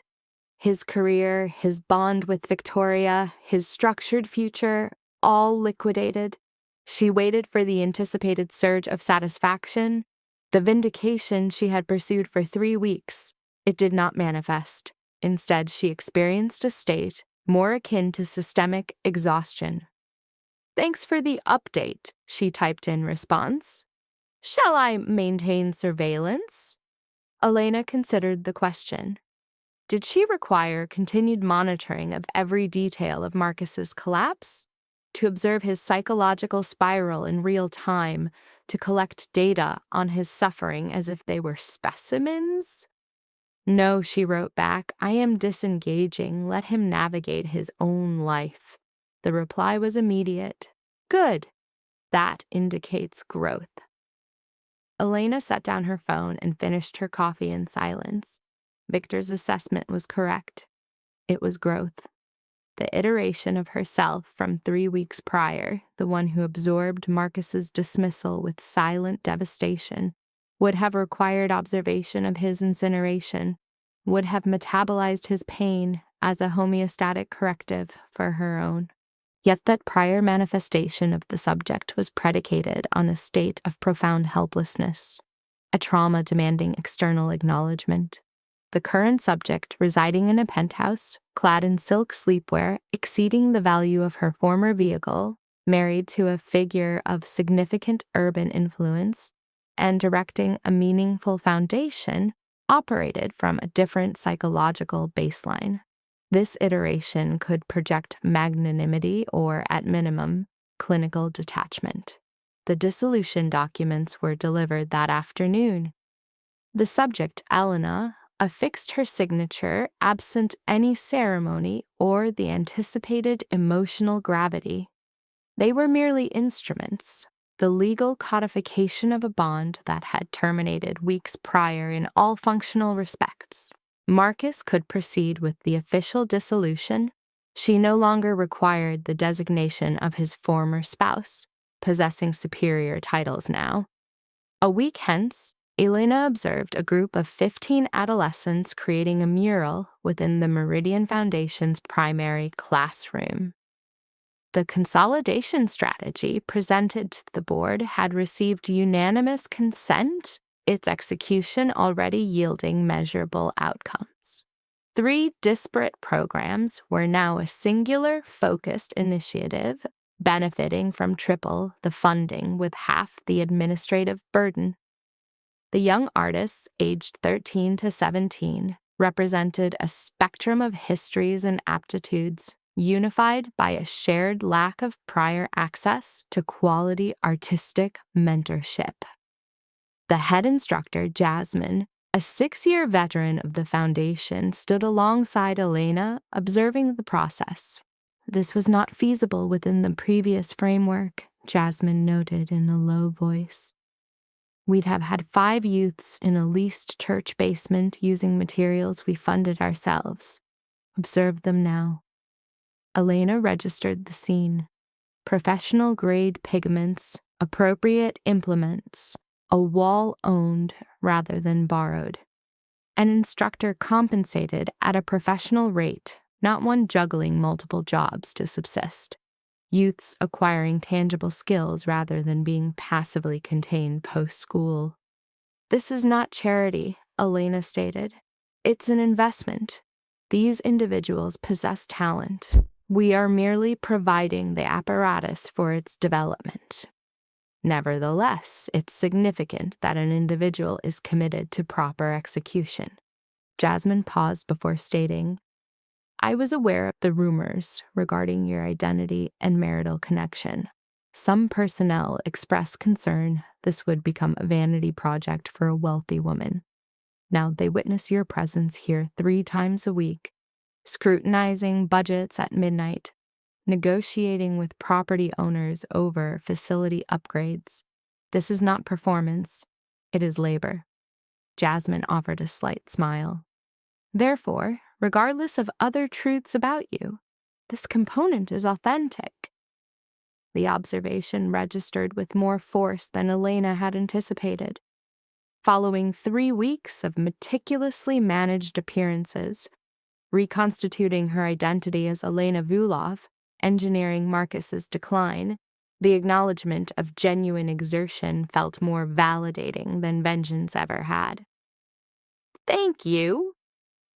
His career, his bond with Victoria, his structured future, all liquidated. She waited for the anticipated surge of satisfaction, the vindication she had pursued for 3 weeks. It did not manifest. Instead, she experienced a state more akin to systemic exhaustion. "Thanks for the update," she typed in response. "Shall I maintain surveillance?" Elena considered the question. Did she require continued monitoring of every detail of Marcus's collapse? To observe his psychological spiral in real time, to collect data on his suffering as if they were specimens? "No," she wrote back, "I am disengaging. Let him navigate his own life." The reply was immediate. "Good. That indicates growth." Elena set down her phone and finished her coffee in silence. Victor's assessment was correct. It was growth. The iteration of herself from 3 weeks prior, the one who absorbed Marcus's dismissal with silent devastation, would have required observation of his incineration, would have metabolized his pain as a homeostatic corrective for her own. Yet that prior manifestation of the subject was predicated on a state of profound helplessness, a trauma demanding external acknowledgement. The current subject, residing in a penthouse, clad in silk sleepwear exceeding the value of her former vehicle, married to a figure of significant urban influence, and directing a meaningful foundation, operated from a different psychological baseline. This iteration could project magnanimity or, at minimum, clinical detachment. The dissolution documents were delivered that afternoon. The subject, Elena, affixed her signature absent any ceremony or the anticipated emotional gravity. They were merely instruments, the legal codification of a bond that had terminated weeks prior in all functional respects. Marcus could proceed with the official dissolution. She no longer required the designation of his former spouse, possessing superior titles now. A week hence, Elena observed a group of 15 adolescents creating a mural within the Meridian Foundation's primary classroom. The consolidation strategy presented to the board had received unanimous consent, its execution already yielding measurable outcomes. 3 disparate programs were now a singular, focused initiative, benefiting from triple the funding with half the administrative burden. The young artists, aged 13 to 17, represented a spectrum of histories and aptitudes, unified by a shared lack of prior access to quality artistic mentorship. The head instructor, Jasmine, a 6-year veteran of the foundation, stood alongside Elena, observing the process. This was not feasible within the previous framework, Jasmine noted in a low voice. We'd have had 5 youths in a leased church basement using materials we funded ourselves. Observe them now. Elena registered the scene. Professional-grade pigments, appropriate implements, a wall owned rather than borrowed. An instructor compensated at a professional rate, not one juggling multiple jobs to subsist. Youths acquiring tangible skills rather than being passively contained post-school. This is not charity, Elena stated. It's an investment. These individuals possess talent. We are merely providing the apparatus for its development. Nevertheless, it's significant that an individual is committed to proper execution. Jasmine paused before stating, I was aware of the rumors regarding your identity and marital connection. Some personnel expressed concern this would become a vanity project for a wealthy woman. Now they witness your presence here 3 times a week, scrutinizing budgets at midnight, negotiating with property owners over facility upgrades. This is not performance, it is labor. Jasmine offered a slight smile. Therefore, regardless of other truths about you, this component is authentic. The observation registered with more force than Elena had anticipated. Following 3 weeks of meticulously managed appearances, reconstituting her identity as Elena Vulov, engineering Marcus's decline, the acknowledgement of genuine exertion felt more validating than vengeance ever had. Thank you,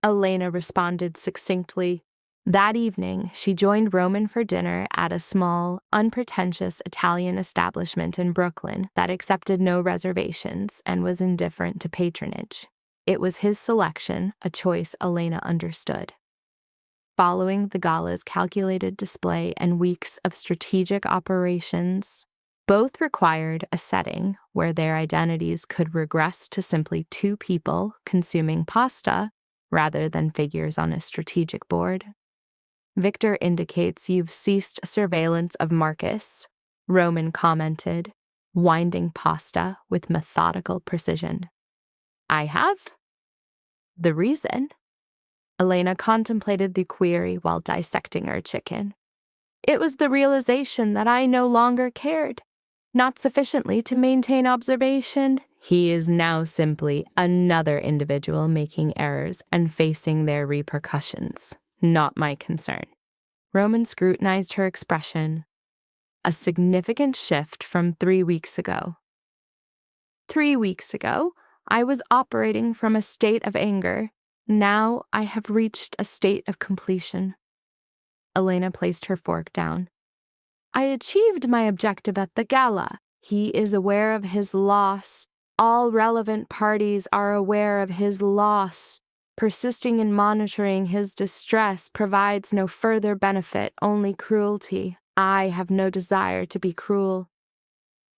Elena responded succinctly. That evening, she joined Roman for dinner at a small, unpretentious Italian establishment in Brooklyn that accepted no reservations and was indifferent to patronage. It was his selection, a choice Elena understood. Following the gala's calculated display and weeks of strategic operations, both required a setting where their identities could regress to simply 2 people consuming pasta rather than figures on a strategic board. Victor indicates you've ceased surveillance of Marcus, Roman commented, winding pasta with methodical precision. I have. The reason? Elena contemplated the query while dissecting her chicken. It was the realization that I no longer cared. Not sufficiently to maintain observation. He is now simply another individual making errors and facing their repercussions. Not my concern. Roman scrutinized her expression. A significant shift from 3 weeks ago. 3 weeks ago, I was operating from a state of anger. Now I have reached a state of completion. Elena placed her fork down. I achieved my objective at the gala. He is aware of his loss. All relevant parties are aware of his loss. Persisting in monitoring his distress provides no further benefit, only cruelty. I have no desire to be cruel.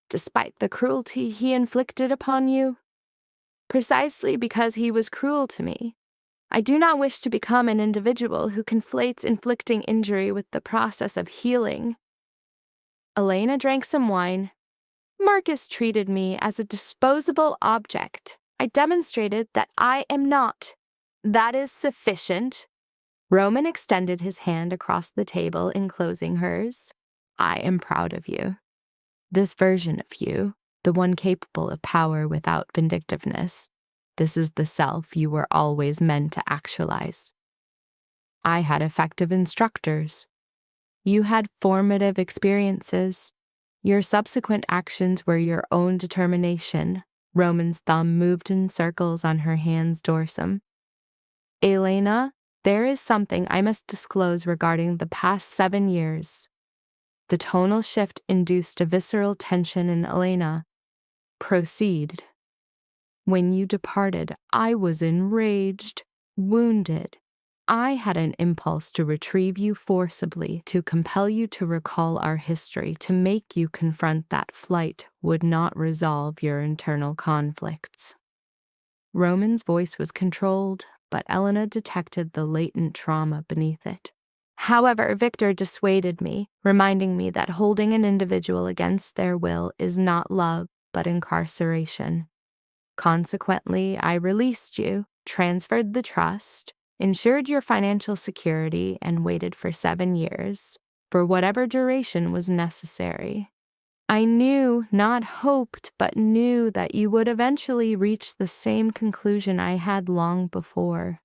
Despite the cruelty he inflicted upon you? precisely because he was cruel to me. I do not wish to become an individual who conflates inflicting injury with the process of healing. Elena drank some wine. Marcus treated me as a disposable object. I demonstrated that I am not. That is sufficient. Roman extended his hand across the table, enclosing hers. I am proud of you. This version of you, the one capable of power without vindictiveness, this is the self you were always meant to actualize. I had effective instructors. You had formative experiences. Your subsequent actions were your own determination. Roman's thumb moved in circles on her hand's dorsum. Elena, there is something I must disclose regarding the past 7 years. The tonal shift induced a visceral tension in Elena. Proceed. When you departed, I was enraged, wounded. I had an impulse to retrieve you forcibly, to compel you to recall our history, to make you confront that flight would not resolve your internal conflicts. Roman's voice was controlled, but Elena detected the latent trauma beneath it. However, Victor dissuaded me, reminding me that holding an individual against their will is not love, but incarceration. Consequently, I released you, transferred the trust, ensured your financial security, and waited for 7 years, for whatever duration was necessary. I knew, not hoped, but knew that you would eventually reach the same conclusion I had long before.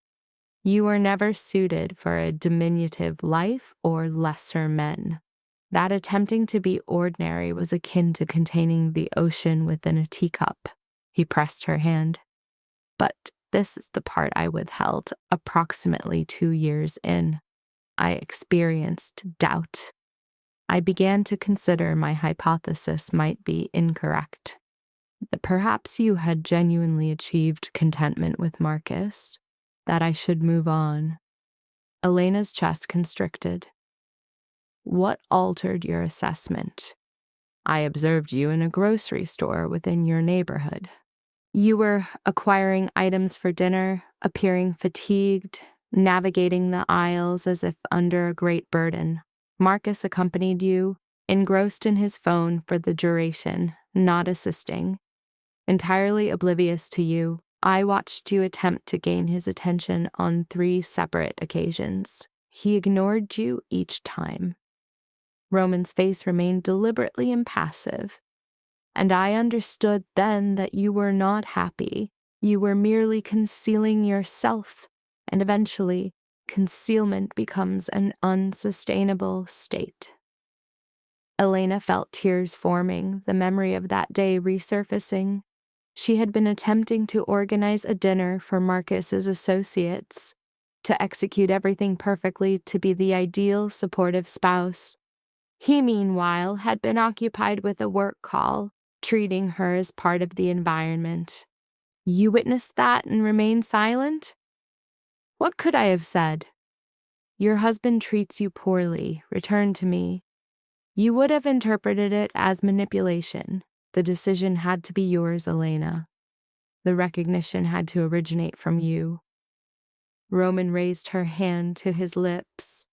You were never suited for a diminutive life or lesser men. That attempting to be ordinary was akin to containing the ocean within a teacup. He pressed her hand. But this is the part I withheld. Approximately 2 years in, I experienced doubt. I began to consider my hypothesis might be incorrect. That perhaps you had genuinely achieved contentment with Marcus, that I should move on. Elena's chest constricted. What altered your assessment? I observed you in a grocery store within your neighborhood. You were acquiring items for dinner, appearing fatigued, navigating the aisles as if under a great burden. Marcus accompanied you, engrossed in his phone for the duration, not assisting. Entirely oblivious to you, I watched you attempt to gain his attention on 3 separate occasions. He ignored you each time. Roman's face remained deliberately impassive, and I understood then that you were not happy. You were merely concealing yourself, and eventually, concealment becomes an unsustainable state. Elena felt tears forming, the memory of that day resurfacing. She had been attempting to organize a dinner for Marcus's associates, to execute everything perfectly, to be the ideal supportive spouse. He, meanwhile, had been occupied with a work call, treating her as part of the environment. You witnessed that and remained silent? What could I have said? Your husband treats you poorly. Return to me. You would have interpreted it as manipulation. The decision had to be yours, Elena. The recognition had to originate from you. Roman raised her hand to his lips.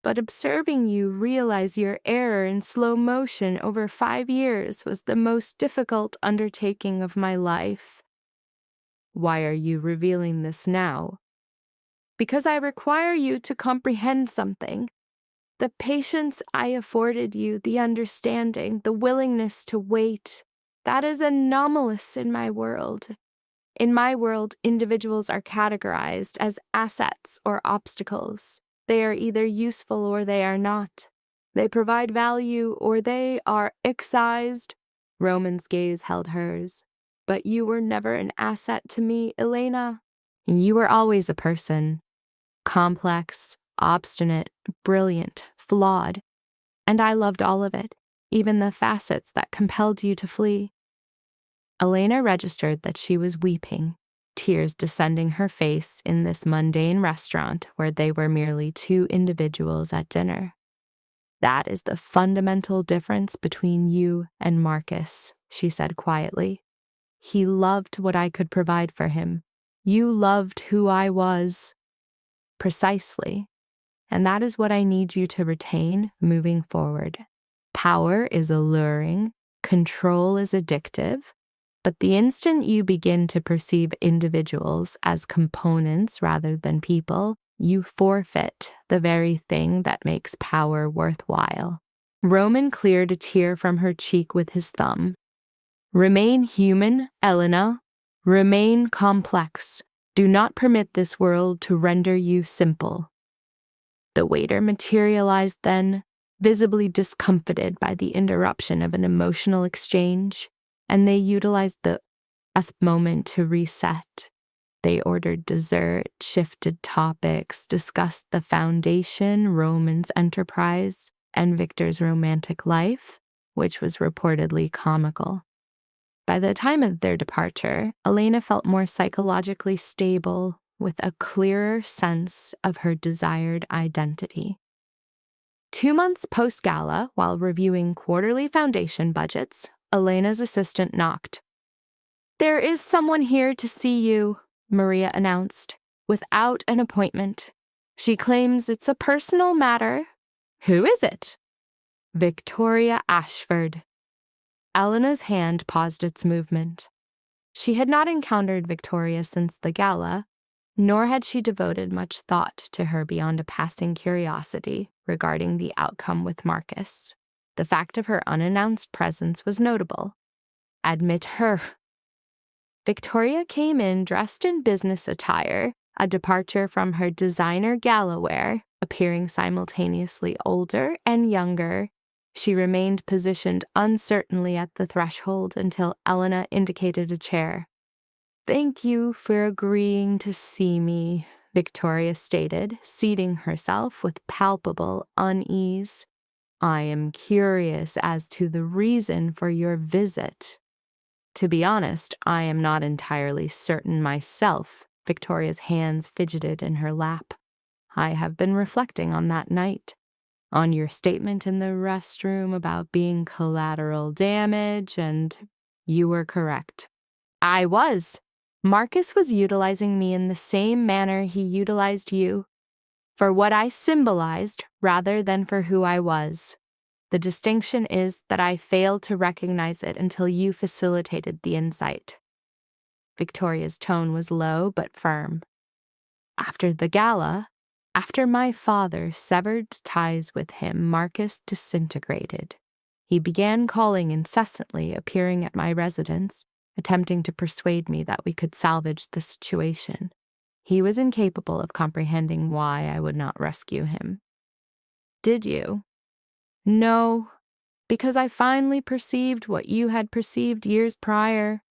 But observing you realize your error in slow motion over 5 years was the most difficult undertaking of my life. Why are you revealing this now? Because I require you to comprehend something. The patience I afforded you, the understanding, the willingness to wait, that is anomalous in my world. In my world, individuals are categorized as assets or obstacles. They are either useful or they are not. They provide value or they are excised. Roman's gaze held hers. But you were never an asset to me, Elena. You were always a person. Complex, obstinate, brilliant, flawed. And I loved all of it, even the facets that compelled you to flee. Elena registered that she was weeping, tears descending her face in this mundane restaurant where they were merely 2 individuals at dinner. That is the fundamental difference between you and Marcus, she said quietly. He loved what I could provide for him. You loved who I was. Precisely. And that is what I need you to retain moving forward. Power is alluring, control is addictive, but the instant you begin to perceive individuals as components rather than people, you forfeit the very thing that makes power worthwhile. Roman cleared a tear from her cheek with his thumb. Remain human, Elena. Remain complex. Do not permit this world to render you simple. The waiter materialized then, visibly discomfited by the interruption of an emotional exchange, and they utilized the moment to reset. They ordered dessert, shifted topics, discussed the foundation, Roman's enterprise, and Victor's romantic life, which was reportedly comical. By the time of their departure, Elena felt more psychologically stable, with a clearer sense of her desired identity. 2 months post-gala, while reviewing quarterly foundation budgets, Elena's assistant knocked. "There is someone here to see you," Maria announced, "without an appointment. She claims it's a personal matter." "Who is it?" "Victoria Ashford." Elena's hand paused its movement. She had not encountered Victoria since the gala, nor had she devoted much thought to her beyond a passing curiosity regarding the outcome with Marcus. The fact of her unannounced presence was notable. Admit her. Victoria came in dressed in business attire, a departure from her designer gala wear, appearing simultaneously older and younger. She remained positioned uncertainly at the threshold until Elena indicated a chair. "Thank you for agreeing to see me," Victoria stated, seating herself with palpable unease. "I am curious as to the reason for your visit." "To be honest, I am not entirely certain myself." Victoria's hands fidgeted in her lap. "I have been reflecting on that night, on your statement in the restroom about being collateral damage, and you were correct. I was. Marcus was utilizing me in the same manner he utilized you, for what I symbolized rather than for who I was. The distinction is that I failed to recognize it until you facilitated the insight." Victoria's tone was low but firm. "After the gala, after my father severed ties with him, Marcus disintegrated. He began calling incessantly, appearing at my residence, attempting to persuade me that we could salvage the situation. He was incapable of comprehending why I would not rescue him." "Did you?" "No, because I finally perceived what you had perceived years prior,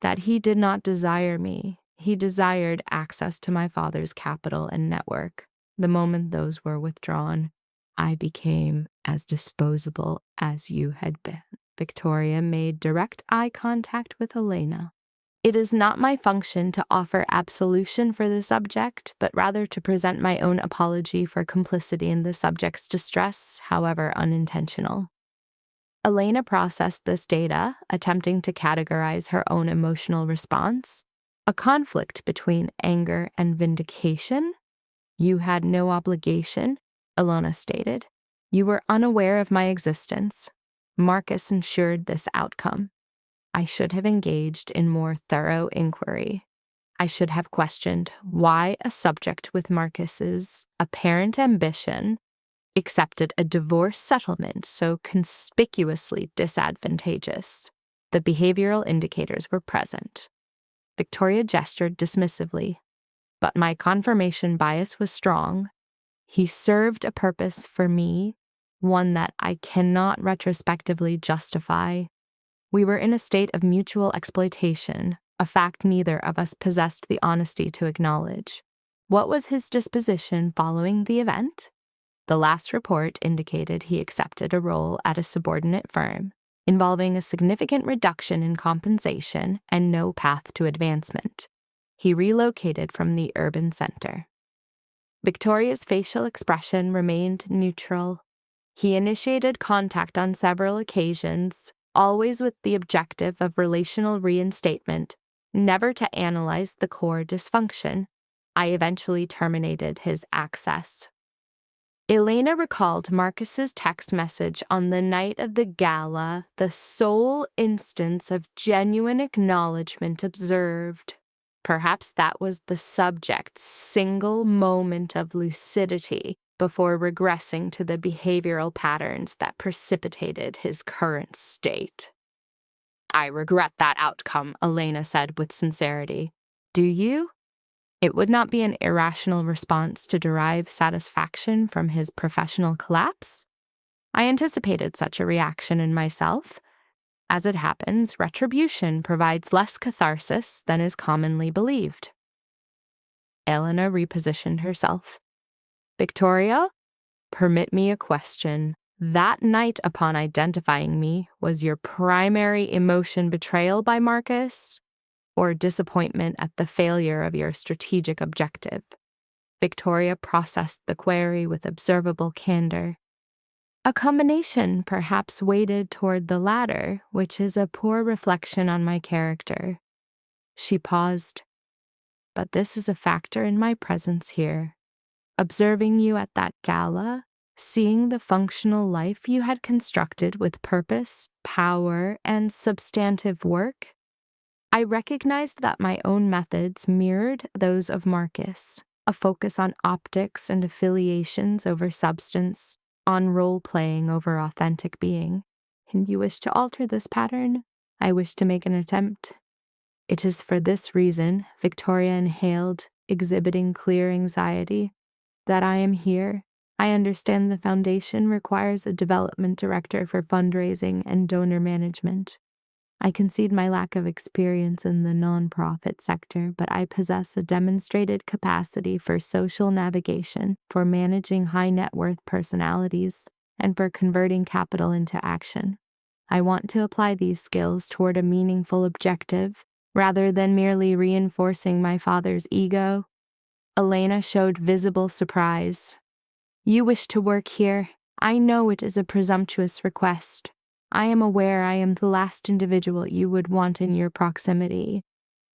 that he did not desire me. He desired access to my father's capital and network. The moment those were withdrawn, I became as disposable as you had been." Victoria made direct eye contact with Elena. "It is not my function to offer absolution for the subject, but rather to present my own apology for complicity in the subject's distress, however unintentional." Elena processed this data, attempting to categorize her own emotional response. A conflict between anger and vindication? "You had no obligation," Elena stated. "You were unaware of my existence. Marcus ensured this outcome. I should have engaged in more thorough inquiry. I should have questioned why a subject with Marcus's apparent ambition accepted a divorce settlement so conspicuously disadvantageous. The behavioral indicators were present." Victoria gestured dismissively. "But my confirmation bias was strong. He served a purpose for me, one that I cannot retrospectively justify. We were in a state of mutual exploitation, a fact neither of us possessed the honesty to acknowledge." "What was his disposition following the event?" "The last report indicated he accepted a role at a subordinate firm, involving a significant reduction in compensation and no path to advancement. He relocated from the urban center." Victoria's facial expression remained neutral. "He initiated contact on several occasions, always with the objective of relational reinstatement, never to analyze the core dysfunction. I eventually terminated his access. Elena recalled Marcus's text message on the night of the gala, the sole instance of genuine acknowledgement observed. Perhaps that was the subject's single moment of lucidity before regressing to the behavioral patterns that precipitated his current state. "I regret that outcome," Elena said with sincerity. "Do you?" It would not be an irrational response to derive satisfaction from his professional collapse. I anticipated such a reaction in myself. As it happens, retribution provides less catharsis than is commonly believed. Elena repositioned herself. "Victoria, permit me a question. That night upon identifying me, was your primary emotion betrayal by Marcus, or disappointment at the failure of your strategic objective?" Victoria processed the query with observable candor. "A combination, perhaps weighted toward the latter, which is a poor reflection on my character." She paused. "But this is a factor in my presence here. Observing you at that gala, seeing the functional life you had constructed with purpose, power, and substantive work, I recognized that my own methods mirrored those of Marcus, a focus on optics and affiliations over substance, on role-playing over authentic being. And you wish to alter this pattern? I wish to make an attempt. It is for this reason," Victoria inhaled, exhibiting clear anxiety, "that I am here. I understand the foundation requires a development director for fundraising and donor management. I concede my lack of experience in the nonprofit sector, but I possess a demonstrated capacity for social navigation, for managing high net worth personalities, and for converting capital into action. I want to apply these skills toward a meaningful objective, rather than merely reinforcing my father's ego." Elena showed visible surprise. "You wish to work here. I know it is a presumptuous request. I am aware I am the last individual you would want in your proximity,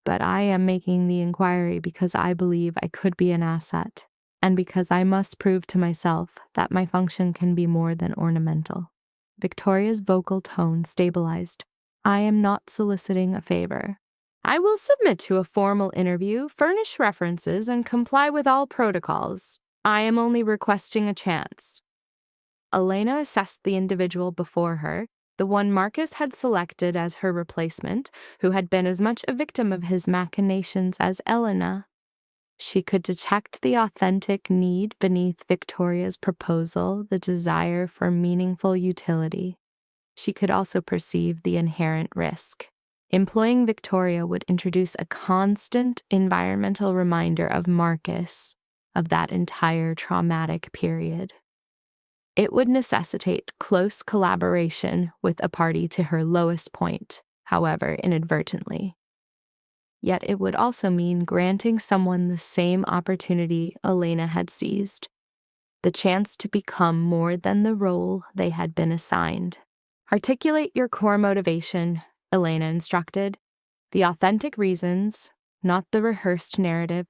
but I am making the inquiry because I believe I could be an asset, and because I must prove to myself that my function can be more than ornamental." Victoria's vocal tone stabilized. "I am not soliciting a favor. I will submit to a formal interview, furnish references, and comply with all protocols. I am only requesting a chance." Elena assessed the individual before her, the one Marcus had selected as her replacement, who had been as much a victim of his machinations as Elena. She could detect the authentic need beneath Victoria's proposal, the desire for meaningful utility. She could also perceive the inherent risk. Employing Victoria would introduce a constant environmental reminder of Marcus, of that entire traumatic period. It would necessitate close collaboration with a party to her lowest point, however inadvertently. Yet it would also mean granting someone the same opportunity Elena had seized, the chance to become more than the role they had been assigned. "Articulate your core motivation," Elena instructed. "The authentic reasons, not the rehearsed narrative."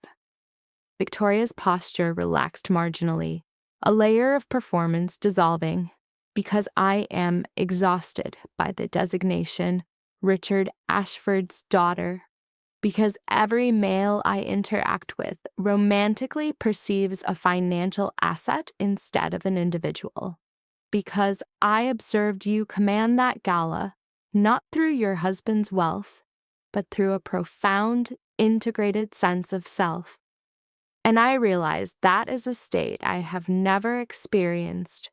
Victoria's posture relaxed marginally, a layer of performance dissolving. "Because I am exhausted by the designation Richard Ashford's daughter. Because every male I interact with romantically perceives a financial asset instead of an individual. Because I observed you command that gala, not through your husband's wealth, but through a profound, integrated sense of self. And I realize that is a state I have never experienced."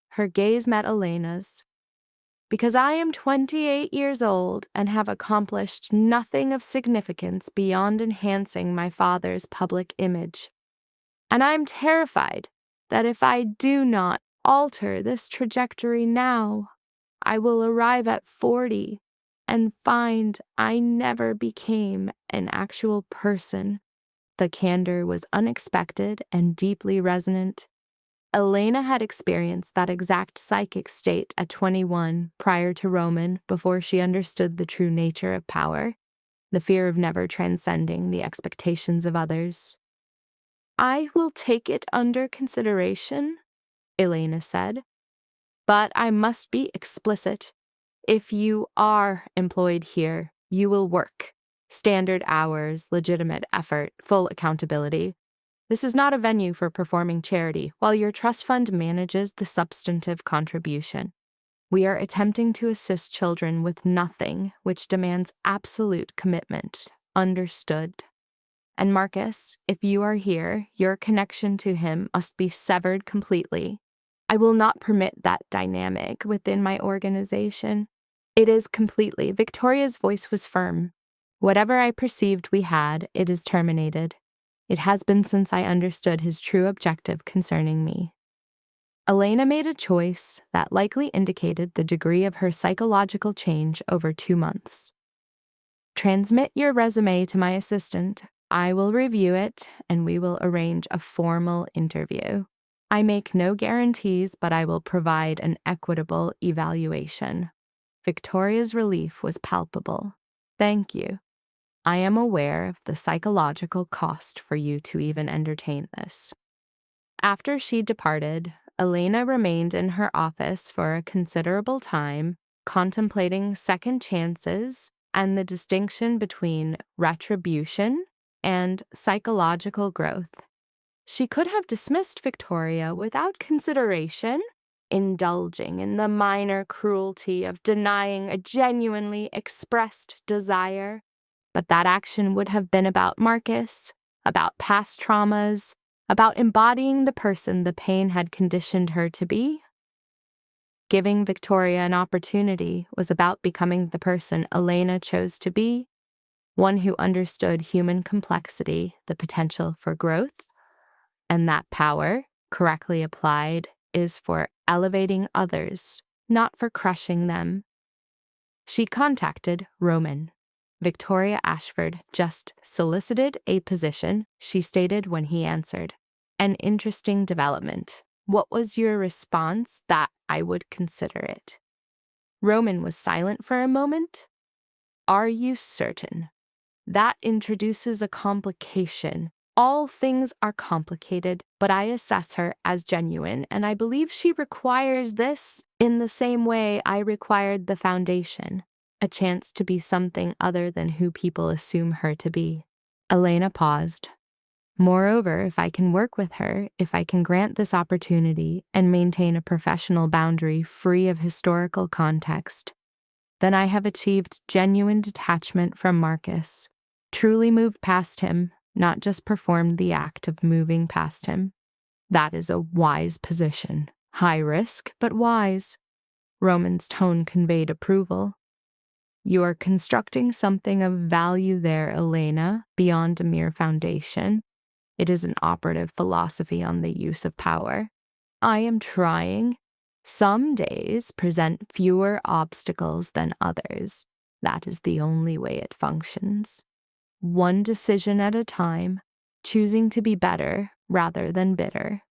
Her gaze met Elena's. "Because I am 28 years old and have accomplished nothing of significance beyond enhancing my father's public image. And I'm terrified that if I do not alter this trajectory now, I will arrive at 40 and find I never became an actual person." The candor was unexpected and deeply resonant. Elena had experienced that exact psychic state at 21 prior to Roman, before she understood the true nature of power, the fear of never transcending the expectations of others. "I will take it under consideration," Elena said. "But I must be explicit. If you are employed here, you will work. Standard hours, legitimate effort, full accountability. This is not a venue for performing charity, while your trust fund manages the substantive contribution. We are attempting to assist children with nothing which demands absolute commitment. Understood? And Marcus, if you are here, your connection to him must be severed completely. I will not permit that dynamic within my organization. It is completely." Victoria's voice was firm. "Whatever I perceived we had, it is terminated. It has been since I understood his true objective concerning me." Elena made a choice that likely indicated the degree of her psychological change over 2 months. "Transmit your resume to my assistant. I will review it, and we will arrange a formal interview. I make no guarantees, but I will provide an equitable evaluation." Victoria's relief was palpable. "Thank you. I am aware of the psychological cost for you to even entertain this." After she departed, Elena remained in her office for a considerable time, contemplating second chances and the distinction between retribution and psychological growth. She could have dismissed Victoria without consideration, indulging in the minor cruelty of denying a genuinely expressed desire, but that action would have been about Marcus, about past traumas, about embodying the person the pain had conditioned her to be. Giving Victoria an opportunity was about becoming the person Elena chose to be, one who understood human complexity, the potential for growth, and that power, correctly applied, is for elevating others, not for crushing them. She contacted Roman. Victoria Ashford just solicited a position, she stated when he answered. "An interesting development. What was your response?" "That I would consider it." Roman was silent for a moment. "Are you certain?" "That introduces a complication. All things are complicated, but I assess her as genuine, and I believe she requires this in the same way I required the foundation, a chance to be something other than who people assume her to be." Elena paused. "Moreover, if I can work with her, if I can grant this opportunity and maintain a professional boundary free of historical context, then I have achieved genuine detachment from Marcus, truly moved past him, not just performed the act of moving past him. That is a wise position. High risk, but wise." Roman's tone conveyed approval. "You are constructing something of value there, Elena, beyond a mere foundation. It is an operative philosophy on the use of power. I am trying. Some days present fewer obstacles than others. That is the only way it functions. One decision at a time, choosing to be better rather than bitter."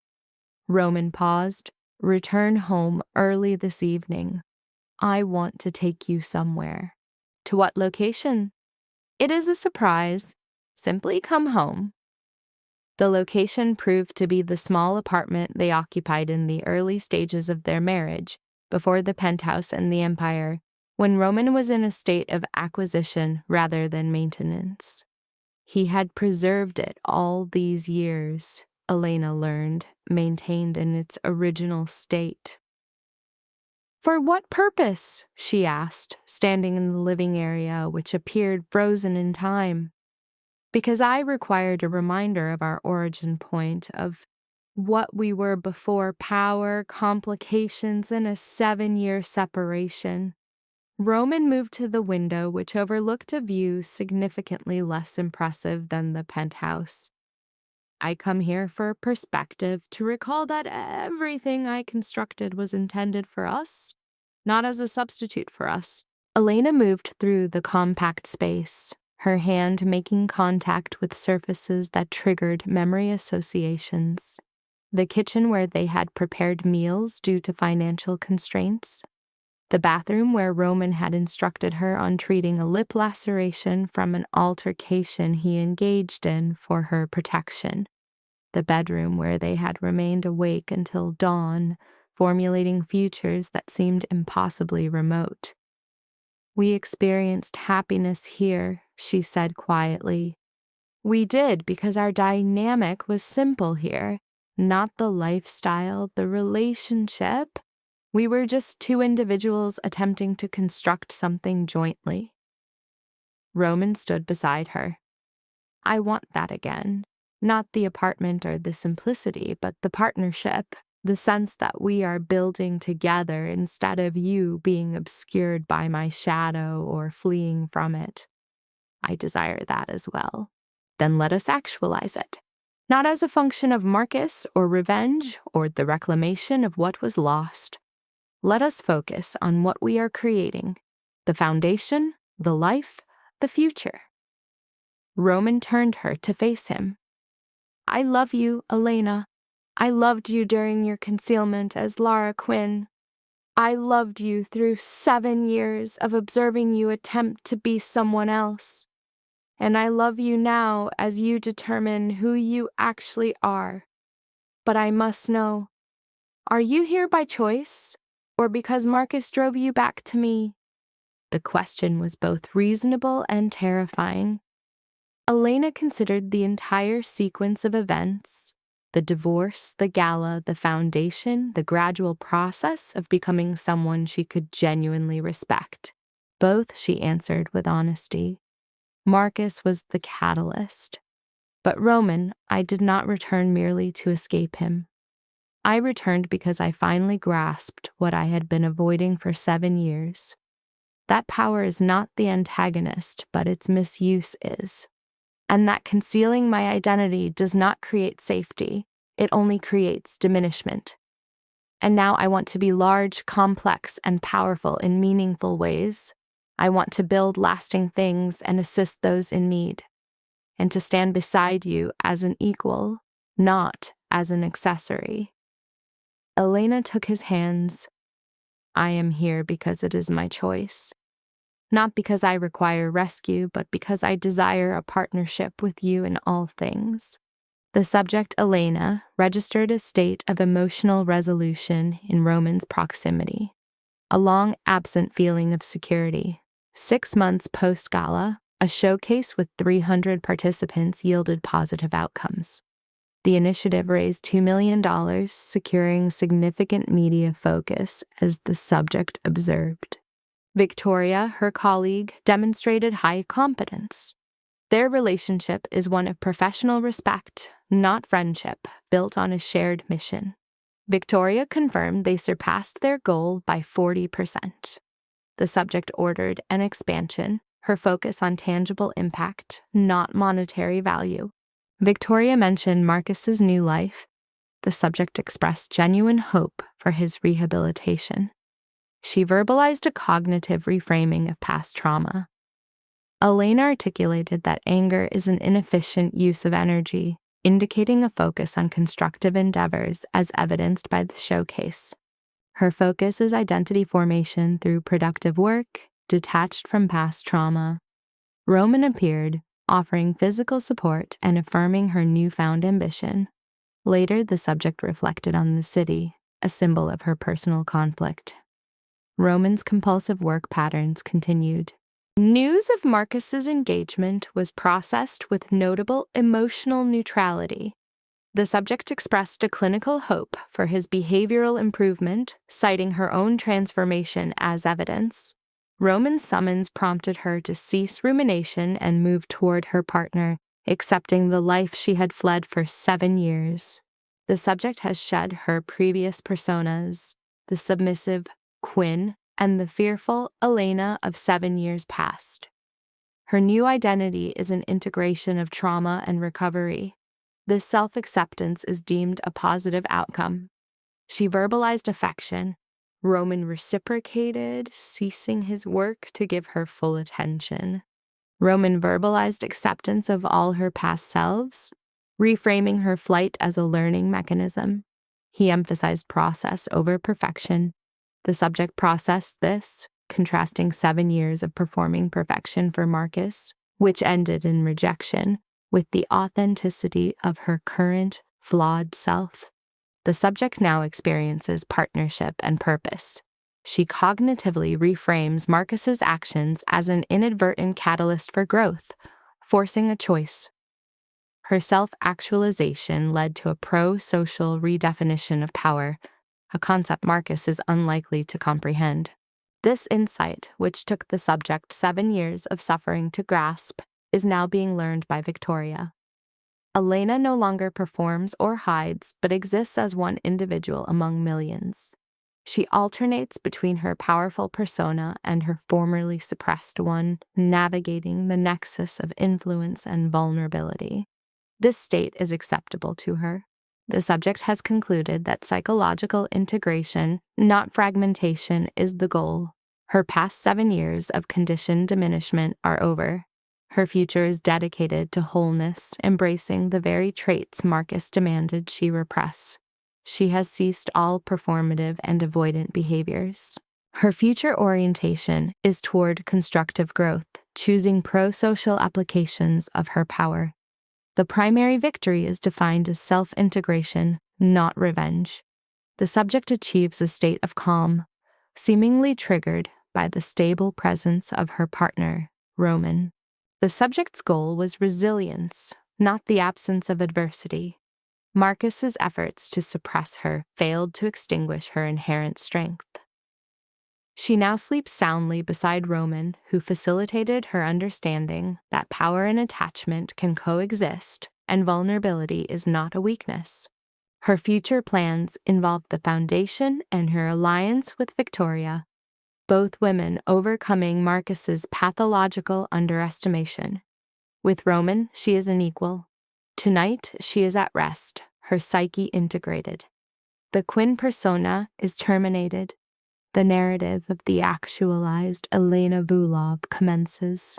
Roman paused. "Return home early this evening. I want to take you somewhere." "To what location?" "It is a surprise. Simply come home." The location proved to be the small apartment they occupied in the early stages of their marriage, before the penthouse and the empire, when Roman was in a state of acquisition rather than maintenance. He had preserved it all these years, Elena learned, maintained in its original state. "For what purpose?" she asked, standing in the living area, which appeared frozen in time. "Because I required a reminder of our origin point, of what we were before power, complications, and a 7-year separation." Roman moved to the window, which overlooked a view significantly less impressive than the penthouse. "I come here for perspective, to recall that everything I constructed was intended for us, not as a substitute for us." Elena moved through the compact space, her hand making contact with surfaces that triggered memory associations. the kitchen where they had prepared meals due to financial constraints, the bathroom where Roman had instructed her on treating a lip laceration from an altercation he engaged in for her protection, the bedroom where they had remained awake until dawn, formulating futures that seemed impossibly remote. "We experienced happiness here," she said quietly. "We did because our dynamic was simple here, not the lifestyle, the relationship. We were just two individuals attempting to construct something jointly." Roman stood beside her. "I want that again. Not the apartment or the simplicity, but the partnership, the sense that we are building together instead of you being obscured by my shadow or fleeing from it. I desire that as well. Then let us actualize it. Not as a function of Marcus or revenge or the reclamation of what was lost. Let us focus on what we are creating, the foundation, the life, the future." Roman turned her to face him. "I love you, Elena. I loved you during your concealment as Lara Quinn. I loved you through 7 years of observing you attempt to be someone else. And I love you now as you determine who you actually are. But I must know, are you here by choice, or because Marcus drove you back to me?" The question was both reasonable and terrifying. Elena considered the entire sequence of events, the divorce, the gala, the foundation, the gradual process of becoming someone she could genuinely respect. Both, she answered with honesty. Marcus was the catalyst. But Roman, I did not return merely to escape him. I returned because I finally grasped what I had been avoiding for 7 years. That power is not the antagonist, but its misuse is. And that concealing my identity does not create safety, it only creates diminishment. And now I want to be large, complex, and powerful in meaningful ways. I want to build lasting things and assist those in need, and to stand beside you as an equal, not as an accessory. Elena took his hands. "I am here because it is my choice. Not because I require rescue, but because I desire a partnership with you in all things." The subject, Elena, registered a state of emotional resolution in Roman's proximity, a long absent feeling of security. 6 months post-gala, a showcase with 300 participants yielded positive outcomes. The initiative raised $2 million, securing significant media focus, as the subject observed. Victoria, her colleague, demonstrated high competence. Their relationship is one of professional respect, not friendship, built on a shared mission. Victoria confirmed they surpassed their goal by 40%. The subject ordered an expansion, her focus on tangible impact, not monetary value. Victoria mentioned Marcus's new life. The subject expressed genuine hope for his rehabilitation. She verbalized a cognitive reframing of past trauma. Elena articulated that anger is an inefficient use of energy, indicating a focus on constructive endeavors as evidenced by the showcase. Her focus is identity formation through productive work, detached from past trauma. Roman appeared, offering physical support and affirming her newfound ambition. Later, the subject reflected on the city, a symbol of her personal conflict. Roman's compulsive work patterns continued. News of Marcus's engagement was processed with notable emotional neutrality. The subject expressed a clinical hope for his behavioral improvement, citing her own transformation as evidence. Roman's summons prompted her to cease rumination and move toward her partner, accepting the life she had fled for 7 years. The subject has shed her previous personas, the submissive Quinn and the fearful Elena of 7 years past. Her new identity is an integration of trauma and recovery. This self-acceptance is deemed a positive outcome. She verbalized affection. Roman reciprocated, ceasing his work to give her full attention. Roman verbalized acceptance of all her past selves. reframing her flight as a learning mechanism. He emphasized process over perfection. The subject processed this, contrasting 7 years of performing perfection for Marcus, which ended in rejection, with the authenticity of her current, flawed self. The subject now experiences partnership and purpose. She cognitively reframes Marcus's actions as an inadvertent catalyst for growth, forcing a choice. Her self-actualization led to a pro-social redefinition of power, a concept Marcus is unlikely to comprehend. This insight, which took the subject 7 years of suffering to grasp, is now being learned by Victoria. Elena no longer performs or hides, but exists as one individual among millions. She alternates between her powerful persona and her formerly suppressed one, navigating the nexus of influence and vulnerability. This state is acceptable to her. The subject has concluded that psychological integration, not fragmentation, is the goal. Her past 7 years of conditioned diminishment are over. Her future is dedicated to wholeness, embracing the very traits Marcus demanded she repress. She has ceased all performative and avoidant behaviors. Her future orientation is toward constructive growth, choosing pro-social applications of her power. The primary victory is defined as self-integration, not revenge. The subject achieves a state of calm, seemingly triggered by the stable presence of her partner, Roman. The subject's goal was resilience, not the absence of adversity. Marcus's efforts to suppress her failed to extinguish her inherent strength. She now sleeps soundly beside Roman, who facilitated her understanding that power and attachment can coexist, and vulnerability is not a weakness. Her future plans involve the Foundation and her alliance with Victoria, both women overcoming Marcus's pathological underestimation. With Roman, she is an equal. Tonight, she is at rest, her psyche integrated. The Quinn persona is terminated. The narrative of the actualized Elena Vulov commences.